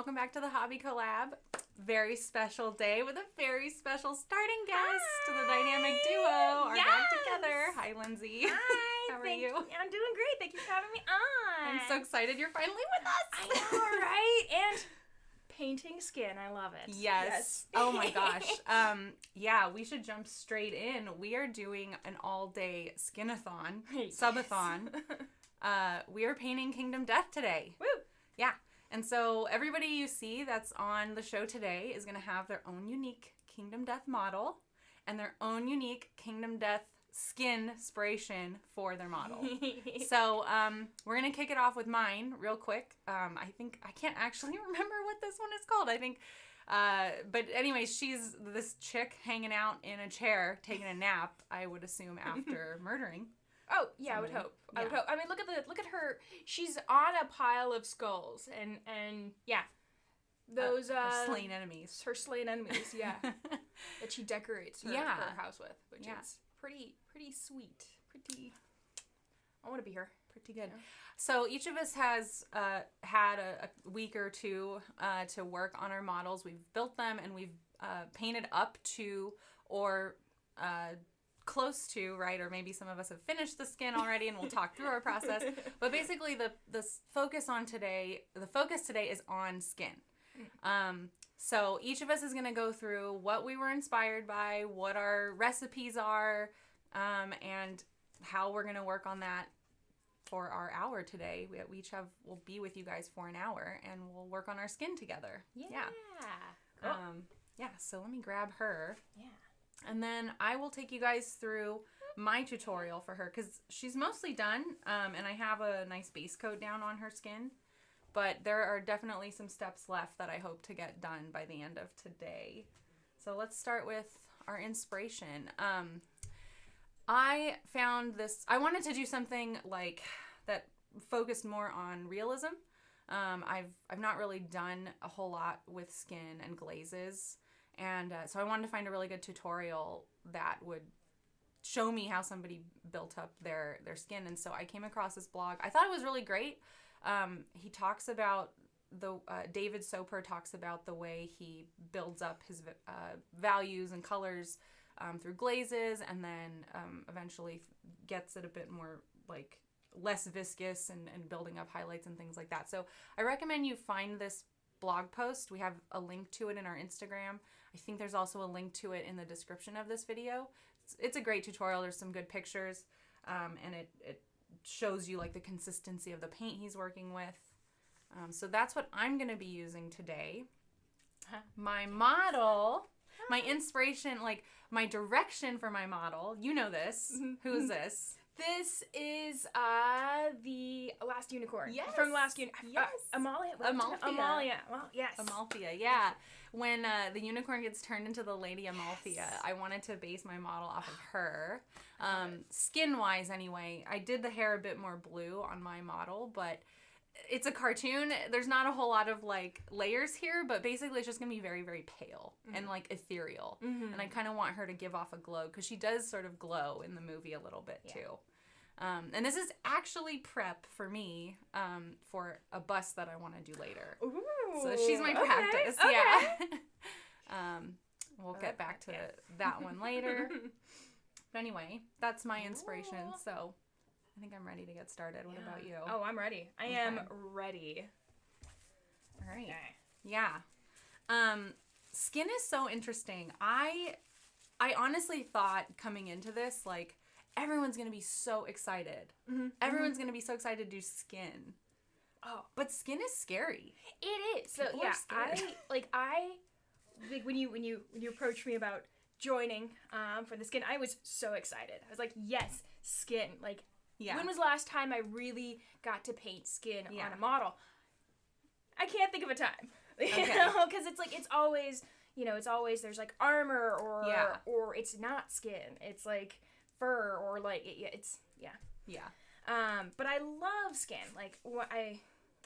welcome back to the Hobby Collab. Very special day with a very special starting guest. The dynamic duo are back together. Hi, Lindsay. Hi. How are you? I'm doing great. Thank you for having me on. I'm so excited you're finally with us. I know, right? And painting skin. I love it. Yes. Oh my gosh. Yeah, we should jump straight in. We are doing an all-day skinathon, subathon. We are painting Kingdom Death today. Woo! Yeah. And so everybody you see that's on the show today is going to have their own unique Kingdom Death model and their own unique Kingdom Death skin inspiration for their model. So we're going to kick it off with mine real quick. I can't actually remember what this one is called. But anyways, she's this chick hanging out in a chair taking a nap, I would assume, after murdering. Oh, yeah, somebody. I would hope. Yeah. I would hope. I mean, look at her. She's on a pile of skulls and yeah. Those her slain enemies. Her slain enemies, yeah. That she decorates her house with, which is pretty sweet. I want to be her. Pretty good. Yeah. So each of us has had a week or two to work on our models. We've built them and we've painted up to or close to, right? Or maybe some of us have finished the skin already and we'll talk through our process. But basically the focus today is on skin. So each of us is going to go through what we were inspired by, what our recipes are, and how we're going to work on that for our hour today. We'll be with you guys for an hour and we'll work on our skin together. Yeah. Cool. So let me grab her. Yeah. And then I will take you guys through my tutorial for her because she's mostly done, and I have a nice base coat down on her skin. But there are definitely some steps left that I hope to get done by the end of today. So let's start with our inspiration. I found this, I wanted to do something like that focused more on realism. I've not really done a whole lot with skin and glazes. And so I wanted to find a really good tutorial that would show me how somebody built up their skin. And so I came across this blog. I thought it was really great. He talks about David Soper talks about the way he builds up his values and colors through glazes, and then eventually gets it a bit more like less viscous and building up highlights and things like that. So I recommend you find this blog post. We have a link to it in our Instagram. I think there's also a link to it in the description of this video. It's a great tutorial. There's some good pictures, and it shows you like the consistency of the paint he's working with. So that's what I'm going to be using today. My model, my inspiration, like my direction for my model. You know this. Who is this? This is the last unicorn. Yes. From Last Unicorn. Yes. Amalthea. Well, yes. Amalthea, yeah. When the unicorn gets turned into the Lady Amalthea, I wanted to base my model off of her. Skin-wise, anyway, I did the hair a bit more blue on my model, but it's a cartoon. There's not a whole lot of like layers here, but basically it's just gonna be very, very pale and like ethereal. And I kind of want her to give off a glow because she does sort of glow in the movie a little bit too. And this is actually prep for me for a bust that I want to do later. Ooh, so she's my practice. Okay. Yeah. We'll get back to that one later. But anyway, that's my inspiration. So I think I'm ready to get started. What about you? Oh, I'm ready. I am ready. All right. Okay. Yeah. Skin is so interesting. I honestly thought coming into this, like, everyone's going to be so excited. Everyone's going to be so excited to do skin. Oh. But skin is scary. It is. So People yeah, are scared. I when you approached me about joining for the skin, I was so excited. I was like, yes, skin. Like, when was the last time I really got to paint skin on a model? I can't think of a time. You know, because it's like it's always there's like armor or it's not skin. It's like fur or like but I love skin. Like I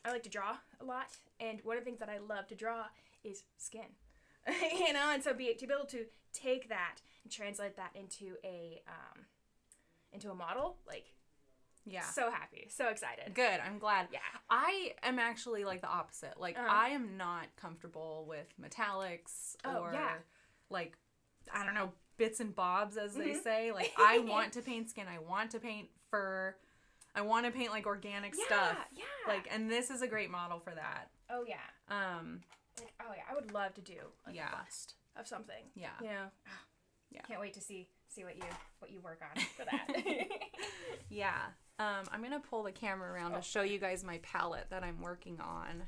like to draw a lot, and one of the things that I love to draw is skin. And so to be able to take that and translate that into a model, like Yeah. So happy. So excited. Good. I'm glad. Yeah. I am actually like the opposite. Like, I am not comfortable with metallics or like, I don't know, bits and bobs, as they say. Like, I want to paint skin. I want to paint fur. I want to paint like organic stuff. Yeah. Like, and this is a great model for that. Oh yeah. Like, oh yeah, I would love to do like a bust of something. Yeah. You know. Yeah. Can't wait to see what you work on for that. Yeah. I'm gonna pull the camera around to show you guys my palette that I'm working on.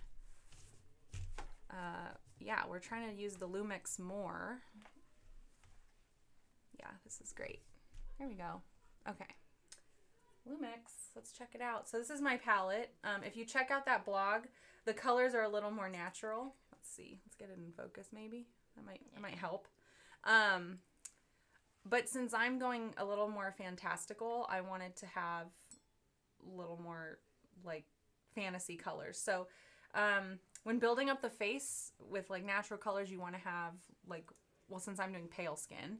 Yeah, we're trying to use the Lumix more. Yeah, this is great. There we go. Okay. Lumix, let's check it out. So this is my palette. If you check out that blog, the colors are a little more natural. Let's see. Let's get it in focus maybe. That might help. But since I'm going a little more fantastical, I wanted to have a little more like fantasy colors. So when building up the face with like natural colors, you want to have like, well, since I'm doing pale skin,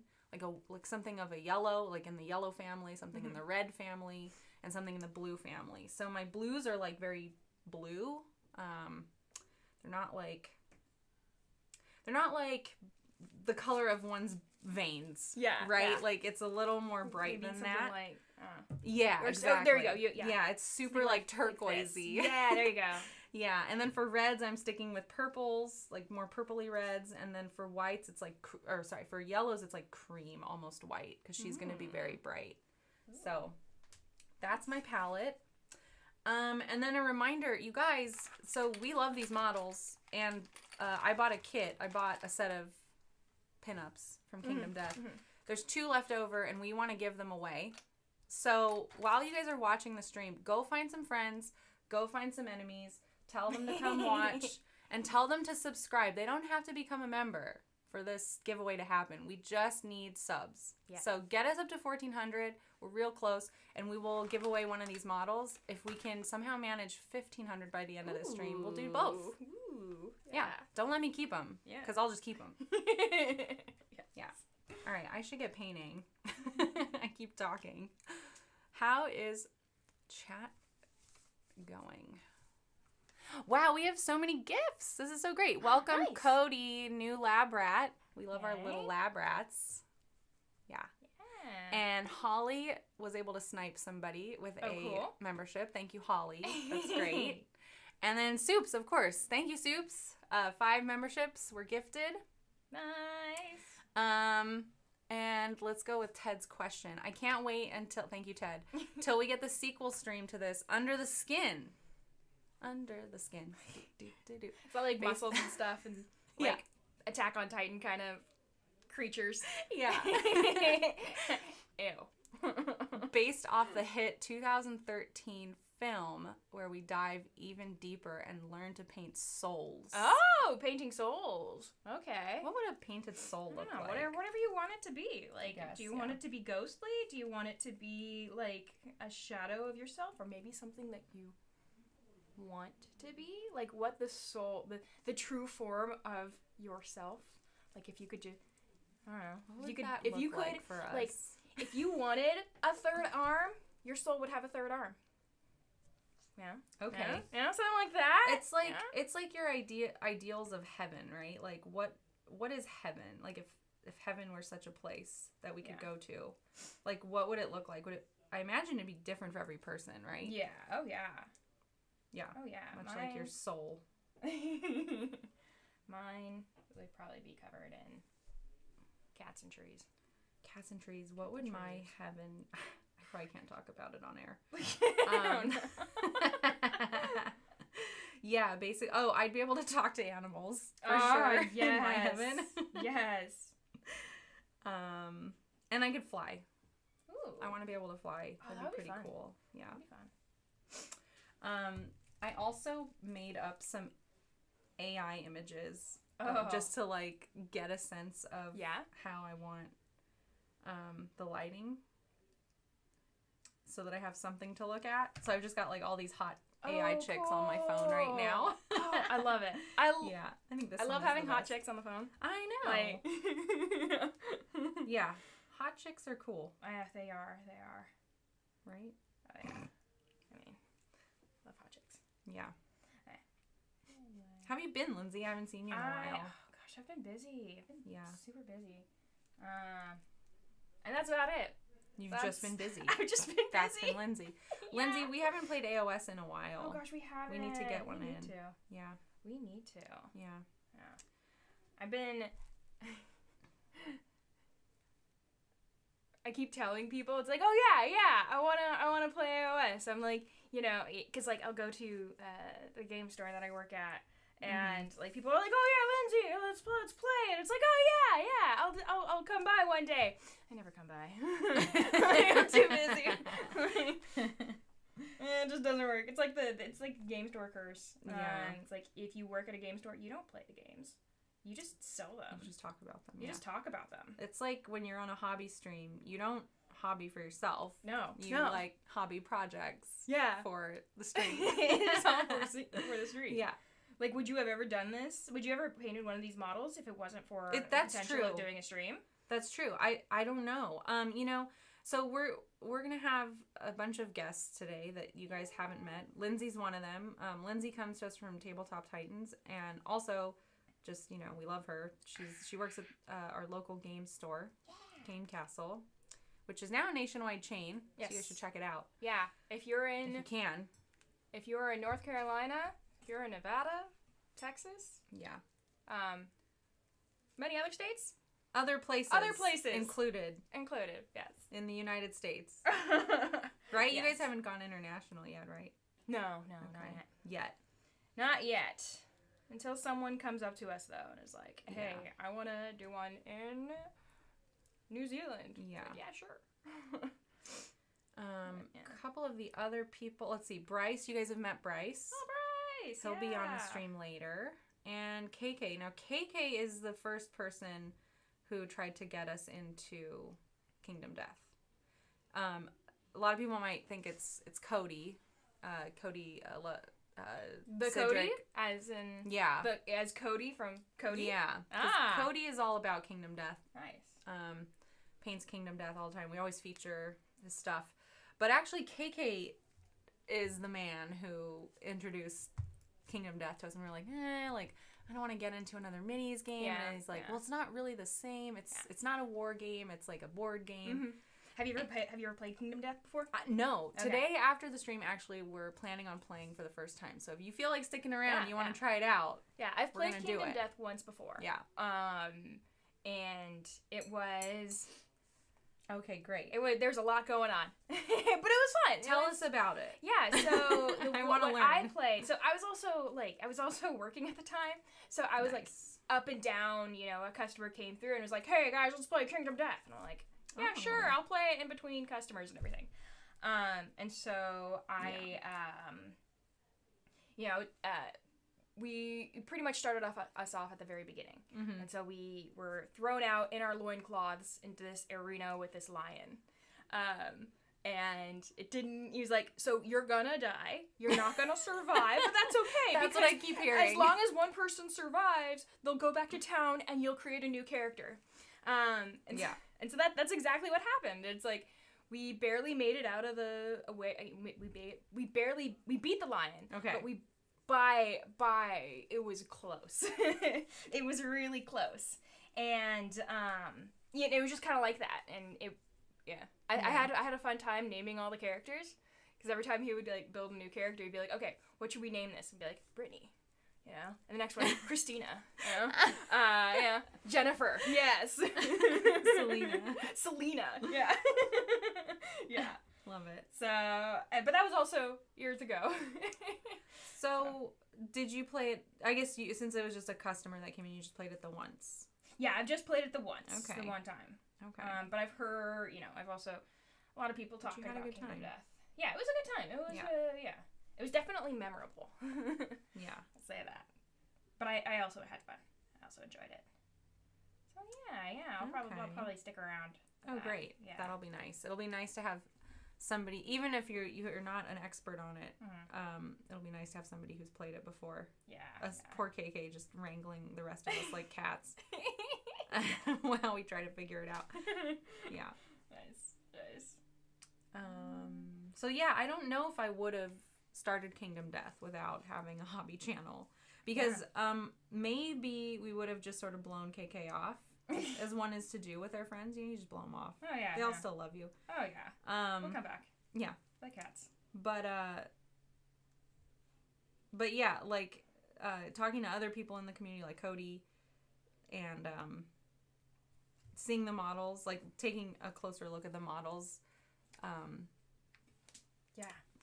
like something of a yellow, like in the yellow family, something in the red family, and something in the blue family. So my blues are like very blue. They're not like the color of one's veins. Yeah. Right? Yeah. Like it's a little more bright than that. Like, yeah, exactly. There you go. Yeah, it's super like turquoisey. Yeah, there you go. Yeah, and then for reds, I'm sticking with purples, like more purpley reds, and then for whites, it's like, for yellows, it's like cream, almost white, because she's going to be very bright. Ooh. So that's my palette. And then a reminder, you guys, so we love these models, and I bought a kit. I bought a set of pinups from Kingdom Death. There's 2 left over, and we want to give them away. So while you guys are watching the stream, go find some friends, go find some enemies, tell them to come watch, and tell them to subscribe. They don't have to become a member for this giveaway to happen. We just need subs. Yeah. So get us up to 1,400. We're real close, and we will give away one of these models. If we can somehow manage 1,500 by the end of the stream, we'll do both. Ooh. Yeah. Don't let me keep them, because I'll just keep them. Yeah. All right, I should get painting. I keep talking. How is chat going? Wow, we have so many gifts. This is so great. Welcome, nice. Cody, new lab rat. We love our little lab rats. Yeah. And Holly was able to snipe somebody with a membership. Thank you, Holly. That's great. And then Soups, of course. Thank you, Soups. 5 memberships were gifted. Nice. And let's go with Ted's question. I can't wait until, thank you, Ted, till we get the sequel stream to this, Under the Skin. Under the Skin. It's all like muscles and stuff and like Attack on Titan kind of creatures. Yeah. Ew. Based off the hit 2013 film where we dive even deeper and learn to paint souls. Oh, painting souls. Okay. What would a painted soul look like? Whatever you want it to be. Like, do you want it to be ghostly? Do you want it to be like a shadow of yourself, or maybe something that you want to be? Like, what the soul, the true form of yourself. Like, if you could just, I don't know. What would if you could, like for us? Like, if you wanted a third arm, your soul would have a third arm. Yeah. Okay. Yeah, something like that. It's like your ideals of heaven, right? Like what is heaven? Like if heaven were such a place that we could go to, like what would it look like? I imagine it'd be different for every person, right? Yeah. Oh yeah. Yeah. Oh yeah. Much like your soul. Mine would probably be covered in cats and trees. Cats and trees. What would my heaven? I probably can't talk about it on air. Yeah, basically. Oh, I'd be able to talk to animals for sure. Yes. In my heaven. Yes. And I could fly. Ooh. I want to be able to fly. That'd be pretty cool. Yeah. That'd be fun. I also made up some AI images just to like get a sense of how I want the lighting, so that I have something to look at. So I've just got like all these hot AI chicks on my phone right now. Oh, I love it. I think this. I love having hot chicks on the phone. I know. Like, yeah, hot chicks are cool. Yeah, they are. Right? Oh yeah. I mean, love hot chicks. Yeah. How have you been, Lindsay? I haven't seen you in a while. Oh gosh, I've been busy. I've been super busy. And that's about it. You've just been busy. I've just been busy. That's been Lindsay. Yeah. Lindsay, we haven't played AOS in a while. Oh gosh, we haven't. We need to get one in. We need to. Yeah. We need to. Yeah. I've been... I keep telling people, it's like, oh yeah, I wanna play AOS. I'm like, you know, because like I'll go to the game store that I work at, and like people are like, oh yeah, Lindsay, let's play, and it's like, oh yeah, I'll come by one day. I never come by. I'm too busy. It just doesn't work. It's like game store curse. It's like if you work at a game store, you don't play the games. You just sell them. You just talk about them. You just talk about them. It's like when you're on a hobby stream, you don't hobby for yourself. No. You like hobby projects. Yeah. For the stream. It's all for the stream. Yeah. Like, would you have ever done this? Would you ever painted one of these models if it wasn't for the potential of doing a stream? That's true. I don't know. You know, so we're gonna have a bunch of guests today that you guys haven't met. Lindsay's one of them. Lindsay comes to us from Tabletop Titans, and also, just, you know, we love her. She works at our local game store, Game Castle, which is now a nationwide chain. Yes. So you guys should check it out. Yeah. If you're in North Carolina, if you're in Nevada, Texas. Yeah. Many other states? Other places. Included, yes. In the United States. Right? Yes. You guys haven't gone international yet, right? No, okay. Not yet. Not yet. Until someone comes up to us, though, and is like, hey, I want to do one in New Zealand. Yeah. Like, yeah, sure. A couple of the other people, let's see, Bryce, you guys have met Bryce. Oh, Bryce! He'll be on the stream later. And KK. Now, KK is the first person who tried to get us into Kingdom Death. A lot of people might think it's Cody. The Cedric. Cody? As in... Yeah. As Cody from Cody? Yeah. Cody is all about Kingdom Death. Nice. Paints Kingdom Death all the time. We always feature his stuff. But actually, KK is the man who introduced Kingdom Death to us. And we were like, I don't want to get into another minis game. Yeah, and he's like, well, it's not really the same. It's not a war game. It's like a board game. Mm-hmm. Have you ever played Kingdom Death before? No. Okay. Today, after the stream, actually, we're planning on playing for the first time. So if you feel like sticking around and you want to try it out, I've played Kingdom Death once before. Yeah. And it was... Okay, great. There's a lot going on, but it was fun. Tell us about it. Yeah, so I want to learn. I played. So I was also working at the time. So I was like up and down. You know, a customer came through and was like, "Hey guys, let's play Kingdom Death," and I'm like, "Yeah, sure, I'll play it in between customers and everything." And so we pretty much started us off at the very beginning. Mm-hmm. And so we were thrown out in our loincloths into this arena with this lion. And he was like, so you're gonna die. You're not gonna survive, but that's okay. That's what I keep hearing. As long as one person survives, they'll go back to town and you'll create a new character. And so that's exactly what happened. It's like, we barely made it out of the away. We beat the lion. Okay. But it was close. It was really close. And it was just kind of like that. And I had a fun time naming all the characters, because every time he would like build a new character, he'd be like, okay, what should we name this? And be like, Brittany. You know? And the next one, Christina. You know? Jennifer. Yes. Selena. Yeah. Yeah. Love it. So, but that was also years ago. So, did you play it, I guess since it was just a customer that came in, you just played it the once? Yeah, I've just played it the once. Okay. The one time. Okay. But I've heard, I've also, a lot of people talking about Kingdom Death. Yeah, it was a good time. It was, it was definitely memorable. Yeah. I'll say that. But I also had fun. I also enjoyed it. So, I'll probably stick around. Oh, great. Yeah. That'll be nice. It'll be nice to have somebody, even if you're not an expert on it, it'll be nice to have somebody who's played it before. Yeah. Poor KK just wrangling the rest of us like cats while we try to figure it out. Yeah. Nice. So yeah, I don't know if I would have started Kingdom Death without having a hobby channel. Because maybe we would have just sort of blown KK off, as one is to do with their friends. You just blow them off. Oh, yeah. They all still love you. Oh, yeah. We'll come back. Yeah. Like cats. But yeah, like, talking to other people in the community, like Cody, and seeing the models, like, taking a closer look at the models,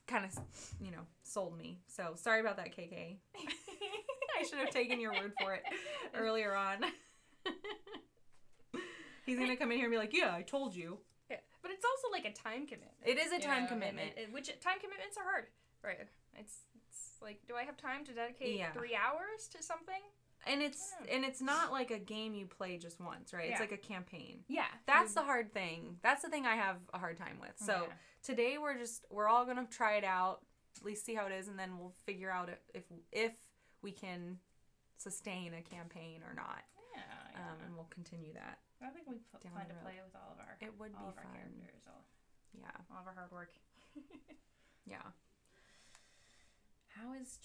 kind of, sold me. So, sorry about that, KK. I should have taken your word for it earlier on. He's going to come in here and be like, yeah, I told you. Yeah, but it's also like a time commitment. It is a time commitment. Which time commitments are hard. Right. It's like, do I have time to dedicate 3 hours to something? And it's not like a game you play just once, right? It's like a campaign. Yeah. That's the hard thing. That's the thing I have a hard time with. So today we're all going to try it out, at least see how it is, and then we'll figure out if we can sustain a campaign or not. Yeah. And we'll continue that. I think we plan to play with all of our It would be fun. Our characters, all of our hard work. Yeah. How is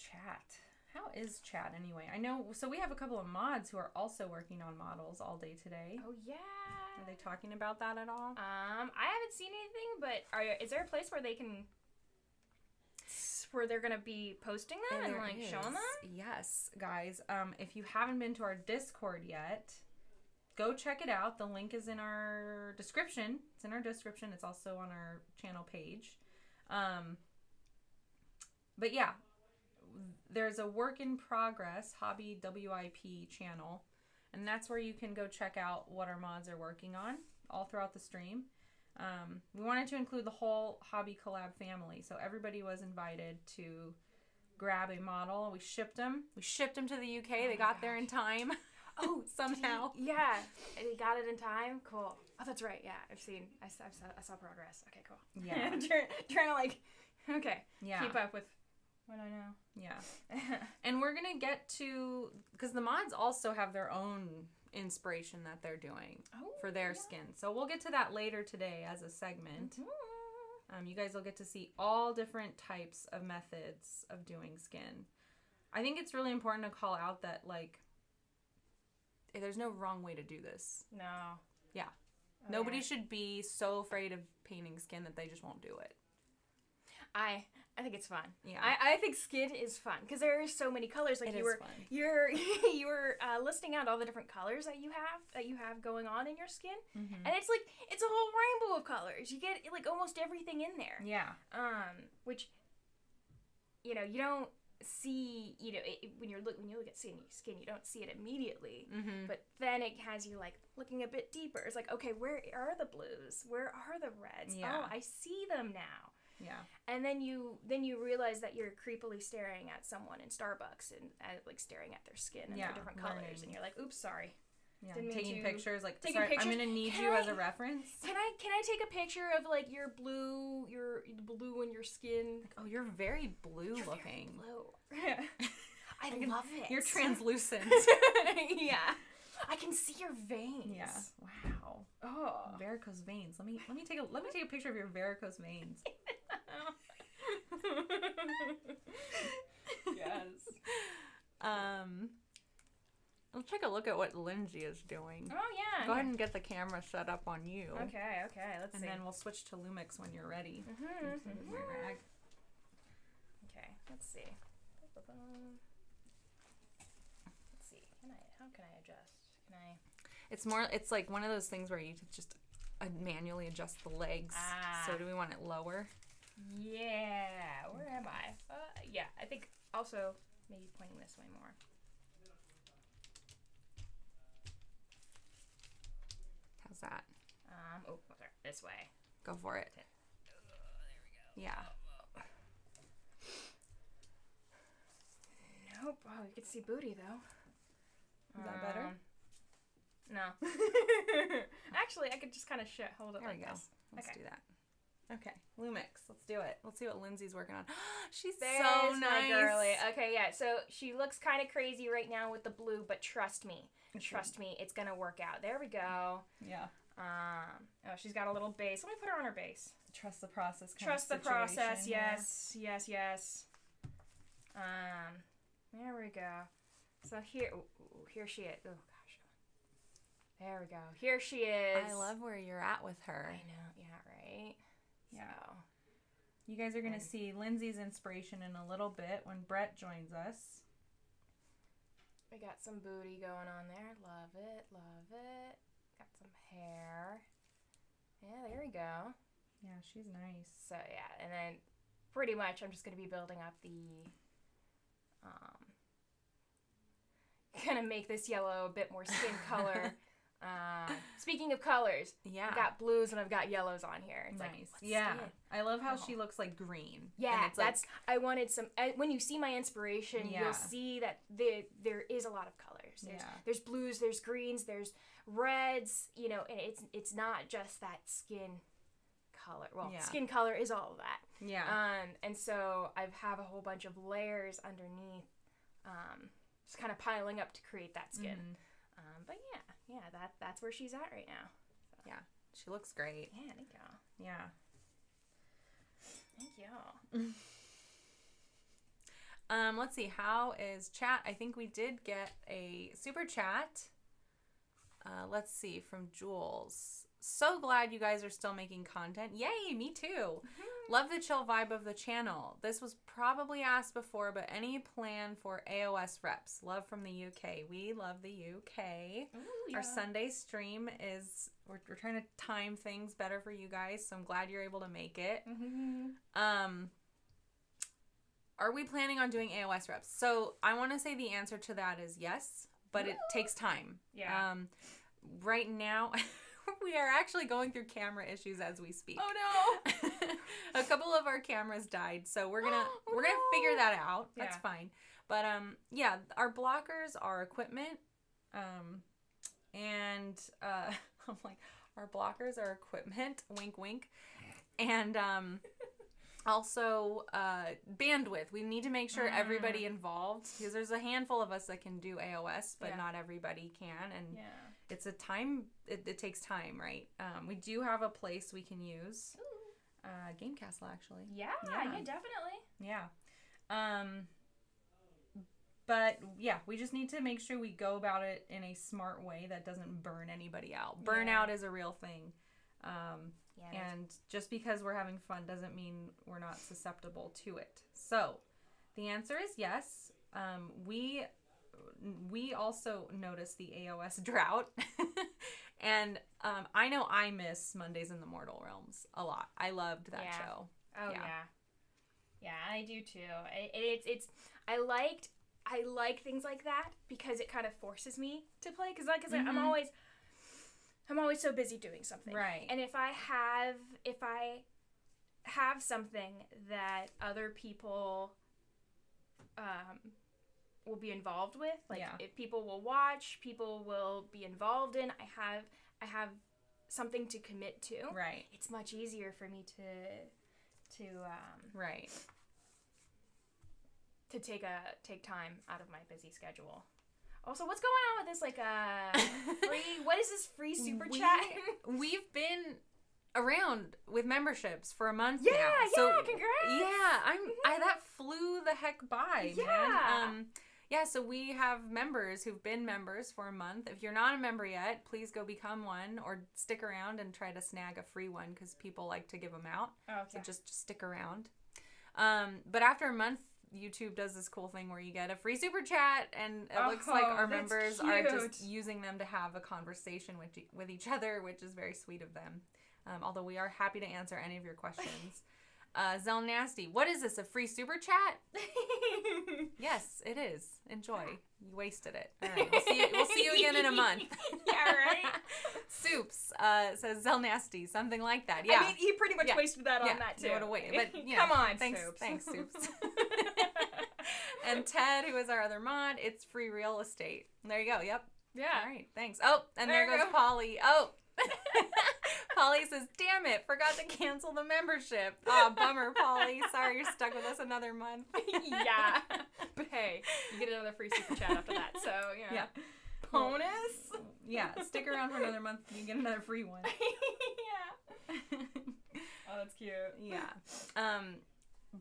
chat anyway? I know, so we have a couple of mods who are also working on models all day today. Oh, yeah. Are they talking about that at all? I haven't seen anything, but is there a place where they're going to be posting them and like showing them? Yes, guys. If you haven't been to our Discord yet, go check it out. The link is in our description. It's in our description. It's also on our channel page. But yeah, there's a work in progress Hobby WIP channel, and that's where you can go check out what our mods are working on all throughout the stream. We wanted to include the whole Hobby Collab family, so everybody was invited to grab a model. We shipped them to the UK. They got there in time. Oh, somehow. Yeah, they got it in time. Cool. Oh, that's right. Yeah, I saw progress. Okay, cool. Yeah. trying to keep up with what I know. Yeah. And we're gonna get to, because the mods also have their own inspiration that they're doing for their skin. So we'll get to that later today as a segment. Mm-hmm. You guys will get to see all different types of methods of doing skin. I think it's really important to call out that, like, there's no wrong way to do this. No. Yeah. Nobody should be so afraid of painting skin that they just won't do it. I think it's fun. Yeah. I think skin is fun because there are so many colors. Like you were listing out all the different colors that you have going on in your skin, and it's like it's a whole rainbow of colors. You get like almost everything in there. Yeah. Which you don't see. When you look at skin, you don't see it immediately. Mm-hmm. But then it has you like looking a bit deeper. It's like, okay, where are the blues? Where are the reds? Yeah. Oh, I see them now. Yeah. And then you realize that you're creepily staring at someone in Starbucks and like staring at their skin and their different colors, and you're like, "Oops, sorry." Yeah. Taking pictures, like, sorry, I'm gonna need you as a reference. Can I take a picture of like your blue in your skin? Like, oh, you're very blue looking. Very blue. I love it. You're translucent. Yeah. I can see your veins. Yeah. Wow. Oh. Varicose veins. Let me take a picture of your varicose veins. Yes. Let's take a look at what Lindsay is doing. Oh yeah. Go ahead and get the camera set up on you. Okay. Let's see. And then we'll switch to Lumix when you're ready. Mm-hmm. My rag. Okay. Let's see. How can I adjust? It's like one of those things where you just manually adjust the legs. So do we want it lower? Yeah. Where am I? Yeah. I think also maybe pointing this way more. How's that? Sorry. This way. Go for it. There we go. Yeah. Nope. Oh, you can see booty though. Is that better? No. Actually, I could just kind of hold it. There we go. Let's do that. Okay, Lumix. Let's do it. Let's see what Lindsay's working on. She's so nice. My girly. Okay, yeah. So she looks kind of crazy right now with the blue, but trust me, it's gonna work out. There we go. Yeah. Oh, she's got a little base. Let me put her on her base. Trust the process. Trust the process. Yes. There we go. So here she is. Oh gosh. There we go. Here she is. I love where you're at with her. I know. Yeah. Right. Yeah. So. You guys are gonna see Lindsay's inspiration in a little bit when Brett joins us. We got some booty going on there. Love it. Got some hair. Yeah, there we go. Yeah, she's nice. So yeah, and then pretty much I'm just gonna be building up the gonna make this yellow a bit more skin color. Speaking of colors, I've got blues and I've got yellows on here. It's nice. Like, yeah. Skin? I love how she looks like green. Yeah, it's I wanted some. When you see my inspiration, you'll see that there is a lot of colors. There's blues, there's greens, there's reds. You know, and it's not just that skin color. Well, skin color is all of that. Yeah. And so I have a whole bunch of layers underneath, just kind of piling up to create that skin. Mm-hmm. But that's where she's at right now. So. Yeah, she looks great. Yeah, thank y'all. Yeah. Thank y'all. Let's see. How is chat? I think we did get a super chat. Let's see, from Jules. So glad you guys are still making content. Yay, me too. Mm-hmm. Love the chill vibe of the channel. This was probably asked before, but any plan for AOS reps? Love from the UK. We love the UK. Ooh, yeah. Our Sunday stream is, we're trying to time things better for you guys, so I'm glad you're able to make it. Mm-hmm. Are we planning on doing AOS reps? So I want to say the answer to that is yes, but it takes time. Yeah. Right now... We are actually going through camera issues as we speak. Oh no! A couple of our cameras died, so we're gonna figure that out. That's fine. But our blockers are equipment, and I'm like, our blockers are equipment. Wink, wink, and also bandwidth. We need to make sure everybody involved, because there's a handful of us that can do AOS, but not everybody can, and. It's a time, it takes time, right? We do have a place we can use. Game Castle, actually. Yeah, definitely. Yeah. But, we just need to make sure we go about it in a smart way that doesn't burn anybody out. Burnout is a real thing. And just because we're having fun doesn't mean we're not susceptible to it. So, the answer is yes. We also noticed the AOS drought, and I know I miss Mondays in the Mortal Realms a lot. I loved that show. Oh yeah, I do too. I like things like that because it kind of forces me to play because I'm always so busy doing something. Right. And if I have something that other people will be involved with, if people will watch, people will be involved in, I have something to commit to. Right. It's much easier for me to take time out of my busy schedule. Also, what's going on with this what is this free super chat? We've been around with memberships for a month now. So, congrats. That flew the heck by, man. So we have members who've been members for a month. If you're not a member yet, please go become one or stick around and try to snag a free one because people like to give them out. Oh, so just stick around. But after a month, YouTube does this cool thing where you get a free super chat, and it looks like our members are just using them to have a conversation with each other, which is very sweet of them. Although we are happy to answer any of your questions. Zell Nasty, what is this, a free super chat? Yes, it is. Enjoy. You wasted it. All right, we'll see you again in a month. Yeah, right. Soups says Zell Nasty, something like that. Yeah. I mean, he pretty much wasted that on that too. But come on, thanks, Soups. Thanks, Soups. And Ted, who is our other mod, it's free real estate. There you go. Yep. Yeah. All right. Thanks. Oh, and there goes Polly. Oh. Polly says, damn it, forgot to cancel the membership. Oh, bummer, Polly. Sorry you're stuck with us another month. Yeah. But hey, you get another free super chat after that. So, yeah. Bonus? Yeah, stick around for another month. You can get another free one. Yeah. Oh, that's cute. Yeah.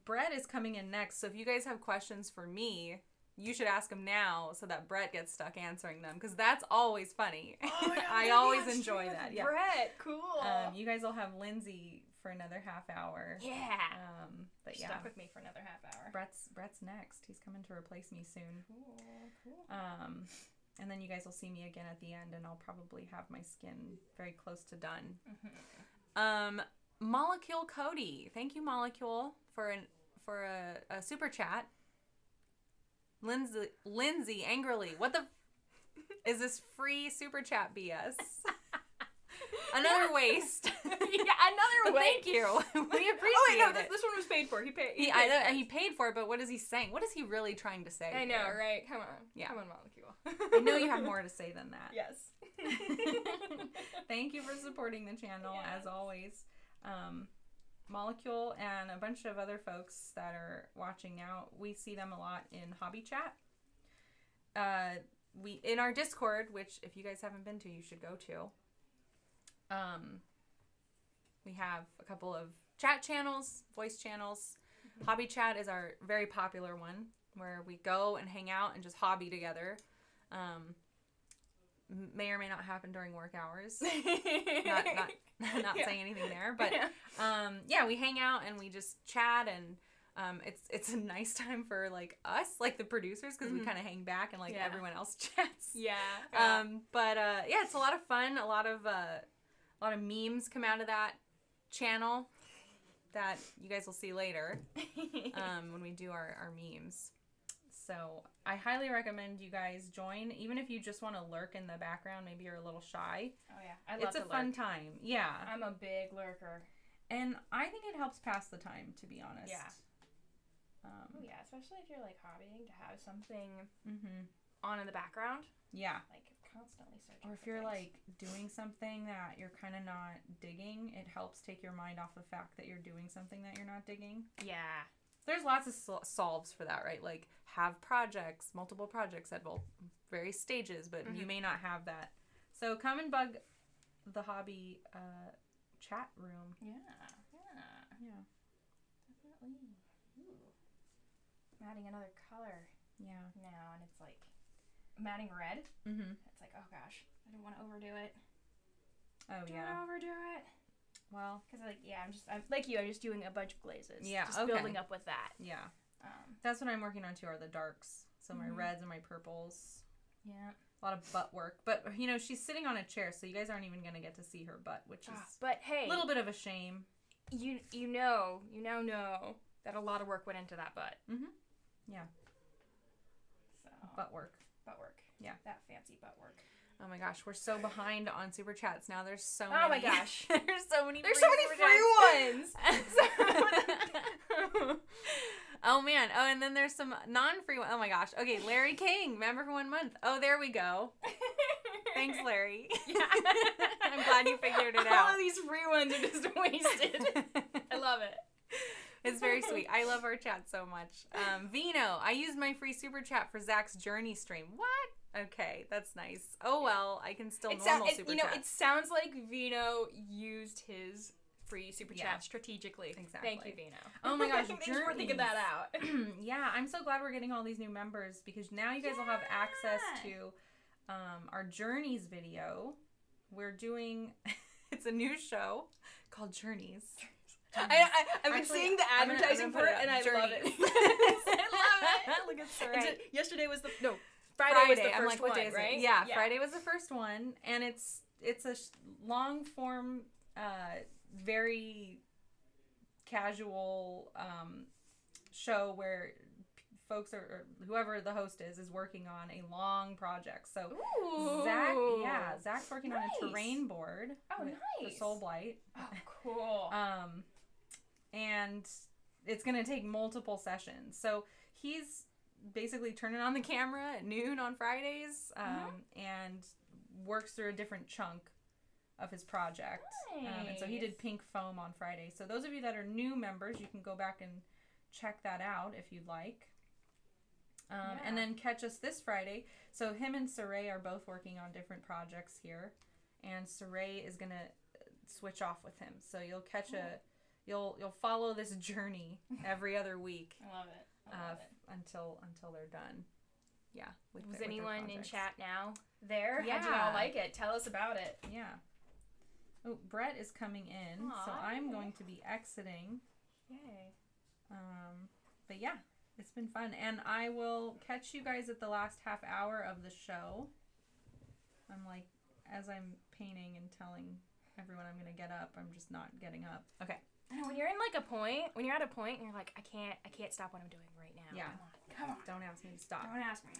Brett is coming in next, so if you guys have questions for me, you should ask them now so that Brett gets stuck answering them, because that's always funny. Oh, no, I always enjoy that. Yeah. Brett, cool. You guys will have Lindsay for another half hour. Yeah. But yeah. Stuck with me for another half hour. Brett's next. He's coming to replace me soon. Cool. And then you guys will see me again at the end, and I'll probably have my skin very close to done. Mm-hmm. Molecule Cody. Thank you, Molecule, for a super chat. Lindsay angrily. What the is this free super chat BS? Another waste. Yeah, another waste. Thank you. We appreciate it. This one was paid for. He paid. He paid for it, but what is he saying? What is he really trying to say? I know, here? right? Come on. Yeah. Come on, Molecule. I know you have more to say than that. Yes. Thank you for supporting the channel, as always. Molecule and a bunch of other folks that are watching now, we see them a lot in Hobby Chat. We in our Discord, which if you guys haven't been to, you should go to. We have a couple of chat channels, voice channels. Mm-hmm. Hobby Chat is our very popular one, where we go and hang out and just hobby together. May or may not happen during work hours. not saying anything there, but we hang out and we just chat, and it's a nice time for like us, like the producers, because we kind of hang back and like everyone else chats. It's a lot of fun. A lot of memes come out of that channel that you guys will see later when we do our memes. So I highly recommend you guys join, even if you just want to lurk in the background. Maybe you're a little shy. Oh yeah, I love It's a fun time. Yeah, I'm a big lurker, and I think it helps pass the time, to be honest. Yeah. Especially if you're like hobbying, to have something on in the background. Yeah. Like constantly searching. Or if you're like doing something that you're kind of not digging, it helps take your mind off the fact that you're doing something that you're not digging. Yeah. There's lots of solves for that, right? Like have multiple projects at various stages, but you may not have that. So come and bug the hobby chat room. Yeah. Definitely. Ooh. I'm adding another color. Yeah. Now, and it's like I'm adding red. Mm-hmm. It's like, oh gosh, I don't want to overdo it. Oh don't want to overdo it. Well, because I'm like you. I'm just doing a bunch of glazes. Yeah, just building up with that. Yeah, that's what I'm working on too. Are the darks. So my reds and my purples. Yeah, a lot of butt work. But she's sitting on a chair, so you guys aren't even gonna get to see her butt, which is. But hey, a little bit of a shame. You now know that a lot of work went into that butt. Mm-hmm. Yeah. So butt work. Yeah, that fancy butt work. Oh my gosh, we're so behind on super chats now. There's so many. Oh my gosh. There's so many free ones. Oh man. Oh, and then there's some non-free ones. Oh my gosh. Okay, Larry King, member for 1 month. Oh, there we go. Thanks, Larry. Yeah. I'm glad you figured it out. All of these free ones are just wasted. I love it. It's very sweet. I love our chat so much. Vino, I used my free super chat for Zach's journey stream. What? Okay, that's nice. Oh well, I can still normal super chat. It sounds like Vino used his free super chat strategically. Exactly. Thank you, Vino. Oh my gosh, thanks for thinking that out. Yeah, I'm so glad we're getting all these new members, because now you guys will have access to our Journeys video. We're doing it's a new show called Journeys. I've been seeing the advertising for it, and I love it. I love it. Look at Sarai. Yesterday was Friday was the first one, right? Yeah, Friday was the first one, and it's a long form, very casual show where folks or whoever the host is working on a long project. So Zach's working on a terrain board. Oh, nice. For Soul Blight. Oh, cool. And it's gonna take multiple sessions. So he's basically turning on the camera at noon on Fridays, and works through a different chunk of his project. Nice. And so he did pink foam on Friday. So those of you that are new members, you can go back and check that out if you'd like. And then catch us this Friday. So him and Saray are both working on different projects here. And Saray is going to switch off with him. So you'll catch you'll follow this journey every other week. I love it. Until they're done. Yeah. Was anyone in chat now there? Yeah. How'd you all like it? Tell us about it. Yeah. Oh, Brett is coming in. Aww, so I'm going to be exiting. Yay. But yeah, it's been fun. And I will catch you guys at the last half hour of the show. I'm like, as I'm painting and telling everyone I'm going to get up, I'm just not getting up. Okay. I know, when you're in like a point, when you're at a point and you're like, I can't stop what I'm doing right now. Yeah. Come on. Don't ask me to stop. Don't ask me.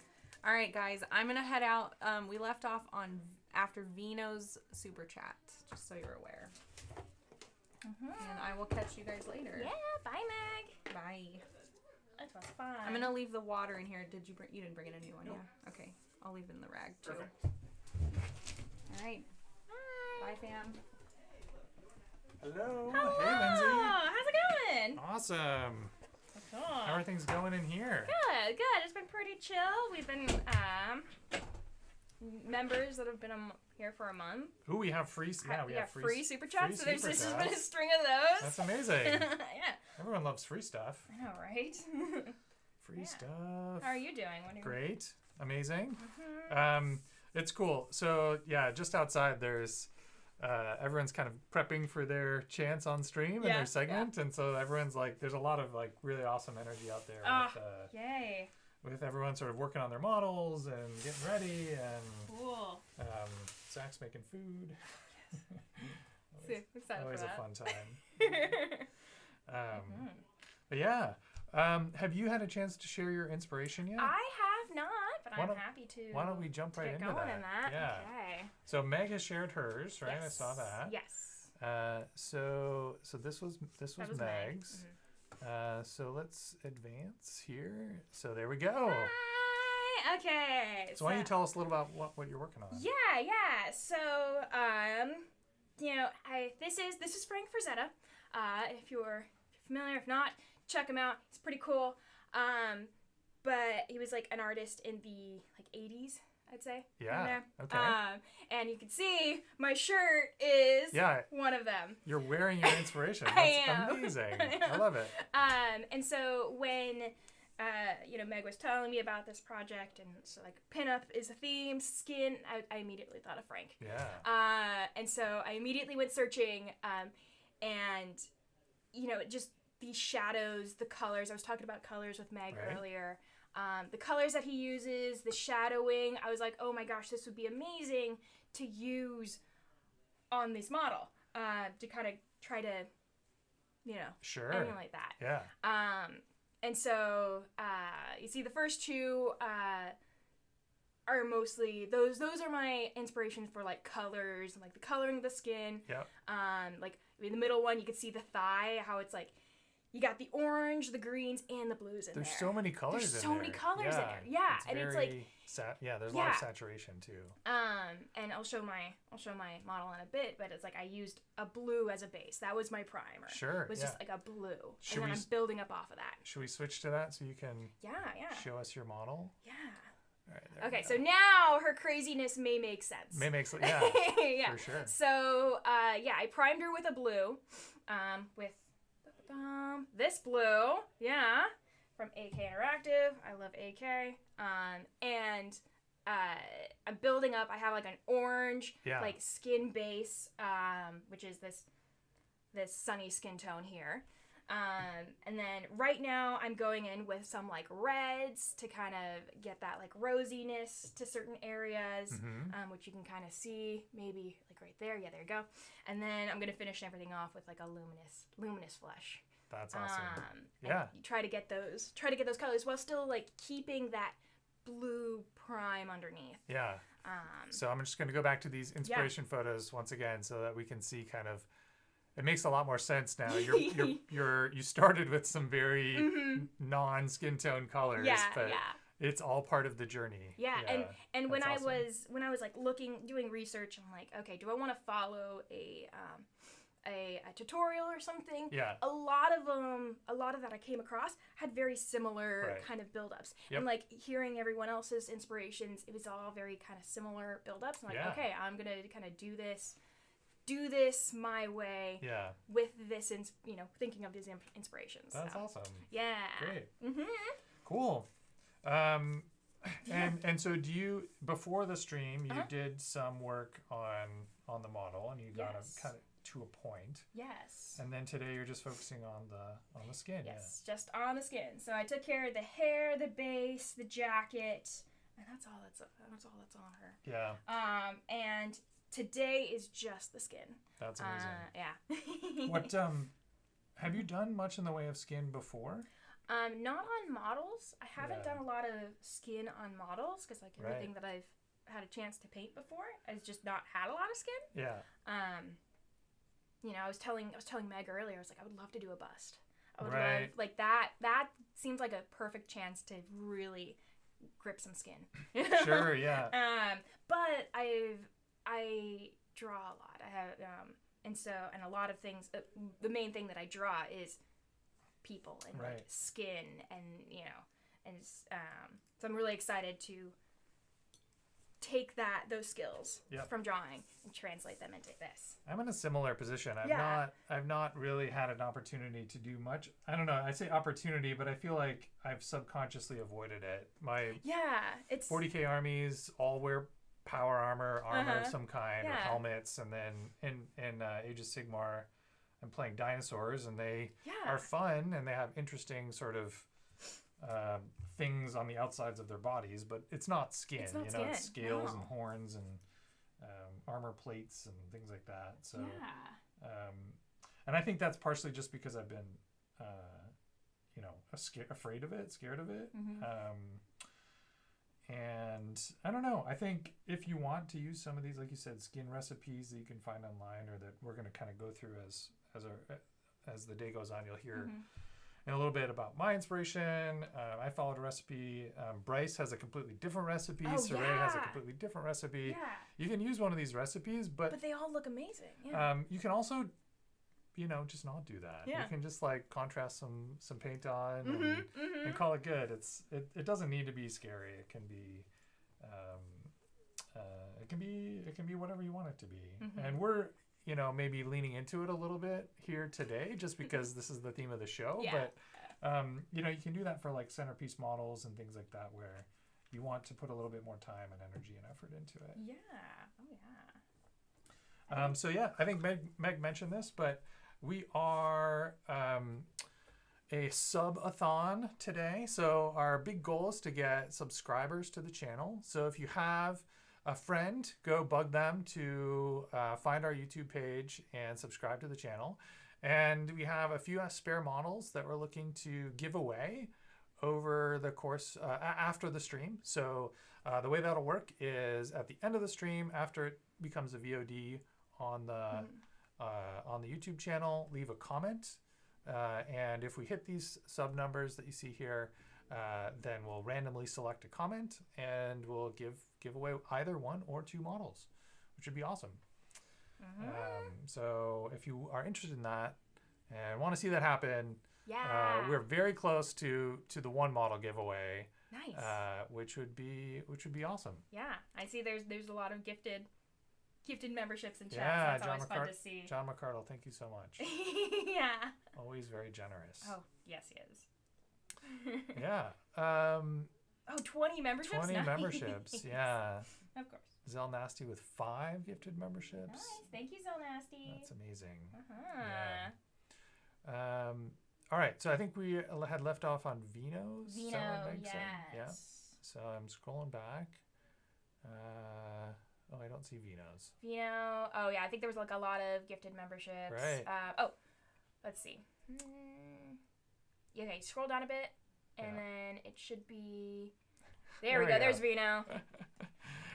All right, guys, I'm going to head out. We left off on after Vino's super chat, just so you're aware. And I will catch you guys later. Yeah, bye, Meg. Bye. That was fun. I'm going to leave the water in here. You didn't bring in a new one, Nope. Yeah? Okay. I'll leave it in the rag, too. Perfect. All right. Bye. Bye, fam. Hello. Hello. Hey, Lindsay. How's it going? Awesome. Cool. How are things going in here? Good. It's been pretty chill. We've been members that have been here for a month. Ooh, we have free. Yeah, we have free super chats. So free there's super just been a chats. string of those. That's amazing. Yeah. Everyone loves free stuff. I know, right? Free Yeah. stuff. How are you doing? What are you... Great. Amazing. Mm-hmm. It's cool. So yeah, just outside there's everyone's kind of prepping for their chance on stream and their segment, and so everyone's like, there's a lot of like really awesome energy out there. Yay. With everyone sort of working on their models and getting ready, and Cool. Zach's making food. Excited Always for a that. fun time. But yeah, have you had a chance to share your inspiration yet? I have not, but I'm happy to. Why don't we jump right into going that? in that? Yeah. Okay. So Meg has shared hers, right? Yes. I saw that. Yes. So this was That was Meg's. So let's advance here. So there we go. Hi. Okay. So why don't you tell us a little about what you're working on? Yeah. So this is Frank Frazetta. If you're familiar, if not, check him out. He's pretty cool. But he was like an artist in the like 80s, I'd say. Yeah. Okay. And you can see my shirt is one of them. You're wearing your inspiration. That's I am. amazing. I love it. And so when Meg was telling me about this project, and so like pinup is a theme, skin, I immediately thought of Frank. Yeah. And so I immediately went searching, and just these shadows, the colors. I was talking about colors with Meg earlier. The colors that he uses, the shadowing. I was like, oh my gosh, this would be amazing to use on this model, to kind of try to, Sure. emulate that. Yeah. And so you see the first two are mostly those are my inspirations for like colors and like the coloring of the skin. Yep. Like in the middle one you can see the thigh, how it's like you got the orange, the greens, and the blues in there. There's so many colors in there. There's so many colors in there. Yeah. And it's like there's a lot of saturation too. And I'll show my model in a bit, but it's like I used a blue as a base. That was my primer. Sure. It was just like a blue. Should and then I'm building up off of that. Should we switch to that so you can show us your model? Yeah. All right, okay, so now her craziness may make sense. May make sense. Yeah. Yeah. For sure. So I primed her with a blue, with this blue, from AK Interactive. I love AK. And I'm building up. I have like an orange, like skin base, which is this sunny skin tone here. And then right now I'm going in with some like reds to kind of get that like rosiness to certain areas, which you can kind of see maybe like right there. Yeah, there you go. And then I'm going to finish everything off with like a luminous flush. That's awesome. And try to get those colors while still like keeping that blue prime underneath. Yeah. So I'm just going to go back to these inspiration photos once again so that we can see kind of. It makes a lot more sense now. You started with some very non-skin tone colors, but it's all part of the journey. Yeah. And when I was like doing research, I'm like, okay, do I want to follow a a tutorial or something. Yeah. A lot of that I came across had very similar kind of build-ups. Yep. And like hearing everyone else's inspirations, it was all very kind of similar build-ups. I'm like, okay, I'm going to kind of do this my way with this, thinking of these inspirations. That's awesome. Yeah. Great. Mm-hmm. Cool. And so do you, before the stream, you did some work on the model, and you got kind of to a point. Yes. And then today you're just focusing on the skin. Yes, just on the skin. So I took care of the hair, the base, the jacket, and that's all that's on her. Yeah. And today is just the skin. That's amazing. Yeah. What have you done much in the way of skin before? Not on models. I haven't done a lot of skin on models because like everything that I've had a chance to paint before has just not had a lot of skin. Yeah. I was telling Meg earlier, I was like, I would love to do a bust. I would love, like, that seems like a perfect chance to really grip some skin. Sure, yeah. But I draw a lot. I have, and a lot of things, the main thing that I draw is people and like skin and so I'm really excited to take those skills from drawing and translate them into this. I'm in a similar position. I've not really had an opportunity to do much. I don't know. I say opportunity, but I feel like I've subconsciously avoided it. It's 40K armies all wear power armor of some kind, or helmets, and then in Age of Sigmar, I'm playing dinosaurs, and they are fun, and they have interesting sort of things on the outsides of their bodies, but it's not skin. It's scales and horns and armor plates and things like that. So, and I think that's partially just because I've been, afraid of it, scared of it. And I don't know. I think if you want to use some of these, like you said, skin recipes that you can find online, or that we're going to kind of go through as the day goes on, you'll hear a little bit about my inspiration. I followed a recipe. Bryce has a completely different recipe. Saray has a completely different recipe. Yeah. You can use one of these recipes, but they all look amazing. Yeah. You can also, just not do that. Yeah. You can just like contrast some paint on and call it good. It doesn't need to be scary. It can be, it can be whatever you want it to be. And we're maybe leaning into it a little bit here today, just because this is the theme of the show. Yeah. But you can do that for like centerpiece models and things like that, where you want to put a little bit more time and energy and effort into it. Yeah. Oh yeah. I think Meg mentioned this, but we are a sub-a-thon today. So our big goal is to get subscribers to the channel. So if you have a friend, go bug them to find our YouTube page and subscribe to the channel. And we have a few spare models that we're looking to give away over the course after the stream. So the way that'll work is at the end of the stream, after it becomes a VOD on the YouTube channel, leave a comment. And if we hit these sub numbers that you see here, then we'll randomly select a comment, and we'll give away either one or two models, which would be awesome. So if you are interested in that and want to see that happen, we're very close to the one model giveaway. Nice. Which would be awesome. Yeah, I see. There's a lot of gifted memberships and chats. Yeah, that's always fun to see. John McCardle, thank you so much. Yeah. Always very generous. Oh, yes, he is. Yeah. 20 memberships? 20 nice. memberships, yeah. Of course. Zell Nasty with 5 gifted memberships. Nice. Thank you, Zell Nasty. That's amazing. Yeah. All right, so I think we had left off on Vino's. Vino, yes. Yeah. So I'm scrolling back. I don't see Vino's. Vino. Oh, yeah. I think there was like a lot of gifted memberships. Right. Let's see. Okay, scroll down a bit, and then it should be... There we go. There's Vino.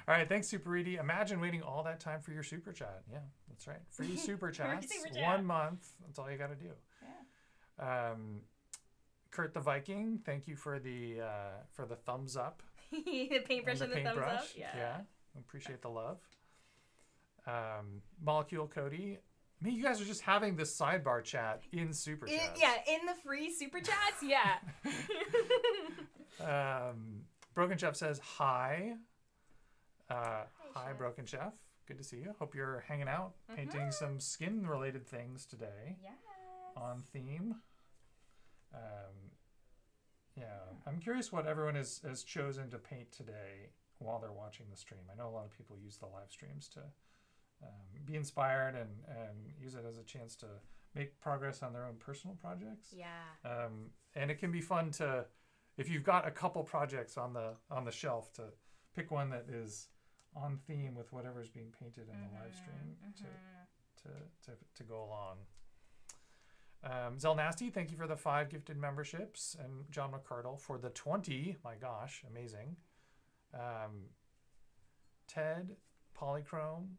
All right, thanks, Super Edie. Imagine waiting all that time for your super chat. Yeah, that's right. Free super chats. 1 month. That's all you got to do. Yeah. Kurt the Viking, thank you for the thumbs up. The paintbrush and the thumbs up. Yeah. Appreciate the love. Molecule Cody, you guys are just having this sidebar chat in Super Chats. Yeah, in the free Super Chats, yeah. Broken Chef says, hi. Hi, Chef. Broken Chef. Good to see you. Hope you're hanging out, painting some skin-related things today. Yes. On theme. I'm curious what everyone has chosen to paint today while they're watching the stream. I know a lot of people use the live streams to be inspired and use it as a chance to make progress on their own personal projects. Yeah. And it can be fun to, if you've got a couple projects on the shelf, to pick one that is on theme with whatever's being painted in the live stream to go along. Zell Nasty, thank you for the 5 gifted memberships, and John McCardle for the 20. My gosh, amazing. Ted, Polychrome,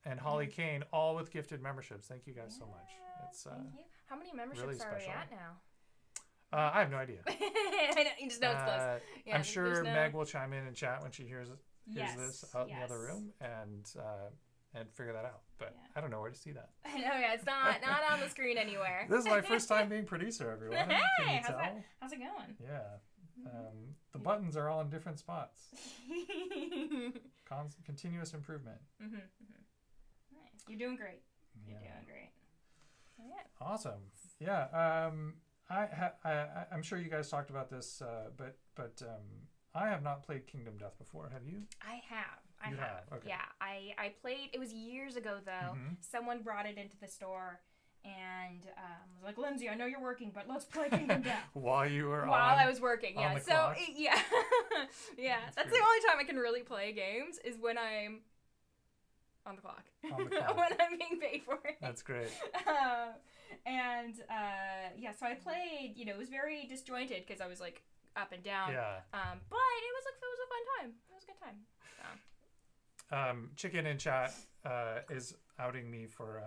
and Holly Kane, all with gifted memberships. Thank you guys so much. It's thank you. How many memberships really are we special. at now? I have no idea. You just know it's close. Yeah, I'm sure Meg will chime in chat when she hears this out in the other room and figure that out. But I don't know where to see that. I know, yeah, it's not on the screen anywhere. This is my first time being producer, everyone. Hey, how's it going? Yeah. The buttons are all in different spots. Continuous improvement. Nice. You're doing great. You're doing great. So, yeah. Awesome. Yeah. I'm sure you guys talked about this, but I have not played Kingdom Death before. Have you? I have. I have. Okay. Yeah. I played. It was years ago though. Someone brought it into the store. And was like, Lindsay, I know you're working, but let's play Kingdom Death. While I was working, yeah. The so clock? yeah, yeah. That's the only time I can really play games is when I'm on the clock. When I'm being paid for it. That's great. So I played. It was very disjointed because I was like up and down. Yeah. But it was a fun time. It was a good time. Chicken in chat is outing me for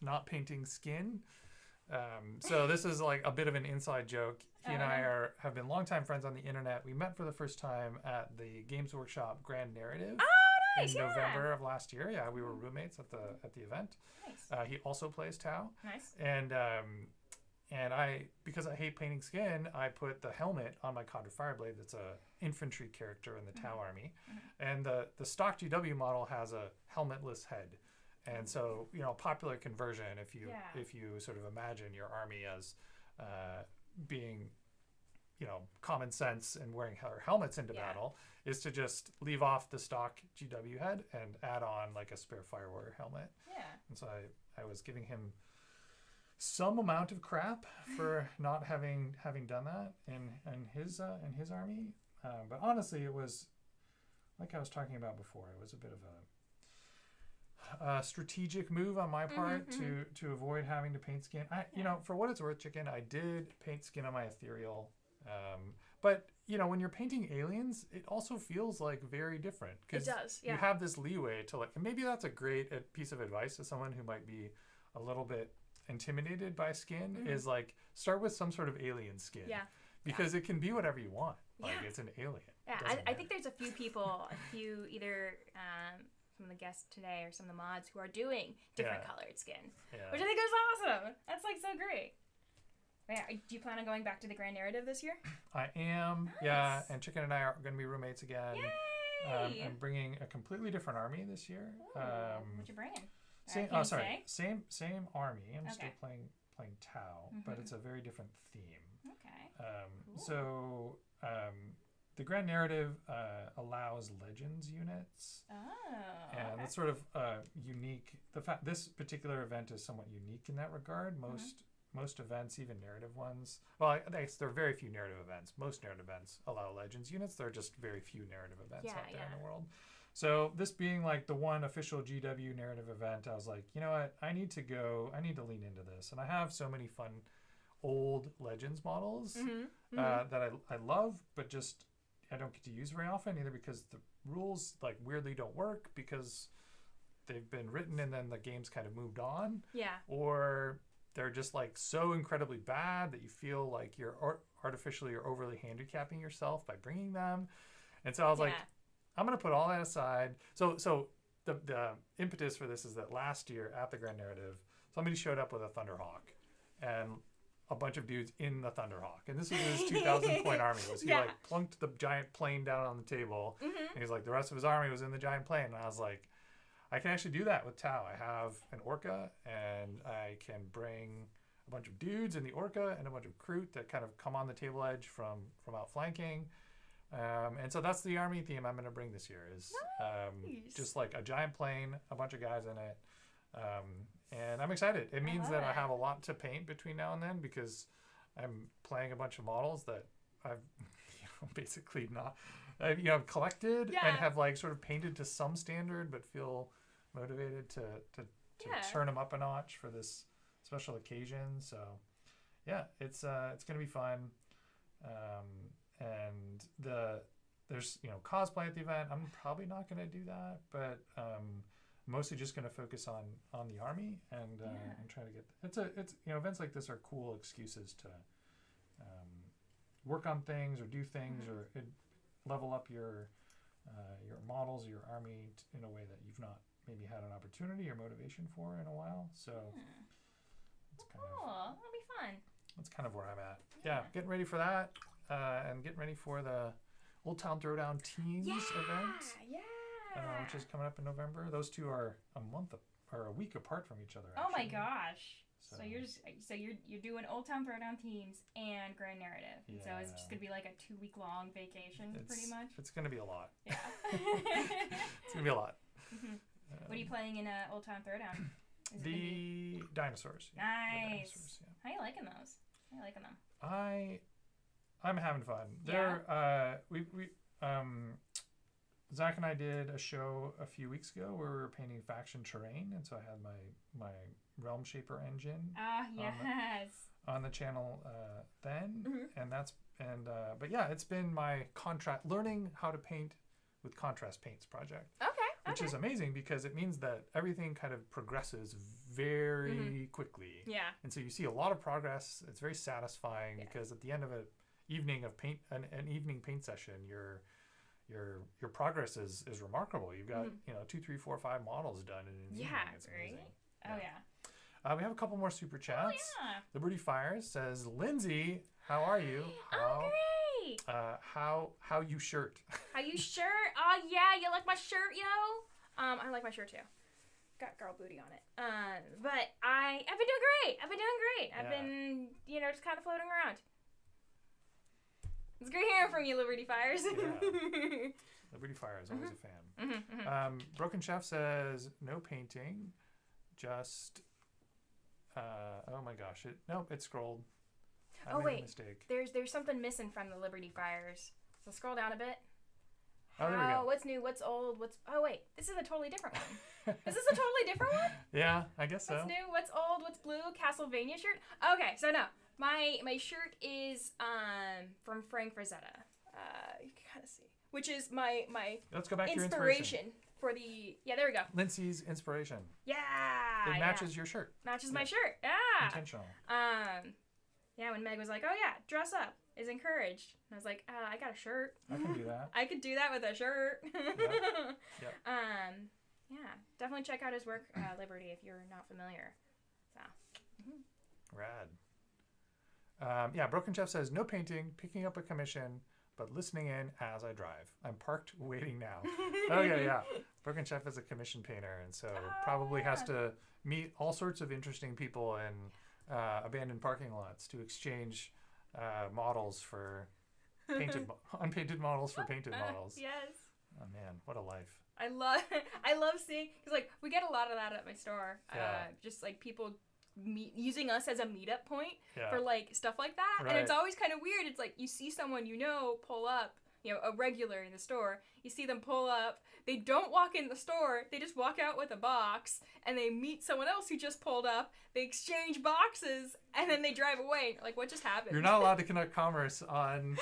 not painting skin. So this is like a bit of an inside joke. He and I have been longtime friends on the internet. We met for the first time at the Games Workshop Grand Narrative in November of last year. Yeah, we were roommates at the event. Nice. He also plays Tau. Nice. And I, because I hate painting skin, I put the helmet on my Cadre Fireblade. That's a infantry character in the Tau army. And the stock GW model has a helmetless head. And so, popular conversion, if you sort of imagine your army as being, common sense and wearing helmets into battle, is to just leave off the stock GW head and add on like a spare Fire Warrior helmet. Yeah. And so I was giving him some amount of crap for not having done that in his army. But honestly, it was, like I was talking about before, it was a bit of a strategic move on my part to avoid having to paint skin. For what it's worth, Chicken, I did paint skin on my ethereal, but when you're painting aliens, it also feels like very different. It does. Yeah. You have this leeway to and maybe that's a great piece of advice to someone who might be a little bit intimidated by skin. Is like start with some sort of alien skin. Yeah. Because it can be whatever you want. Like it's an alien. Yeah, I think there's a few people, either some of the guests today or some of the mods who are doing different colored skin, which I think is awesome. That's like so great. Yeah, do you plan on going back to the Grand Narrative this year? I am. Nice. Yeah, and Chicken and I are going to be roommates again. Yay! I'm bringing a completely different army this year. What you bringing? Same army. I'm still playing Tau, but it's a very different theme. Okay. Cool. So the Grand Narrative allows Legends units. Oh. And it's sort of unique. This particular event is somewhat unique in that regard. Most events, even narrative ones, well, there are very few narrative events. Most narrative events allow Legends units. There are just very few narrative events out there in the world. So this being like the one official GW narrative event, I was like, you know what? I need to lean into this. And I have so many fun old Legends models that I love, but just I don't get to use very often, either because the rules like weirdly don't work because they've been written and then the game's kind of moved on. Yeah. Or they're just like so incredibly bad that you feel like you're artificially or overly handicapping yourself by bringing them. And so I was like, I'm going to put all that aside. So the impetus for this is that last year at the Grand Narrative, somebody showed up with a Thunderhawk and a bunch of dudes in the Thunderhawk. And this was his 2,000 point army. He like plunked the giant plane down on the table. And he's like, the rest of his army was in the giant plane. And I was like, I can actually do that with Tau. I have an Orca, and I can bring a bunch of dudes in the Orca and a bunch of Kroot that kind of come on the table edge from outflanking. And so that's the army theme I'm going to bring this year is just like a giant plane, a bunch of guys in it. And I'm excited. It means that I have a lot to paint between now and then because I'm playing a bunch of models that I've basically not, I've collected and have like sort of painted to some standard, but feel motivated to turn them up a notch for this special occasion. So yeah, it's going to be fun. And there's cosplay at the event. I'm probably not going to do that, but mostly just going to focus on the army and try to get it's events like this are cool excuses to work on things or do things or level up your models, your army in a way that you've not maybe had an opportunity or motivation for in a while. So it's that'll be fun. That's kind of where I'm at. Yeah, getting ready for that and getting ready for the Old Town Throwdown Teams event. Which is coming up in November. Those two are a week apart from each other. Actually. Oh my gosh! So you're doing Old Town Throwdown Teams and Grand Narrative. Yeah. So it's just gonna be like a 2-week-long vacation, pretty much. It's gonna be a lot. Yeah. It's gonna be a lot. What are you playing in Old Town Throwdown? The dinosaurs. Nice. How are you liking those? How are you liking them? I'm having fun. Zach and I did a show a few weeks ago where we were painting faction terrain, and so I had my Realm Shaper engine on the channel then, but yeah, it's been my learning how to paint with contrast paints project. Which is amazing because it means that everything kind of progresses very quickly. Yeah. And so you see a lot of progress. It's very satisfying because at the end of an evening paint session, your progress is remarkable. You've got 2, 3, 4, 5 models done in an evening. It's amazing. Oh yeah. We have a couple more super chats. Oh yeah. Liberty Fires says, Lindsay, how are you? I'm great. How you shirt? How you shirt? Oh yeah, you like my shirt, yo? I like my shirt too. Got girl booty on it. But I've been doing great. I've been just kind of floating around. It's great hearing from you, Liberty Fires. Yeah. Liberty Fires, always a fan. Broken Chef says, no painting, just, oh my gosh, it scrolled. I made a mistake. There's something missing from the Liberty Fires. So scroll down a bit. Oh, there we go. What's new? What's old? Oh wait, this is a totally different one. Is this a totally different one? Yeah, I guess so. What's new? What's old? What's blue? Castlevania shirt. Okay, so no. My shirt is from Frazetta. You can kind of see, which is my Let's go back to your inspiration for the there we go. Lindsays Inspiration. Yeah. It matches your shirt. Matches my shirt. Yeah. Intentional. Yeah, when Meg was like, "Oh yeah, dress up is encouraged," and I was like, "I got a shirt. I can do that. I could do that with a shirt." Yep. Yeah, definitely check out his work, Liberty, if you're not familiar. So. Rad. Yeah, Broken Chef says, no painting, picking up a commission, but listening in as I drive. I'm parked waiting now. Okay, yeah. Broken Chef is a commission painter, and so probably has to meet all sorts of interesting people in abandoned parking lots to exchange models for unpainted models for painted models. Yes. Oh man, what a life. I love seeing, because like we get a lot of that at my store. Just like people using us as a meetup point for like stuff like that. Right. And it's always kind of weird. It's like you see someone pull up, a regular in the store. You see them pull up. They don't walk in the store. They just walk out with a box, and they meet someone else who just pulled up. They exchange boxes, and then they drive away. Like, what just happened? You're not allowed to conduct commerce on,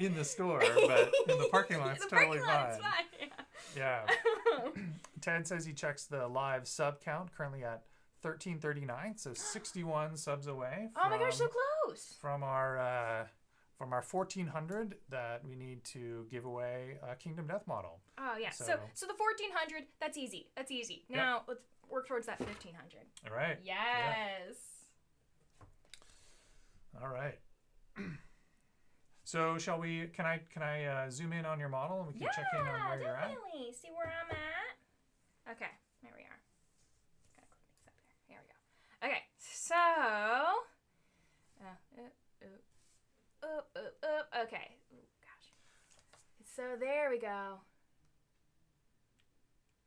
in the store, but in the parking lot, it's totally fine. It's fine. Yeah. Ted says he checks the live sub count, currently at 1339, so 61 subs away. Oh my gosh, so close! From our from our 1400 that we need to give away a Kingdom Death model. Oh yeah. So the 1400, that's easy. That's easy. Now let's work towards that 1500. All right. Yes. Yeah. All right. So shall we? Can I zoom in on your model and we can check in on where you're at? Yeah, definitely. See where I'm at. Okay, there we are. Gotta clean things up here. Here we go. Okay, so. Okay. Ooh, gosh. So there we go.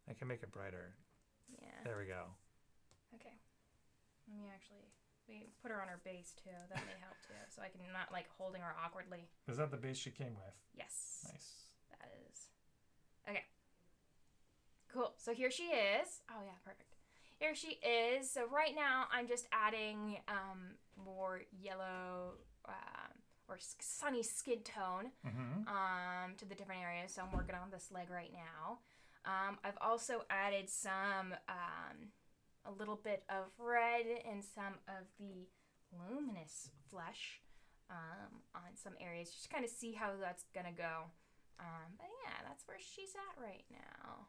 I can make it brighter. Yeah. There we go. Okay. Let me actually. We put her on her base too. That may help too. So I can not like holding her awkwardly. Is that the base she came with? Yes. Nice. That is. Okay. Cool. So here she is. Oh yeah, perfect. Here she is. So right now I'm just adding more yellow or sunny skin tone to the different areas. So I'm working on this leg right now. I've also added some a little bit of red and some of the luminous flesh on some areas. Just kind of see how that's gonna go. But yeah, that's where she's at right now.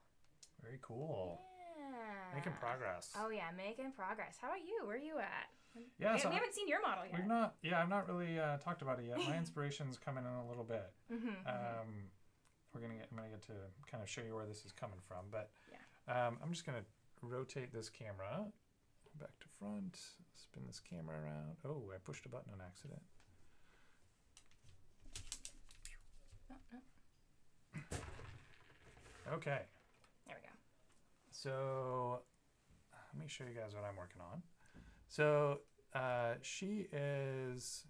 Very cool. Yeah. Making progress. Oh yeah, making progress. How about you? Where are you at? Yeah, we haven't seen your model yet. We've not. Yeah, I've not really talked about it yet. My inspiration's coming in a little bit. I'm gonna get to kind of show you where this is coming from, but I'm just gonna rotate this camera back to front, spin this camera around. Oh, I pushed a button on accident. Okay. There we go. So let me show you guys what I'm working on. So she is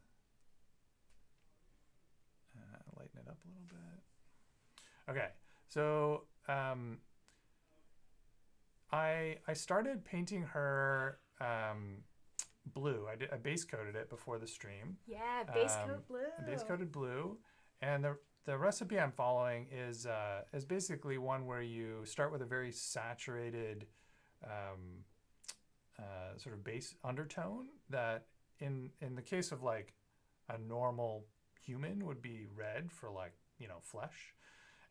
lighten it up a little bit. Okay, so I started painting her blue. I base coated it before the stream. Yeah, base coat blue. Base coated blue, and the recipe I'm following is basically one where you start with a very saturated sort of base undertone that in the case of like a normal human would be red for like, you know, flesh,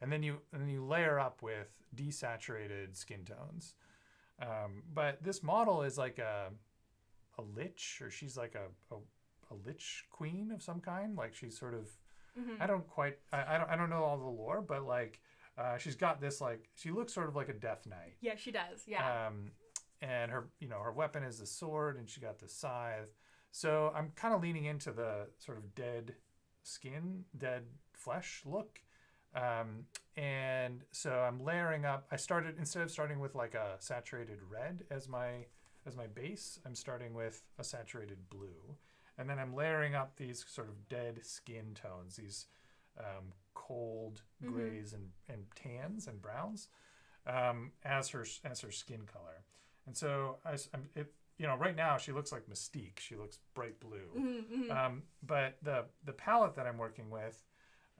and then you layer up with desaturated skin tones. But this model is like a lich, or she's like a lich queen of some kind. Like she's sort of I don't know all the lore, but like she's got this like she looks sort of like a death knight. Yeah, she does. Yeah. And her her weapon is the sword, and she got the scythe. So I'm kind of leaning into the sort of dead skin, dead flesh look. And so I'm layering up. I started, instead of starting with like a saturated red as my base, I'm starting with a saturated blue. And then I'm layering up these sort of dead skin tones, these cold grays and tans and browns as her skin color. And so right now she looks like Mystique. She looks bright blue. But the palette that I'm working with,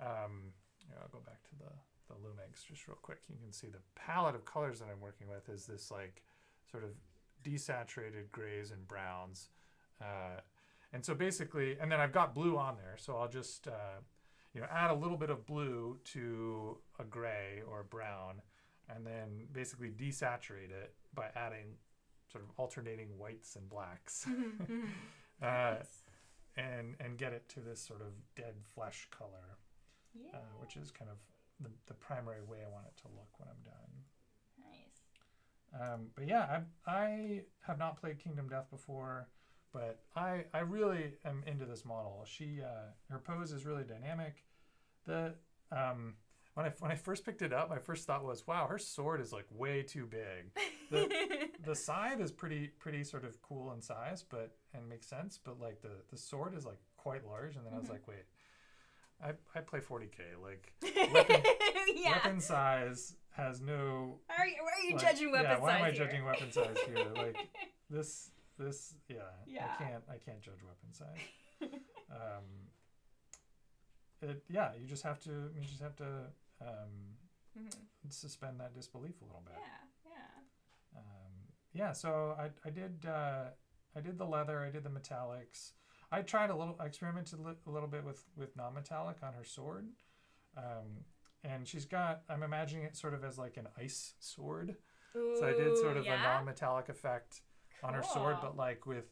I'll go back to the Lumix just real quick. You can see the palette of colors that I'm working with is this like sort of desaturated grays and browns. And so basically, and then I've got blue on there, so I'll just add a little bit of blue to a gray or a brown, and then basically desaturate it by adding sort of alternating whites and blacks, and get it to this sort of dead flesh color, which is kind of the primary way I want it to look when I'm done. Nice. But yeah, I have not played Kingdom Death before. But I really am into this model. She her pose is really dynamic. When I first picked it up, my first thought was, wow, her sword is like way too big. The scythe is pretty sort of cool in size, and makes sense. But like the sword is like quite large. And then I was like, wait, I play 40K. Like weapon size has no. Why are you judging weapon size? Why am I here? judging weapon size here? Like this. I can't judge weapon size. You just have to suspend that disbelief a little bit. So I did the leather, I did the metallics. I experimented a little bit with non-metallic on her sword. And she's got, I'm imagining it sort of as like an ice sword. Ooh, so I did sort of yeah? a non-metallic effect on her sword, but like with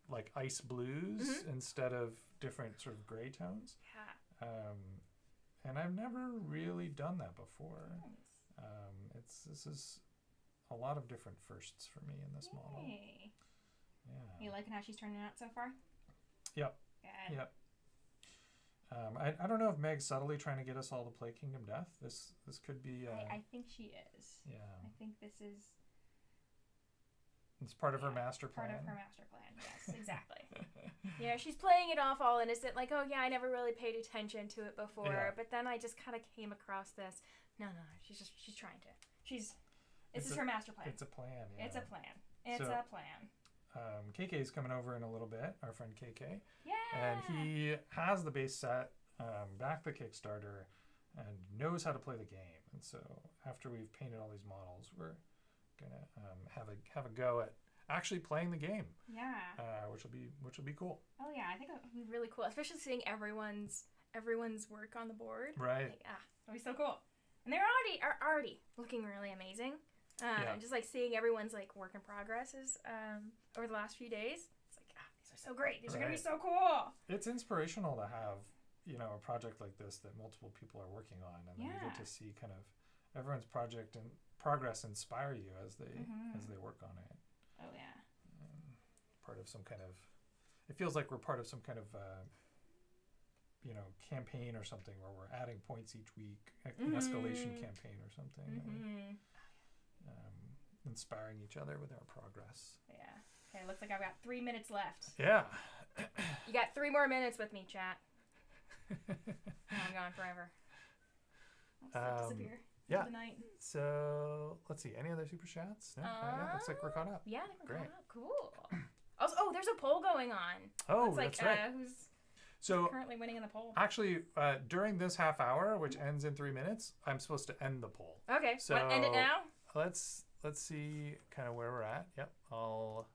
like ice blues instead of different sort of gray tones. Yeah. And I've never really done that before. Nice. This is a lot of different firsts for me in this model. Yeah. You liking how she's turning out so far? Yep. Good. Yep. I don't know if Meg's subtly trying to get us all to play Kingdom Death. This could be. I think she is. Yeah. I think this is. It's part of her master plan. Part of her master plan. Yes, exactly. Yeah, she's playing it off all innocent, like, oh yeah, I never really paid attention to it before, but then I just kind of came across this. No, she's trying to. This is her master plan. It's a plan. Yeah. It's a plan. It's a plan. KK's coming over in a little bit, our friend KK. Yeah. And he has the base set, backed the Kickstarter, and knows how to play the game. And so after we've painted all these models, we're gonna have a go at actually playing the game. Yeah. Which will be cool. Oh yeah, I think it'll be really cool, especially seeing everyone's work on the board. Right. Like, it'll be so cool. And they're already looking really amazing. Just like seeing everyone's like work in progress is over the last few days. It's like these are so great. These are gonna be so cool. It's inspirational to have a project like this that multiple people are working on, and then you get to see kind of everyone's project and progress inspire you as they work on it. Oh yeah. Part of some kind of. It feels like we're part of some kind of. Campaign or something where we're adding points each week, an escalation campaign or something. Inspiring each other with our progress. Yeah. Okay, looks like I've got 3 minutes left. Yeah. You got 3 more minutes with me, chat. I'm gone forever. I'll disappear. Yeah. The night. So let's see. Any other super chats? No. Yeah, looks like we're caught up. Yeah, I think we're caught up. Cool. Also, there's a poll going on. Oh, that's right. Who's currently winning in the poll? Actually, during this half hour, which ends in 3 minutes, I'm supposed to end the poll. Okay. So end it now. Let's see kind of where we're at. Yep. I'll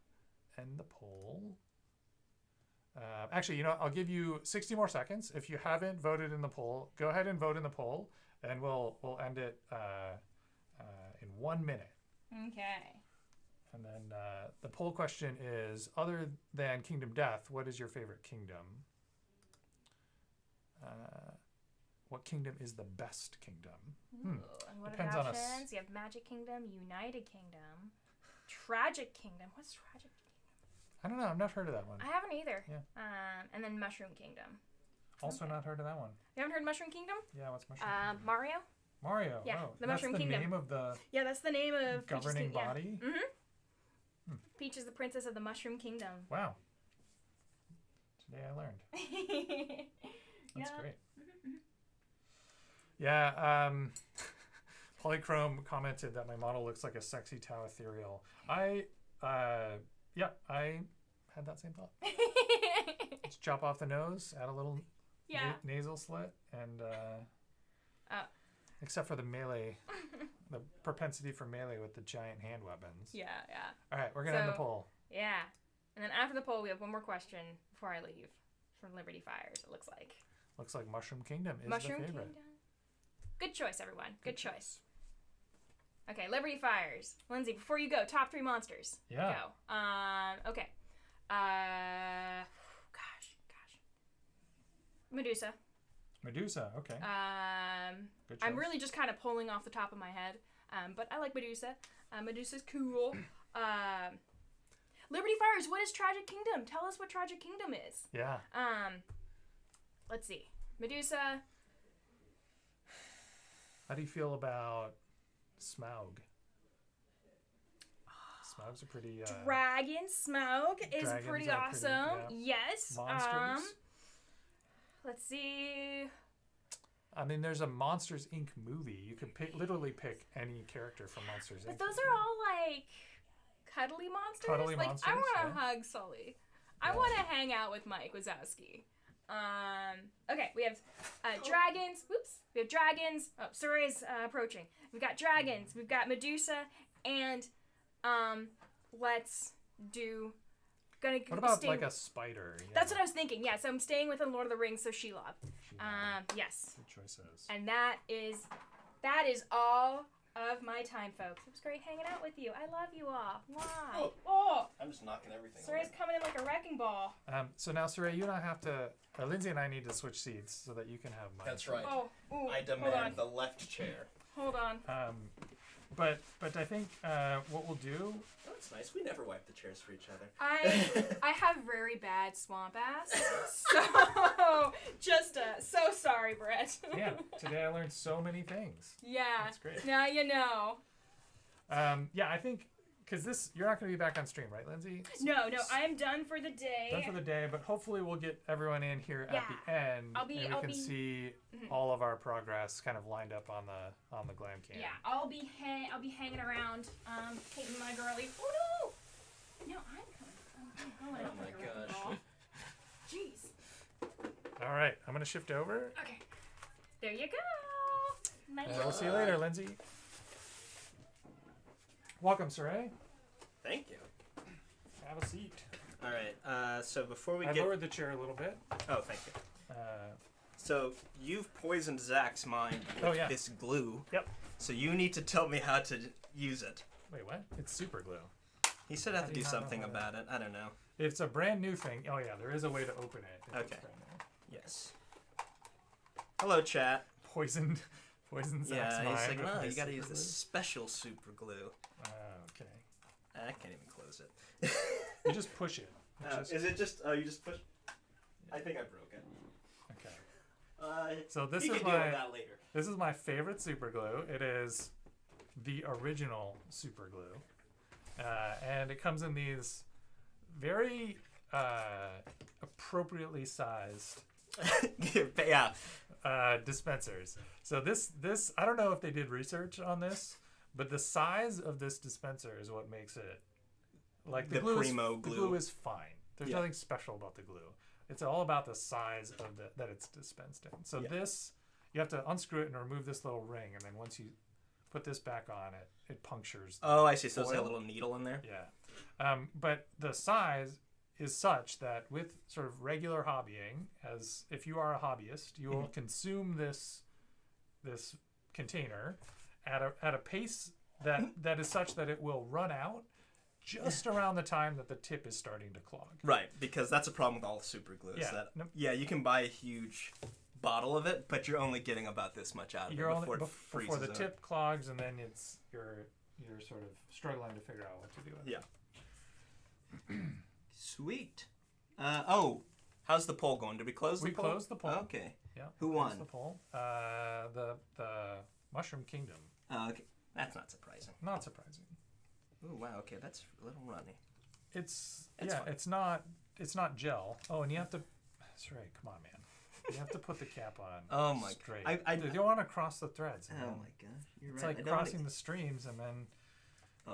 end the poll. Actually, I'll give you 60 more seconds. If you haven't voted in the poll, go ahead and vote in the poll, and we'll end it in 1 minute. Okay. And then the poll question is, other than Kingdom Death, what is your favorite kingdom? What kingdom is the best kingdom? Ooh, and what Depends are the on options? us. You have Magic Kingdom, United Kingdom, Tragic Kingdom. What's Tragic Kingdom? I don't know. I've not heard of that one. I haven't either. Yeah. And then Mushroom Kingdom. Also not heard of that one. You haven't heard Mushroom Kingdom? Yeah, what's Mushroom Kingdom? Mario? Mario. Yeah, oh, the Mushroom Kingdom. That's the name of the Yeah, that's the name of governing body? Yeah. Mm-hmm. Peach is the princess of the Mushroom Kingdom. Wow. Today I learned. That's great. Yeah, Polychrome commented that my model looks like a sexy Tau ethereal. I had that same thought. Just chop off the nose, add a little nasal slit, and except for the melee, the propensity for melee with the giant hand weapons. Yeah. All right, we're gonna end the poll. Yeah, and then after the poll, we have one more question before I leave from Liberty Fires. It looks like. Looks like Mushroom Kingdom is Mushroom the favorite. Kingdom. Good choice, everyone. Good choice. Okay, Liberty Fires. Lindsay, before you go, top 3 monsters. Yeah. Go. Okay. Gosh. Medusa. Okay. Good choice. I'm really just kind of pulling off the top of my head, but I like Medusa. Medusa's cool. Liberty Fires. What is Tragic Kingdom? Tell us what Tragic Kingdom is. Yeah. Let's see. Medusa. How do you feel about Smaug? Smaug's a pretty... Dragon Smaug is pretty awesome. Yes. Monsters. Let's see. I mean, there's a Monsters, Inc. movie. You could literally pick any character from Monsters, Inc. But those are all, like, cuddly monsters. Monsters, I want to hug Sully. I want to hang out with Mike Wazowski. Okay, we have dragons. Whoops. We have dragons. Oh, Surrey's approaching. We've got dragons. We've got Medusa. And let's do What about like a spider? Yeah. That's what I was thinking. Yeah, so I'm staying within Lord of the Rings, so Shelob. Yes. Good choices. And that is all of my time, folks. It was great hanging out with you. I love you all. Why? Oh! I'm just knocking everything. Saray's coming in like a wrecking ball. So now, Saray, you and I have to. Lindsay and I need to switch seats so that you can have mine. That's right. Oh, ooh, I demand the left chair. Hold on. But I think what we'll do. Oh, that's nice. We never wipe the chairs for each other. I have very bad swamp ass. So so sorry, Brett. Yeah, today I learned so many things. Yeah. That's great. Now you know. Yeah, I think because you're not going to be back on stream, right, Lindsay? No, I'm done for the day. Done for the day, but hopefully we'll get everyone in here at the end, and we can see all of our progress kind of lined up on the glam cam. Yeah, I'll be hanging around, taking my girly. Oh no! No, I'm going. Oh my gosh. Jeez. All right, I'm gonna shift over. Okay. There you go. Nice. We'll see you later, Lindsay. Welcome, Saray. Thank you. Have a seat. All right. So before we I lowered the chair a little bit. Oh, thank you. So you've poisoned Zach's mind with this glue. Yep. So you need to tell me how to use it. Wait, what? It's super glue. He said I have to do something about it. I don't know. It's a brand new thing. Oh yeah, there is a way to open it. Okay. Yes. Hello, chat. Poisoned Zach's mind. He's like, no, you gotta use this special super glue. Okay. I can't even close it. You just push it. Is it just? Oh, you just push. I think I broke it. Okay. So this is this is my favorite super glue. It is the original super glue, and it comes in these very appropriately sized dispensers. So this I don't know if they did research on this, but the size of this dispenser is what makes it like the glue primo glue. The glue is fine. There's nothing special about the glue. It's all about the size of that it's dispensed in. So this, you have to unscrew it and remove this little ring, and then once you put this back on, it punctures. Oh, I see. So there's a little needle in there. Yeah, but the size is such that with sort of regular hobbying, as if you are a hobbyist, you will consume this container at a pace that is such that it will run out just around the time that the tip is starting to clog. Right, because that's a problem with all super glue. You can buy a huge bottle of it, but you're only getting about this much out of it before the tip clogs, and then you're sort of struggling to figure out what to do with it. Yeah. Sweet. How's the poll going? Did we close the poll? We closed the poll. Okay. Yeah. Who won? The poll. The Mushroom Kingdom. Okay. That's not surprising. Not surprising. Oh wow. Okay, that's a little runny. It's fine. It's not gel. Oh, and you have to. That's right. Come on, man. You have to put the cap on. Oh my. Straight. You don't want to cross the threads. Oh my gosh. You're it's right. like crossing the streams, and then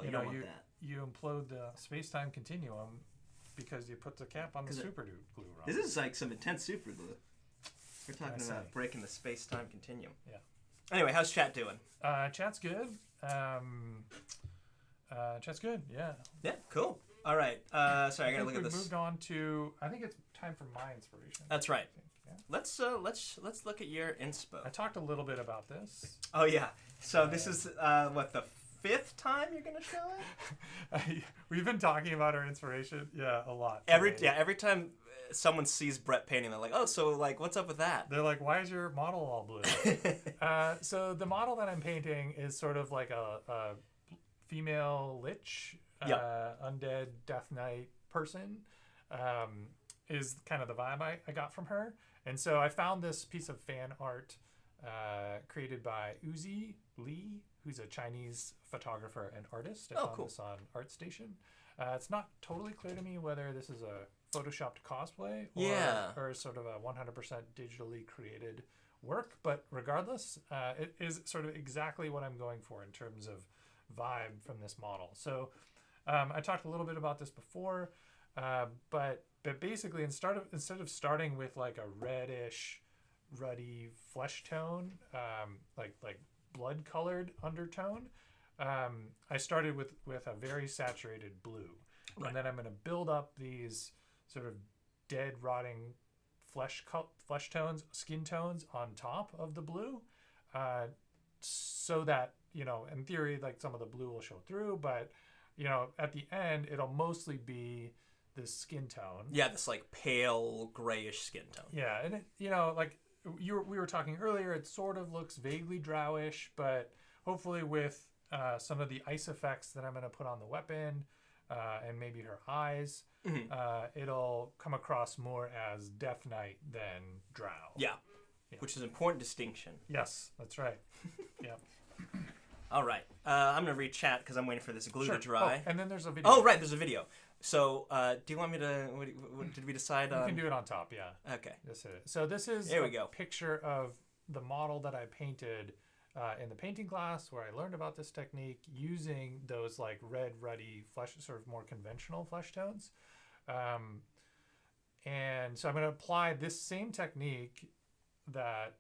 you don't want that. You implode the space-time continuum because you put the cap on the super glue wrong. This is like some intense super glue. We're talking about breaking the space-time continuum. Yeah. Anyway, how's chat doing? Chat's good. Chat's good. Yeah. Yeah. Cool. All right. Sorry, I gotta look at this. We moved on to. I think it's time for my inspiration. That's right. Yeah. Let's look at your inspo. I talked a little bit about this. Oh yeah. So this is what, the 5th time you're gonna show it? We've been talking about our inspiration, a lot. Every time someone sees Brett painting, they're like, "Oh, so like, what's up with that?" They're like, "Why is your model all blue?" So the model that I'm painting is sort of like a female lich, undead Death Knight person. Is kind of the vibe I got from her, and so I found this piece of fan art created by Uzi Lee, who's a Chinese photographer and artist. I found this on ArtStation. It's not totally clear to me whether this is a photoshopped cosplay or sort of a 100% digitally created work, but regardless, it is sort of exactly what I'm going for in terms of vibe from this model. So I talked a little bit about this before, but basically instead of starting with like a reddish, ruddy flesh tone, like blood colored undertone, I started with a very saturated blue. and then I'm going to build up these sort of dead, rotting flesh tones, skin tones on top of the blue, so that, you know, in theory, like some of the blue will show through, but, you know, at the end, it'll mostly be this skin tone. Yeah, this like pale grayish skin tone. Yeah, and it, you know, like we were talking earlier, it sort of looks vaguely drowish, but hopefully with some of the ice effects that I'm going to put on the weapon, and maybe her eyes, it'll come across more as Death Knight than drow. Yeah. Which is an important distinction. Yes, that's right. Yeah. All right. I'm going to read chat because I'm waiting for this glue to dry. Oh, and then there's a video. Oh, right. There's a video. So, do you want me to... What did we decide on? You can do it on top, yeah. Okay. So this is there we go. Picture of the model that I painted in the painting class, where I learned about this technique using those like red, ruddy flesh, sort of more conventional flesh tones. And so I'm going to apply this same technique that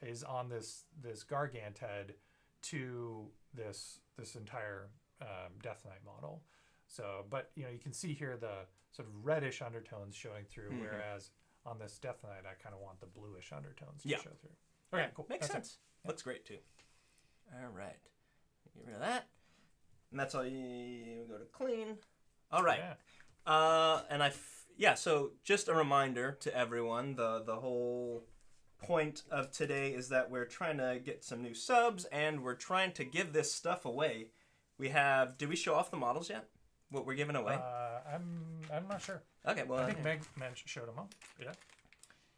is on this Gargant head to this entire Death Knight model. So, but you know, you can see here the sort of reddish undertones showing through, whereas on this Death Knight, I kind of want the bluish undertones to show through. Okay, cool. Makes sense. Looks great too. All right. Get rid of that. And that's all you go to clean. All right. Yeah. So just a reminder to everyone, the whole point of today is that we're trying to get some new subs and we're trying to give this stuff away. Did we show off the models yet? What we're giving away? I'm not sure. Okay, well, I think Meg showed them up. Yeah.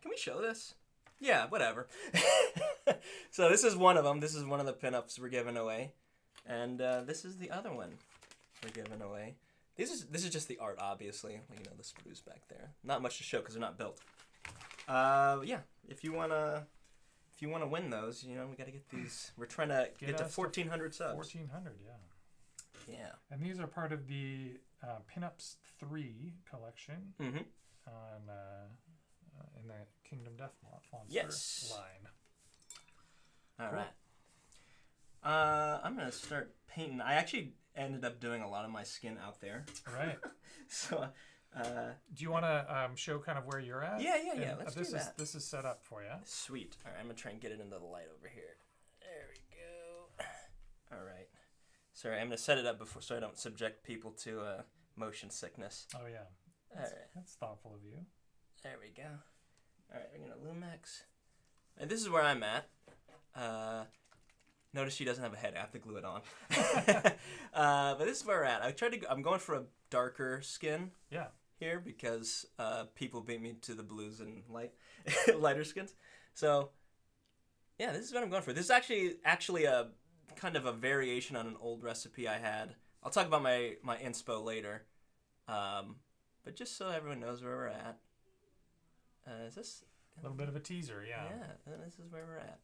Can we show this? Yeah, whatever. So this is one of them. This is one of the pinups we're giving away, and this is the other one we're giving away. This is just the art, obviously. You know, the sprues back there. Not much to show because they're not built. Yeah. If you wanna win those, you know, we gotta get these. We're trying to get to 1,400 subs. 1,400, yeah. Yeah. And these are part of the Pinups 3 collection on in the Kingdom Death Monster line. All right. I'm going to start painting. I actually ended up doing a lot of my skin out there. Right. So, do you want to show kind of where you're at? Yeah. Let's do that. This is set up for you. Sweet. All right, I'm going to try and get it into the light over here. There we go. All right. Sorry, I'm going to set it up before so I don't subject people to motion sickness. Oh, yeah. All right. That's thoughtful of you. There we go. All right, we're going to Lumex. And this is where I'm at. Notice she doesn't have a head. I have to glue it on. But this is where we're at. I'm going for a darker skin here because people beat me to the blues and lighter skins. So, yeah, this is what I'm going for. This is actually a kind of a variation on an old recipe I had. I'll talk about my inspo later. But just so everyone knows where we're at. Is this... A little bit of a teaser, yeah. Yeah, this is where we're at.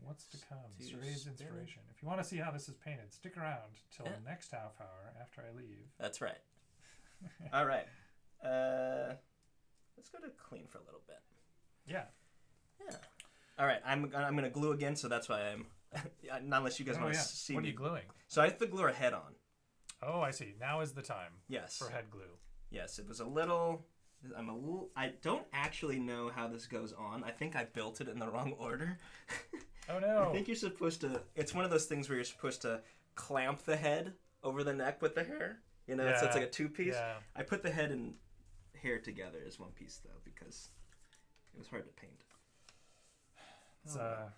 What's to come? Lindsays Inspiration. If you want to see how this is painted, stick around till the next half hour after I leave. That's right. All right. Let's go to clean for a little bit. Yeah. Yeah. All right. I'm gonna glue again, so that's why I'm. Not unless you guys want to see what me. What are you gluing? So I have to glue her head on. Oh, I see. Now is the time. Yes. For head glue. Yes. It was a little. I don't actually know how this goes on. I think I built it in the wrong order. Oh no. I think you're supposed to, it's one of those things where you're supposed to clamp the head over the neck with the hair. You know, so it's like a two-piece. Yeah. I put the head and hair together as one piece though because it was hard to paint. It's a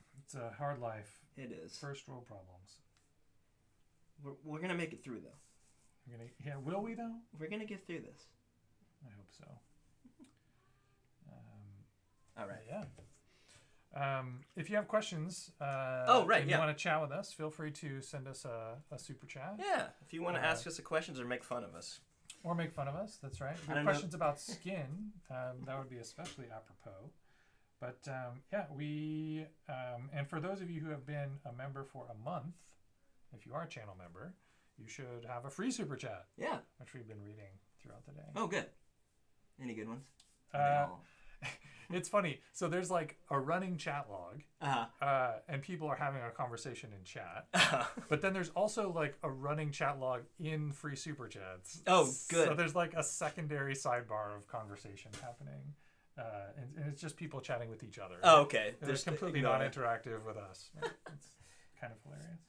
hard life. It is. First world problems. We're going to make it through though. Will we though? We're going to get through this. I hope so. All right. Yeah. If you have questions, and you want to chat with us, feel free to send us a super chat. Yeah. If you want to ask us the questions or make fun of us. Or make fun of us. That's right. If you have questions about skin, that would be especially apropos. But we and for those of you who have been a member for a month, if you are a channel member, you should have a free super chat. Yeah. Which we've been reading throughout the day. Oh, good. Any good ones? It's funny. So there's like a running chat log, and people are having a conversation in chat. But then there's also like a running chat log in free super chats. Oh, good. So there's like a secondary sidebar of conversation happening, and it's just people chatting with each other. Oh, okay. There's completely non-interactive with us. It's kind of hilarious.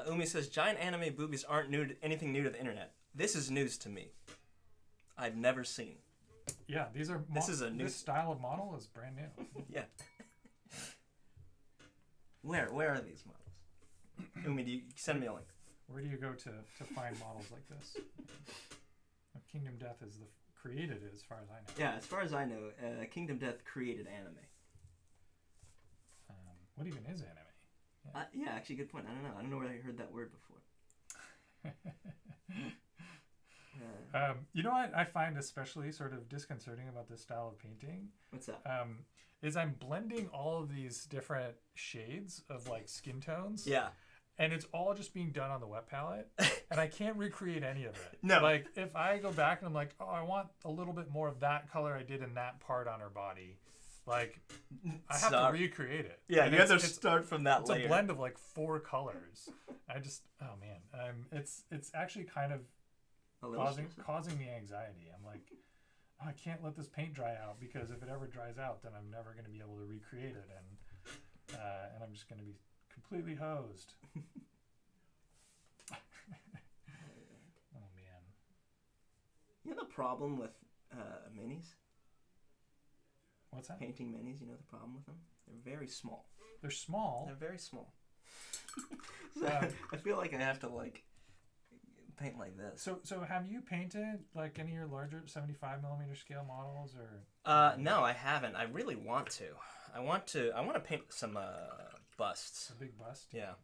Umi says, giant anime boobies aren't anything new to the internet. This is news to me. I've never seen. Yeah, these are. This style of model is brand new. Yeah. Where are these models? Umi, do you send me a link? Where do you go to find models like this? Kingdom Death is created it, as far as I know. Yeah, as far as I know, Kingdom Death created anime. What even is anime? Yeah, actually, good point. I don't know where I heard that word before. You know what I find especially sort of disconcerting about this style of painting? What's that? Is I'm blending all of these different shades of like skin tones. Yeah. And it's all just being done on the wet palette, and I can't recreate any of it. No. Like, if I go back and I'm like, oh, I want a little bit more of that color I did in that part on her body, like, I have to recreate it. Yeah, and you have to start from that layer. It's a blend of like 4 colors. Oh man, it's actually kind of causing me anxiety. I'm like, oh, I can't let this paint dry out, because if it ever dries out, then I'm never going to be able to recreate it, and I'm just going to be completely hosed. Oh man. You know the problem with minis? What's that? Painting minis, you know the problem with them? They're very small. They're small? They're very small. So I feel like I have to like paint like this. So have you painted like any of your larger 75mm scale models, or? No, I haven't. I really want to. I want to paint some busts. A big bust? Yeah.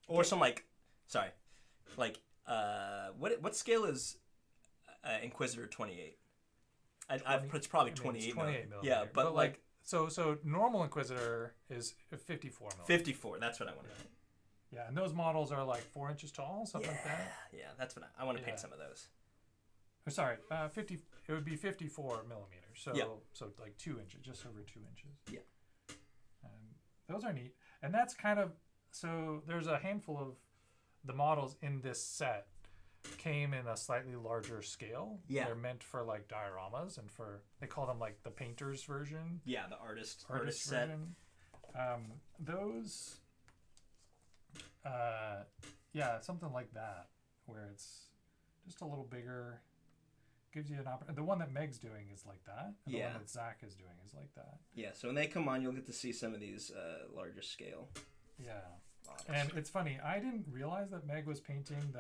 Or some what scale is Inquisitor 28? It's probably 28 millimeter. Yeah, but like so normal Inquisitor is 54 millimeter. 54. That's what I want to paint. Yeah, and those models are like 4 inches tall, something like that. Yeah, that's what I want to paint some of those. Or sorry, 50. It would be 54 millimeters. So yeah. So like 2 inches, just over 2 inches. Yeah. Those are neat, and that's kind of so. There's a handful of the models in this set came in a slightly larger scale. Yeah. They're meant for like dioramas, and they call them like the painter's version. Yeah, the artist set. Version. Those. Something like that, where it's just a little bigger. Gives you an opportunity. The one that Meg's doing is like that. And the one that Zach is doing is like that. Yeah, so when they come on, you'll get to see some of these larger scale. Yeah. Models. And it's funny, I didn't realize that Meg was painting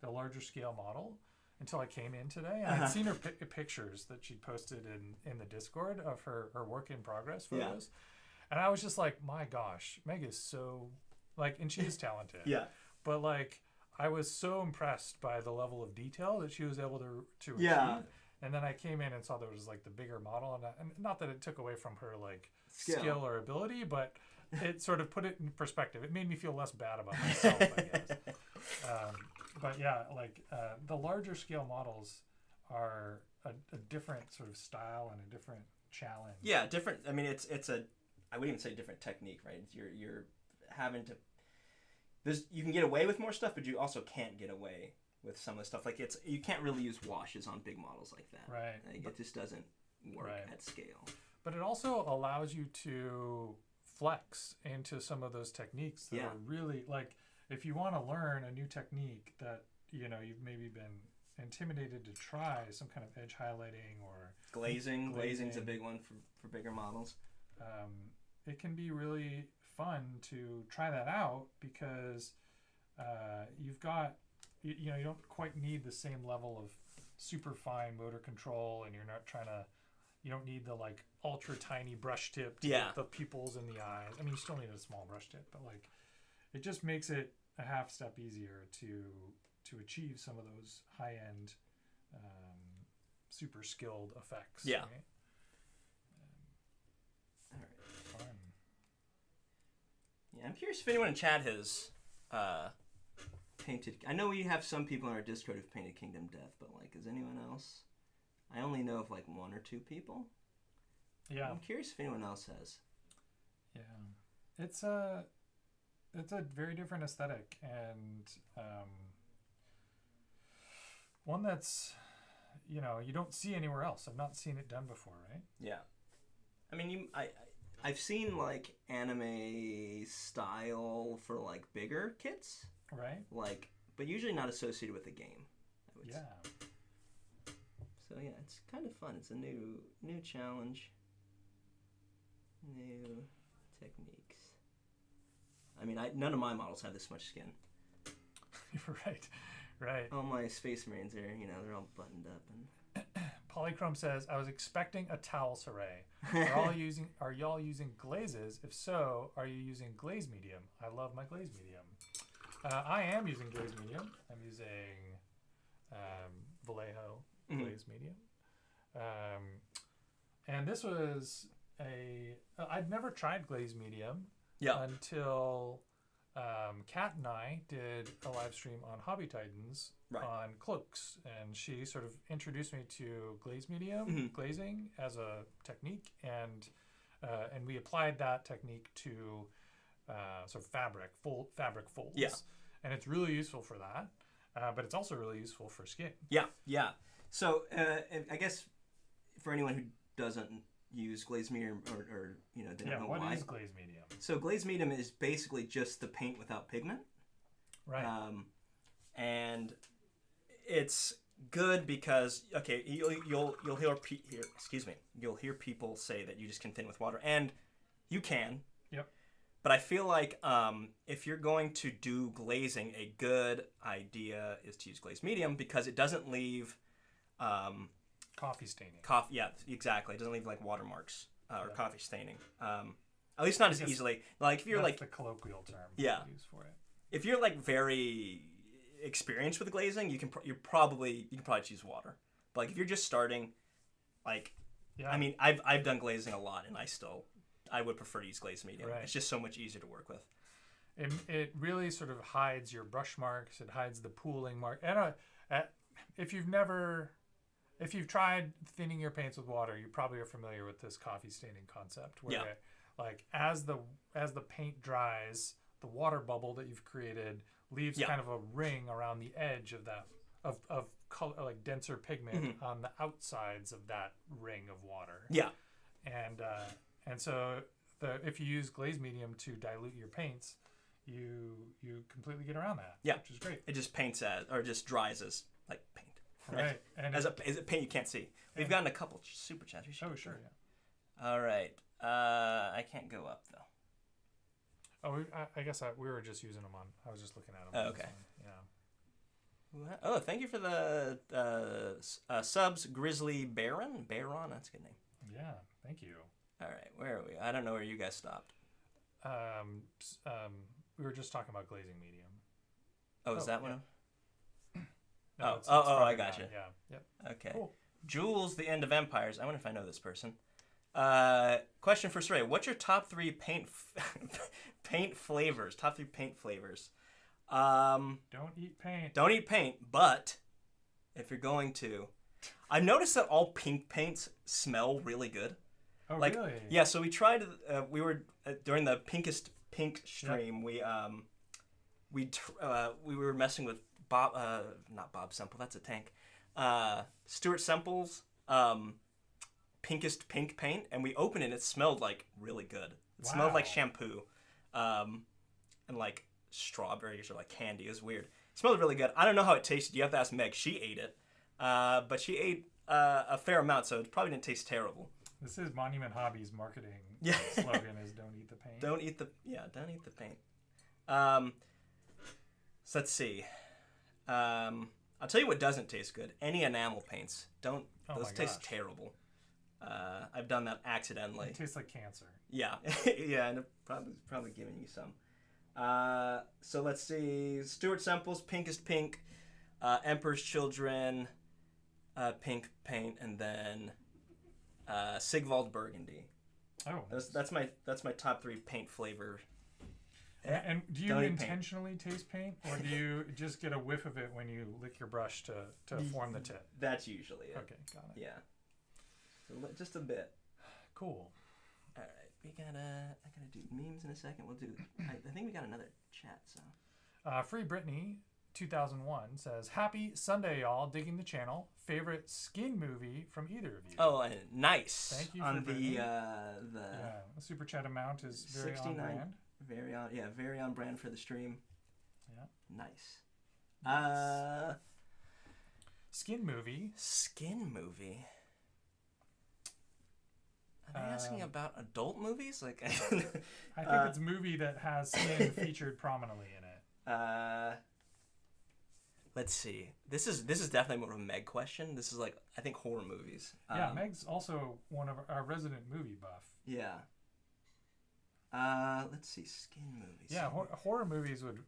the larger scale model until I came in today. I'd seen her pictures that she posted in the Discord of her work in progress photos. Yeah. And I was just like, my gosh, Meg is so, like, and she is talented. Yeah. But like, I was so impressed by the level of detail that she was able to achieve. Yeah. And then I came in and saw there was like the bigger model, and not that it took away from her like skill or ability, but it sort of put it in perspective. It made me feel less bad about myself, I guess. But yeah, like the larger scale models are a different sort of style and a different challenge. Yeah, different. I mean, it's I wouldn't even say different technique, right? You're having to. You can get away with more stuff, but you also can't get away with some of the stuff. Like you can't really use washes on big models like that. Right. Like, it just doesn't work at scale. But it also allows you to flex into some of those techniques that are really, like, if you want to learn a new technique that, you know, you've maybe been intimidated to try, some kind of edge highlighting or glazing. Glazing's a big one for bigger models. It can be really fun to try that out, because you've got you don't quite need the same level of super fine motor control, and you don't need the like ultra tiny brush tip to get the pupils in the eyes. I mean, you still need a small brush tip, but like it just makes it a half step easier to achieve some of those high end super skilled effects. Yeah. Right? Fun. Yeah, I'm curious if anyone in chat has painted. I know we have some people in our Discord who've painted Kingdom Death, but like, has anyone else I only know of like 1 or 2 people. Yeah. I'm curious if anyone else has. Yeah. It's a very different aesthetic, and one that's, you don't see anywhere else. I've not seen it done before, right? Yeah. I mean, I've seen like anime style for like bigger kits. Right. Like, but usually not associated with a game. I would say. So yeah, it's kind of fun. It's a new challenge. New techniques. I mean, none of my models have this much skin. Right. All my Space Marines are, they're all buttoned up and. Polychrome says, "I was expecting a towel array. Are y'all using glazes? If so, are you using glaze medium? I love my glaze medium. I am using glaze medium. I'm using Vallejo glaze medium. And this was I'd never tried glaze medium until Kat and I did a live stream on Hobby Titans on cloaks, and she sort of introduced me to glaze medium glazing as a technique, and we applied that technique to sort of fabric folds. Yeah. And it's really useful for that, but it's also really useful for skin. Yeah. So I guess for anyone who doesn't use glaze medium or they don't know why. What is glaze medium? So glaze medium is basically just the paint without pigment. Right. And it's good because you'll hear people say that you just can thin with water, and you can. Yep. But I feel like if you're going to do glazing, a good idea is to use glaze medium because it doesn't leave coffee staining. Yeah, exactly. It doesn't leave like watermarks or coffee staining. At least not as easily. Like if you're that's like the colloquial term. Use for it. If you're like very experienced with glazing, you can probably choose water. But like if you're just starting, like, I mean, I've done glazing a lot, and I would prefer to use glaze medium. Right. It's just so much easier to work with. It really sort of hides your brush marks. It hides the pooling mark. And if you've tried thinning your paints with water, you probably are familiar with this coffee staining concept, where like as the paint dries, the water bubble that you've created leaves kind of a ring around the edge of that of color, like denser pigment on the outsides of that ring of water. Yeah. And so if you use glaze medium to dilute your paints, you completely get around that. Yeah. Which is great. It just just dries as like paint. Right. And as a paint you can't see. We've gotten a couple super chats. Oh, sure. Yeah. All right. I can't go up though. Oh, I guess we were just using them on. I was just looking at them. Oh, okay. Yeah. Oh, thank you for the subs, Grizzly Baron. That's a good name. Yeah, thank you. All right, where are we? I don't know where you guys stopped. We were just talking about glazing medium. Oh, is that one? No, I got you. Yeah. Yep. Okay. Cool. Jules, the End of Empires. I wonder if I know this person. Question for Saray. What's your top 3 paint flavors? Top 3 paint flavors. Don't eat paint. Don't eat paint, but if you're going to, I've noticed that all pink paints smell really good. Oh, really? Yeah. So we tried. We were during the Pinkest Pink stream. Yep. We were messing with not Bob Semple. That's a tank. Stuart Semple's Pinkest Pink paint, and we opened it. And it smelled like really good. It smelled like shampoo, and like strawberries or like candy. It was weird. It smelled really good. I don't know how it tasted. You have to ask Meg. She ate it, but she ate a fair amount, so it probably didn't taste terrible. This is Monument Hobby's marketing slogan is "Don't eat the paint." Don't eat the paint. So let's see. I'll tell you what doesn't taste good. Any enamel paints those taste terrible. I've done that accidentally. It tastes like cancer. Yeah, yeah, and probably giving you some. So let's see. Stuart Semple's Pinkest Pink, Emperor's Children, pink paint, and then Sigvald Burgundy. Oh, that's my top 3 paint flavor. And do you intentionally taste paint, or do you just get a whiff of it when you lick your brush to form the tip? That's usually it. Okay, got it. Yeah. So just a bit. Cool. All right, I gotta do memes in a second. We'll do. I think we got another chat. So. Free Brittany 2001 says, "Happy Sunday, y'all. Digging the channel. Favorite skin movie from either of you?" Oh, nice. Thank you on for Brittany. the super chat amount is very 69, on brand. Very on brand for the stream. Yeah. Nice. Skin movie. Are they asking about adult movies? Like, I think it's a movie that has skin featured prominently in it. Let's see. This is definitely more of a Meg question. This is like, I think, horror movies. Yeah, Meg's also one of our resident movie buff. Yeah. Let's see, skin movies. Yeah, horror movies would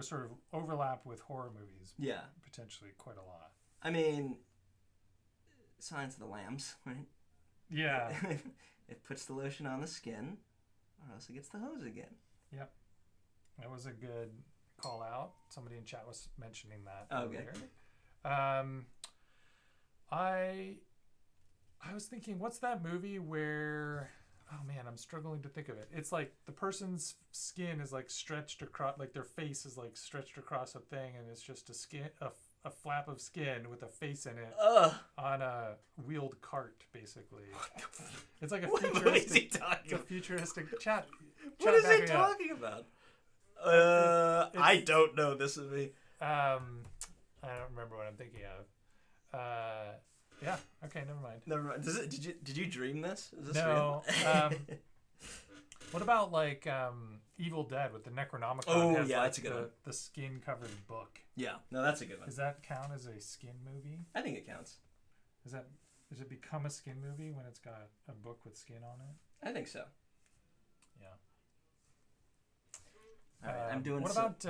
sort of overlap with horror movies. Yeah. Potentially quite a lot. I mean, Silence of the Lambs, right? Yeah. It puts the lotion on the skin, or else it gets the hose again. Yep. That was a good call out. Somebody in chat was mentioning that earlier. I was thinking, what's that movie where... Oh man, I'm struggling to think of it. It's like the person's skin is like stretched across, like their face is like stretched across a thing, and it's just a flap of skin with a face in it on a wheeled cart, basically. It's like a futuristic. What is he talking about? A futuristic chat. What is he talking about? I don't know this movie. I don't remember what I'm thinking of. Yeah. Okay. Never mind. Did you dream this? Is this no. Real? What about like Evil Dead with the Necronomicon? Oh yeah, that's a good one. The skin covered book. Yeah. No, that's a good one. Does that count as a skin movie? I think it counts. Does it become a skin movie when it's got a book with skin on it? I think so. Yeah. All right, I'm doing. What about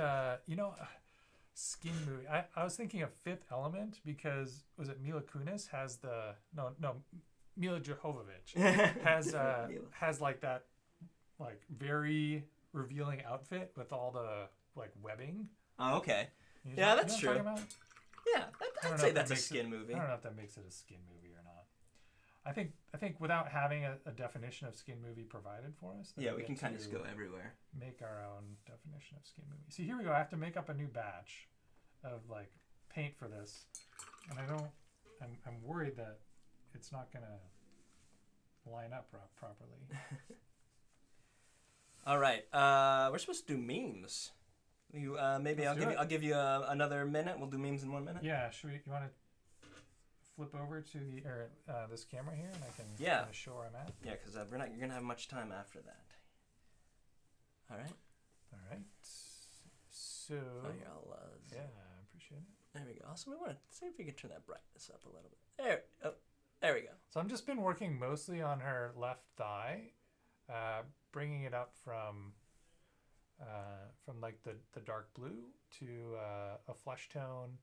skin movie? I was thinking of Fifth Element because was it Mila Kunis has Mila Jovovich has like that like very revealing outfit with all the like webbing. Oh, okay. Yeah, that's true. Yeah, I'd say that's a skin movie. I don't know if that makes it a skin movie or not. I think without having a definition of skin movie provided for us, yeah, we can kind of just go everywhere. Make our own definition of skin movie. See, here we go. I have to make up a new batch of like paint for this, and I'm worried that it's not gonna line up properly. All right, we're supposed to do memes. You maybe I'll give you another minute. We'll do memes in 1 minute. Yeah, you want to flip over to this camera here, and I can kind of show where I'm at. Yeah, because you're gonna have much time after that. All right. So. Oh, yeah, I appreciate it. There we go. Also, we want to see if we can turn that brightness up a little bit. There we go. So I've just been working mostly on her left thigh, bringing it up from like the dark blue to a flesh tone.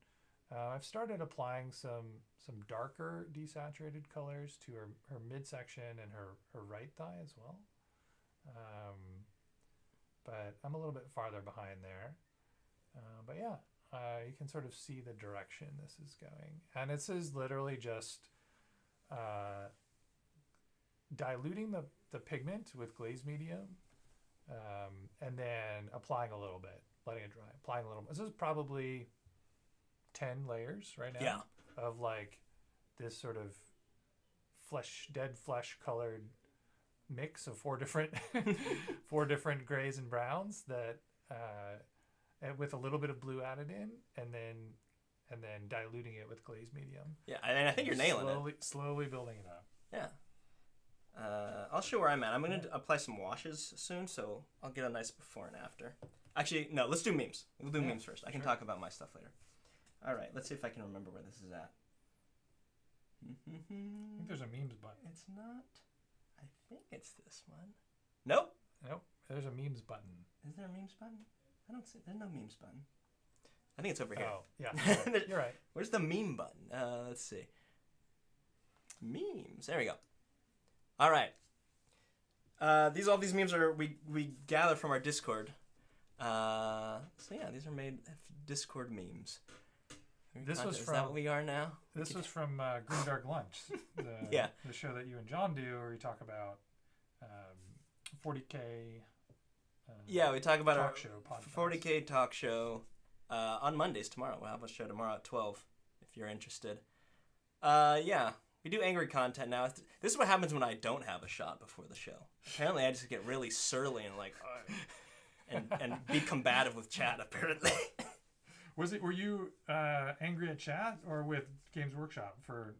I've started applying some darker desaturated colors to her midsection and her right thigh as well. But I'm a little bit farther behind there. But yeah, you can sort of see the direction this is going. And this is literally just diluting the pigment with glaze medium, and then applying a little bit, letting it dry, applying a little. This is probably 10 layers right now of like this sort of dead flesh colored mix of four different grays and browns that with a little bit of blue added in, and then diluting it with glaze medium. Yeah, and I think you're nailing it. Slowly building it up. Yeah. I'll show where I'm at. I'm going to apply some washes soon, so I'll get a nice before and after. Actually, no, let's do memes. We'll do memes first. I can talk about my stuff later. All right, let's see if I can remember where this is at. I think there's a memes button. It's not. I think it's this one. Nope. There's a memes button. Is there a memes button? I don't see. There's no memes button. I think it's over here. Oh, yeah. You're right. Where's the meme button? Let's see. Memes. There we go. All right. All these memes are we gather from our Discord. So yeah, these are made Discord memes. Is that what we are now? This was from Green Dark Lunch, the show that you and John do, where we talk about 40K. We talk about talk our show podcast. 40K talk show on Mondays tomorrow. We'll have a show tomorrow at 12 if you're interested. We do angry content now. This is what happens when I don't have a shot before the show. Apparently, I just get really surly and like, and be combative with chat. Apparently. Were you angry at chat or with Games Workshop for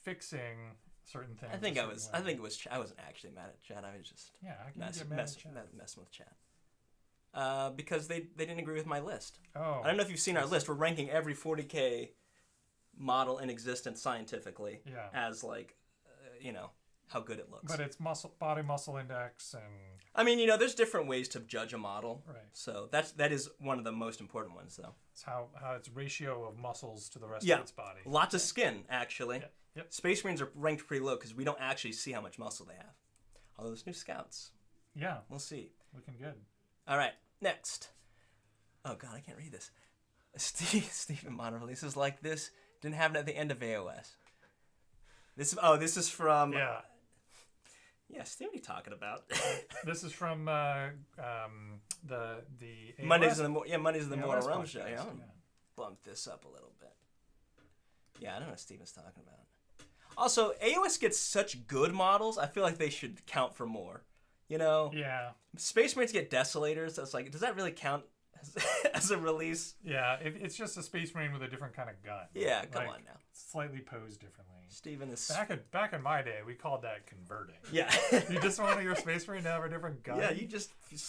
fixing certain things? I think I was. I wasn't actually mad at chat. I was just messing with chat. Because they didn't agree with my list. Oh. I don't know if you've seen our list. We're ranking every 40K model in existence scientifically as like, how good it looks. But it's body muscle index and. I mean, there's different ways to judge a model. Right. So that is one of the most important ones, though. It's how its ratio of muscles to the rest of its body. Lots of skin, actually. Yep. Space Marines are ranked pretty low because we don't actually see how much muscle they have. Although those new scouts. Yeah. We'll see. Looking good. All right. Next. Oh, God, I can't read this. Stephen model releases like this didn't happen at the end of AOS. This is from... Yeah. Yeah, Steve, what are you talking about? This is from the AOS? Mondays of the Mortal Realms show. Yeah. Bump this up a little bit. Yeah, I don't know what Steven's talking about. Also, AOS gets such good models, I feel like they should count for more. Yeah. Space Marines get Desolators. So it's like, does that really count as a release? Yeah, it's just a Space Marine with a different kind of gun. Yeah, come on now. Slightly posed differently. Steven is... Back in my day, we called that converting. Yeah. You just wanted your Space Marine to have a different gun? Yeah, you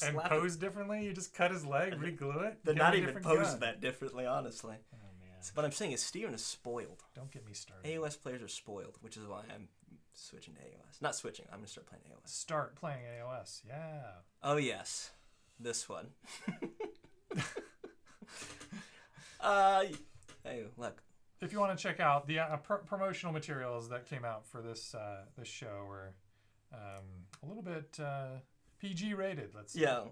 and pose differly? You just cut his leg, re-glue it? They're not even posed that differently, honestly. Oh, man. So what I'm saying is Steven is spoiled. Don't get me started. AOS players are spoiled, which is why I'm switching to AOS. Not switching, I'm going to start playing AOS. Start playing AOS, yeah. Oh, yes. This one. Hey, look. If you want to check out the promotional materials that came out for this show, were a little bit PG rated. Let's say. Yeah,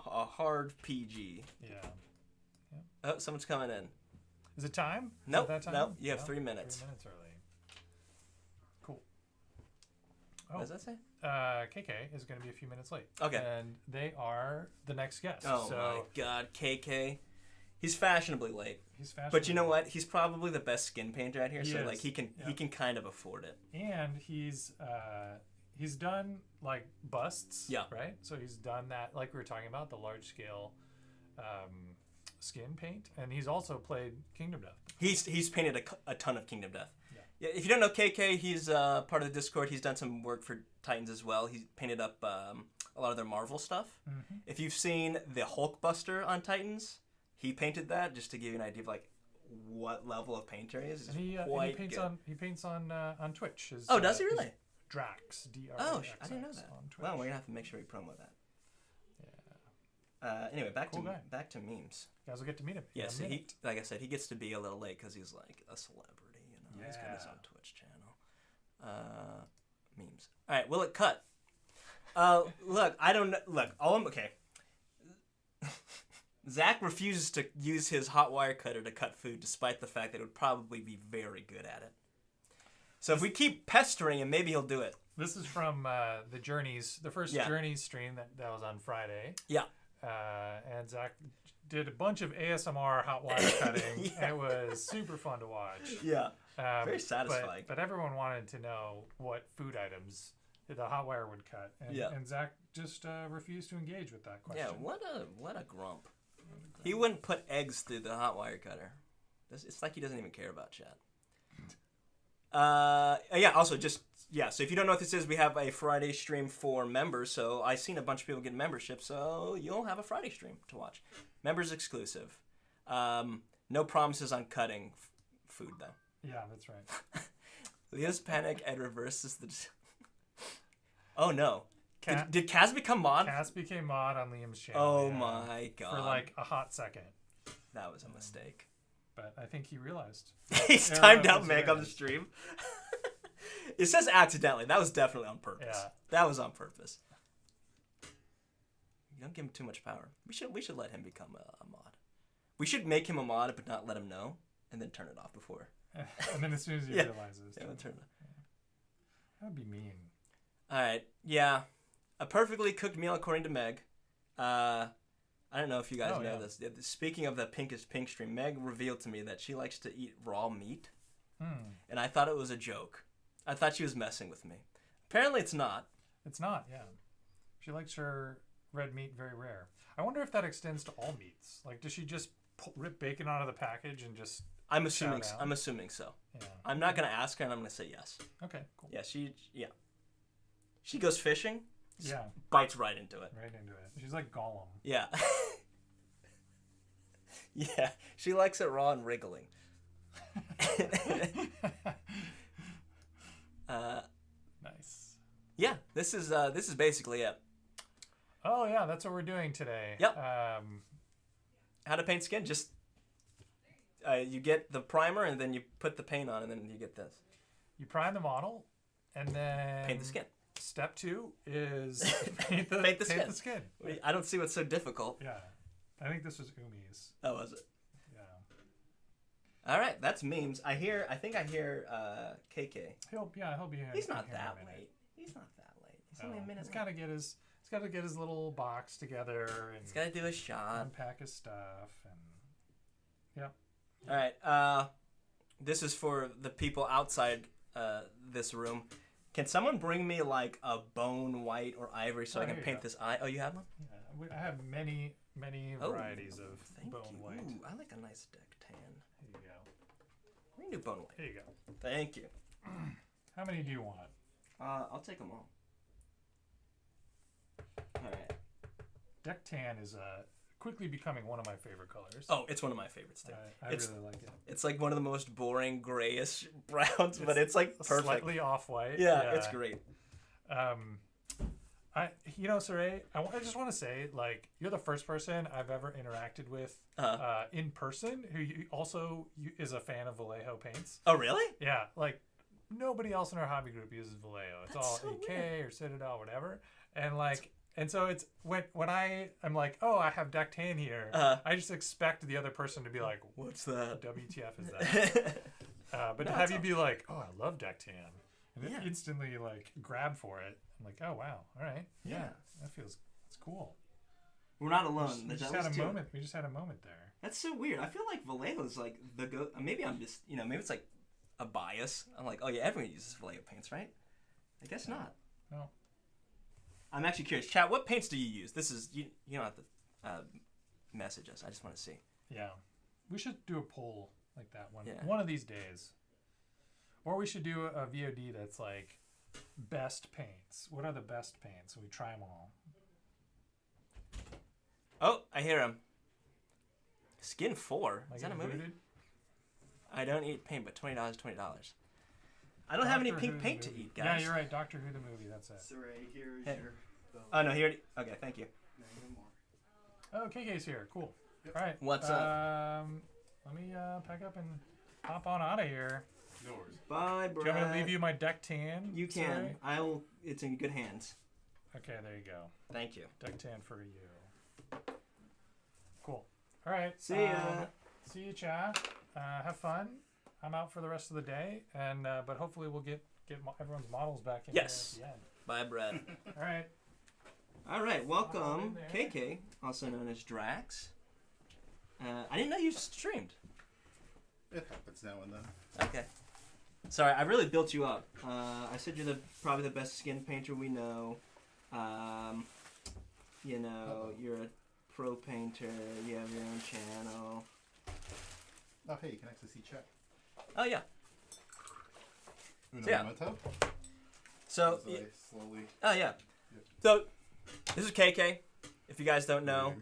a hard PG. Yeah. Oh, someone's coming in. Is it time? Nope. Nope. You have 3 minutes. 3 minutes early. Cool. What does that say? KK is going to be a few minutes late. Okay. And they are the next guest. Oh my God, KK. He's fashionably late. But you know what? He's probably the best skin painter out here, he can kind of afford it. And he's done like busts. Yeah. Right. So he's done that, like we were talking about, the large scale skin paint, and he's also played Kingdom Death. He's painted a ton of Kingdom Death. Yeah. If you don't know KK, he's part of the Discord. He's done some work for Titans as well. He's painted up a lot of their Marvel stuff. Mm-hmm. If you've seen the Hulkbuster on Titans. He painted that just to give you an idea of like what level of painter he is. And he paints on Twitch. Does he really? Drax, D-R-A-X. Oh, I didn't know that. On Twitch. Well, we're gonna have to make sure we promo that. Yeah. Anyway, back to memes. You guys will get to meet him. Yeah, so he, like I said, he gets to be a little late because he's like a celebrity. Yeah. He's got his own Twitch channel. Memes. All right, will it cut? Look, I don't know. Look, okay. Zach refuses to use his hot wire cutter to cut food, despite the fact that it would probably be very good at it. So if we keep pestering him, maybe he'll do it. This is from the first Journeys stream that was on Friday. Yeah. And Zach did a bunch of ASMR hot wire cutting. It was super fun to watch. Yeah. Very satisfying. But everyone wanted to know what food items the hot wire would cut. And Zach just refused to engage with that question. Yeah, what a grump. He wouldn't put eggs through the hot wire cutter. It's like he doesn't even care about chat. So if you don't know what this is, we have a Friday stream for members. So I've seen a bunch of people get membership, so you'll have a Friday stream to watch. Members exclusive. No promises on cutting food, though. Yeah, that's right. Leah's panic and reverses the... Oh, no. Did Kaz become mod? Kaz became mod on Liam's channel. Oh my God. For like a hot second. That was a mistake. But I think he realized. He's timed out Meg on the stream. It says accidentally. That was definitely on purpose. Yeah. That was on purpose. You don't give him too much power. We should let him become a mod. We should make him a mod, but not let him know, and then turn it off before. And then as soon as he realizes. Yeah, we'll turn it off. That would be mean. All right. Yeah. A perfectly cooked meal according to Meg. I don't know if you guys know this. Speaking of the pinkest pink stream, Meg revealed to me that she likes to eat raw meat. And I thought it was a joke. I thought she was messing with me. Apparently it's not. It's not, yeah. She likes her red meat very rare. I wonder if that extends to all meats. Like, does she just rip bacon out of the package and just... I'm assuming so. Yeah. I'm not going to ask her, and I'm going to say yes. Okay, cool. Yeah, she goes fishing. Yeah. Bites right into it. Right into it. She's like Gollum. Yeah. Yeah, she likes it raw and wriggling. Nice. Yeah, this is basically it. Oh yeah, that's what we're doing today. Yep. How to paint skin? Just you get the primer and then you put the paint on and then you get this. You prime the model and then paint the skin. Step 2 is paint the skin. I don't see what's so difficult. Yeah, I think this was Umi's. Oh, was it? Yeah. All right, that's memes. I think I hear KK. He'll be here. He's not that late. He's only a minute. He's got to get his little box together and he's got to do a shot, unpack his stuff, and yeah. All right. This is for the people outside this room. Can someone bring me like a bone white or ivory so I can paint this eye? Oh, you have one? Yeah, I have many varieties of bone white. Ooh, I like a nice deck tan. Here you go. We can do bone white. Here you go. Thank you. How many do you want? I'll take them all. All right. Deck tan is quickly becoming one of my favorite colors. Oh, it's one of my favorites too. I really like it. It's like one of the most boring grayish browns, but it's like perfect. Slightly off-white. Yeah, it's great. Saray, I just want to say, like, you're the first person I've ever interacted with in person who also is a fan of Vallejo paints. Oh, really? Yeah, like, nobody else in our hobby group uses Vallejo. It's all so AK weird. or Citadel, whatever. And, like... And so it's when I'm like, oh, I have deck tan here. I just expect the other person to be like, what's that? WTF is that? But to have you be like, oh, I love deck tan, and then instantly like grab for it. I'm like, oh wow, all right, yeah, it's cool. We're not alone. We just had a moment. We just had a moment there. That's so weird. I feel like Vallejo's like the go. Maybe I'm just maybe it's like a bias. I'm like, oh yeah, everyone uses Vallejo paints, right? I guess not. No. I'm actually curious. Chat, what paints do you use? This is, you don't have to message us. I just want to see. Yeah. We should do a poll like that one. Yeah. One of these days. Or we should do a VOD that's like best paints. What are the best paints? So we try them all. Oh, I hear him. Skin 4. Is that a movie? Booted? I don't eat paint, but $20 is $20. I don't have any pink paint to eat, guys. Yeah, you're right. Doctor Who the movie. That's it. Saray, here's your bill. Oh, no, he already... Okay, thank you. No more. Oh, KK's here. Cool. All right. What's up? Let me pack up and hop on out of here. No worries. Bye, Brad. Do you want me to leave you my deck tan? You can. Sorry? It's in good hands. Okay, there you go. Thank you. Deck tan for you. Cool. All right. See ya. See you, Cha. Have fun. I'm out for the rest of the day, and but hopefully we'll get everyone's models back in here at the end. Bye, Brad. All right. Welcome, KK, also known as Drax. I didn't know you streamed. It happens now and then. Okay. Sorry, I really built you up. I said you're probably the best skin painter we know. You're a pro painter. You have your own channel. Oh, hey, you can actually see chat. Oh, yeah. Uno momento. So, slowly. Oh, yeah. So, this is KK. If you guys don't know,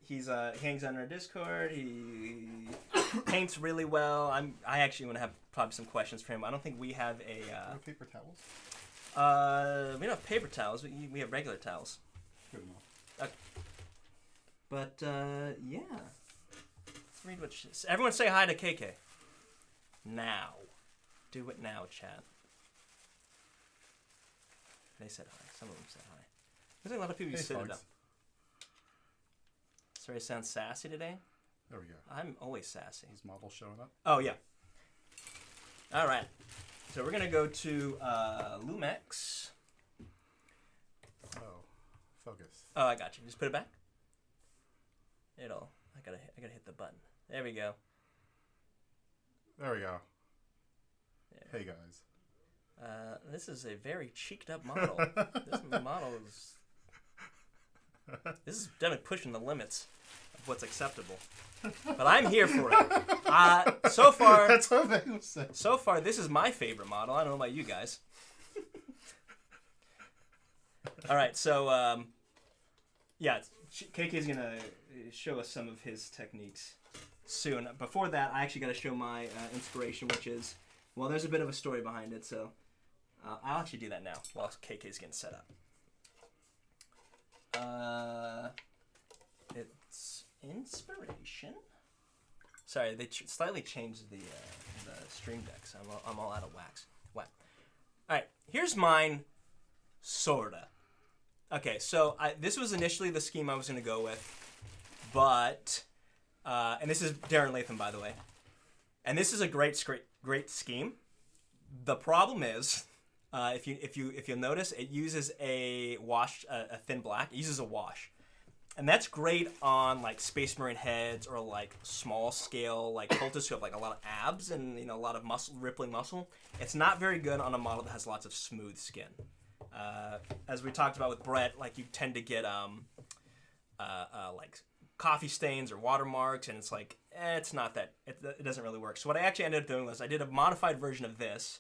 he hangs on our Discord. He paints really well. I actually want to have probably some questions for him. I don't think we have a... paper towels? We don't have paper towels. We have regular towels. Good enough. Okay. But, yeah. Let's read what she says. Everyone say hi to KK. Now. Do it now, chat. They said hi. Some of them said hi. There's a lot of people who sit it up. Sorry, I sound sassy today. There we go. I'm always sassy. These models showing up. Oh, yeah. All right. So we're going to go to Lumex. Oh, focus. Oh, I got you. Just put it back. I gotta hit the button. There we go. There we go. There. Hey, guys. This is a very cheeked up model. This model is... This is definitely pushing the limits of what's acceptable. But I'm here for it. So far... That's what I was saying. So far, this is my favorite model. I don't know about you guys. All right, so... yeah, KK's going to show us some of his techniques soon. Before that, I actually got to show my inspiration, which is... Well, there's a bit of a story behind it, so... I'll actually do that now while KK's getting set up. It's inspiration. Sorry, they slightly changed the stream deck, so I'm all out of wax. Wow. All right, here's mine, sorta. Okay, so this was initially the scheme I was going to go with, but and this is Darren Latham, by the way, and this is a great scheme. The problem is. If you'll notice, it uses a thin black. It uses a wash, and that's great on like Space Marine heads or like small scale like cultists who have like a lot of abs and a lot of rippling muscle. It's not very good on a model that has lots of smooth skin. As we talked about with Brett, like you tend to get like coffee stains or watermarks, and it's like it's not that it doesn't really work. So what I actually ended up doing was I did a modified version of this.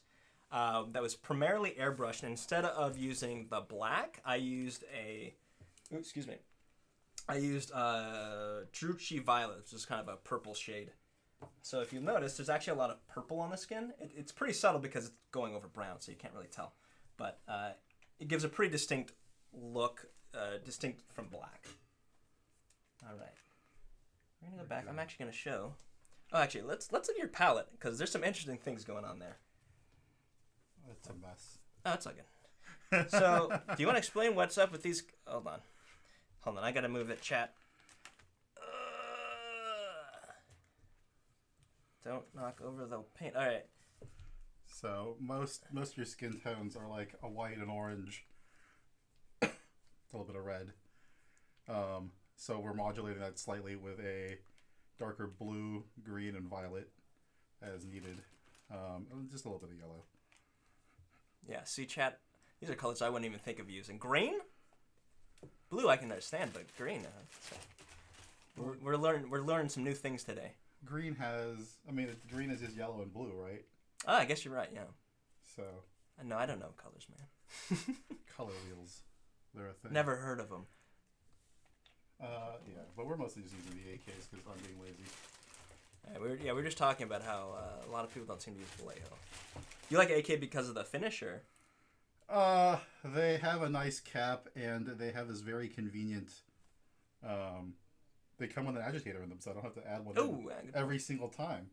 That was primarily airbrushed. And instead of using the black, I used Druchii Violet, which is kind of a purple shade. So if you notice, there's actually a lot of purple on the skin. It's pretty subtle because it's going over brown, so you can't really tell. But it gives a pretty distinct look, distinct from black. All right. We're going to go back. I'm actually going to show. Oh, actually, let's look at your palette, because there's some interesting things going on there. It's a mess. Oh, it's all good. So, do you want to explain what's up with these? Hold on. I got to move that chat. Don't knock over the paint. All right. So, most of your skin tones are like a white and orange. A little bit of red. So, we're modulating that slightly with a darker blue, green, and violet as needed. And just a little bit of yellow. Yeah, see, chat, these are colors I wouldn't even think of using. Green? Blue I can understand, but green, we're learning some new things today. Green green is just yellow and blue, right? Oh, I guess you're right, yeah. So. No, I don't know colors, man. Color wheels. They're a thing. Never heard of them. Yeah, but we're mostly just using the AKs because I'm being lazy. We're just talking about how a lot of people don't seem to use Vallejo. You like AK because of the finisher? They have a nice cap, and they have this very convenient. They come with an agitator in them, so I don't have to add one every single time.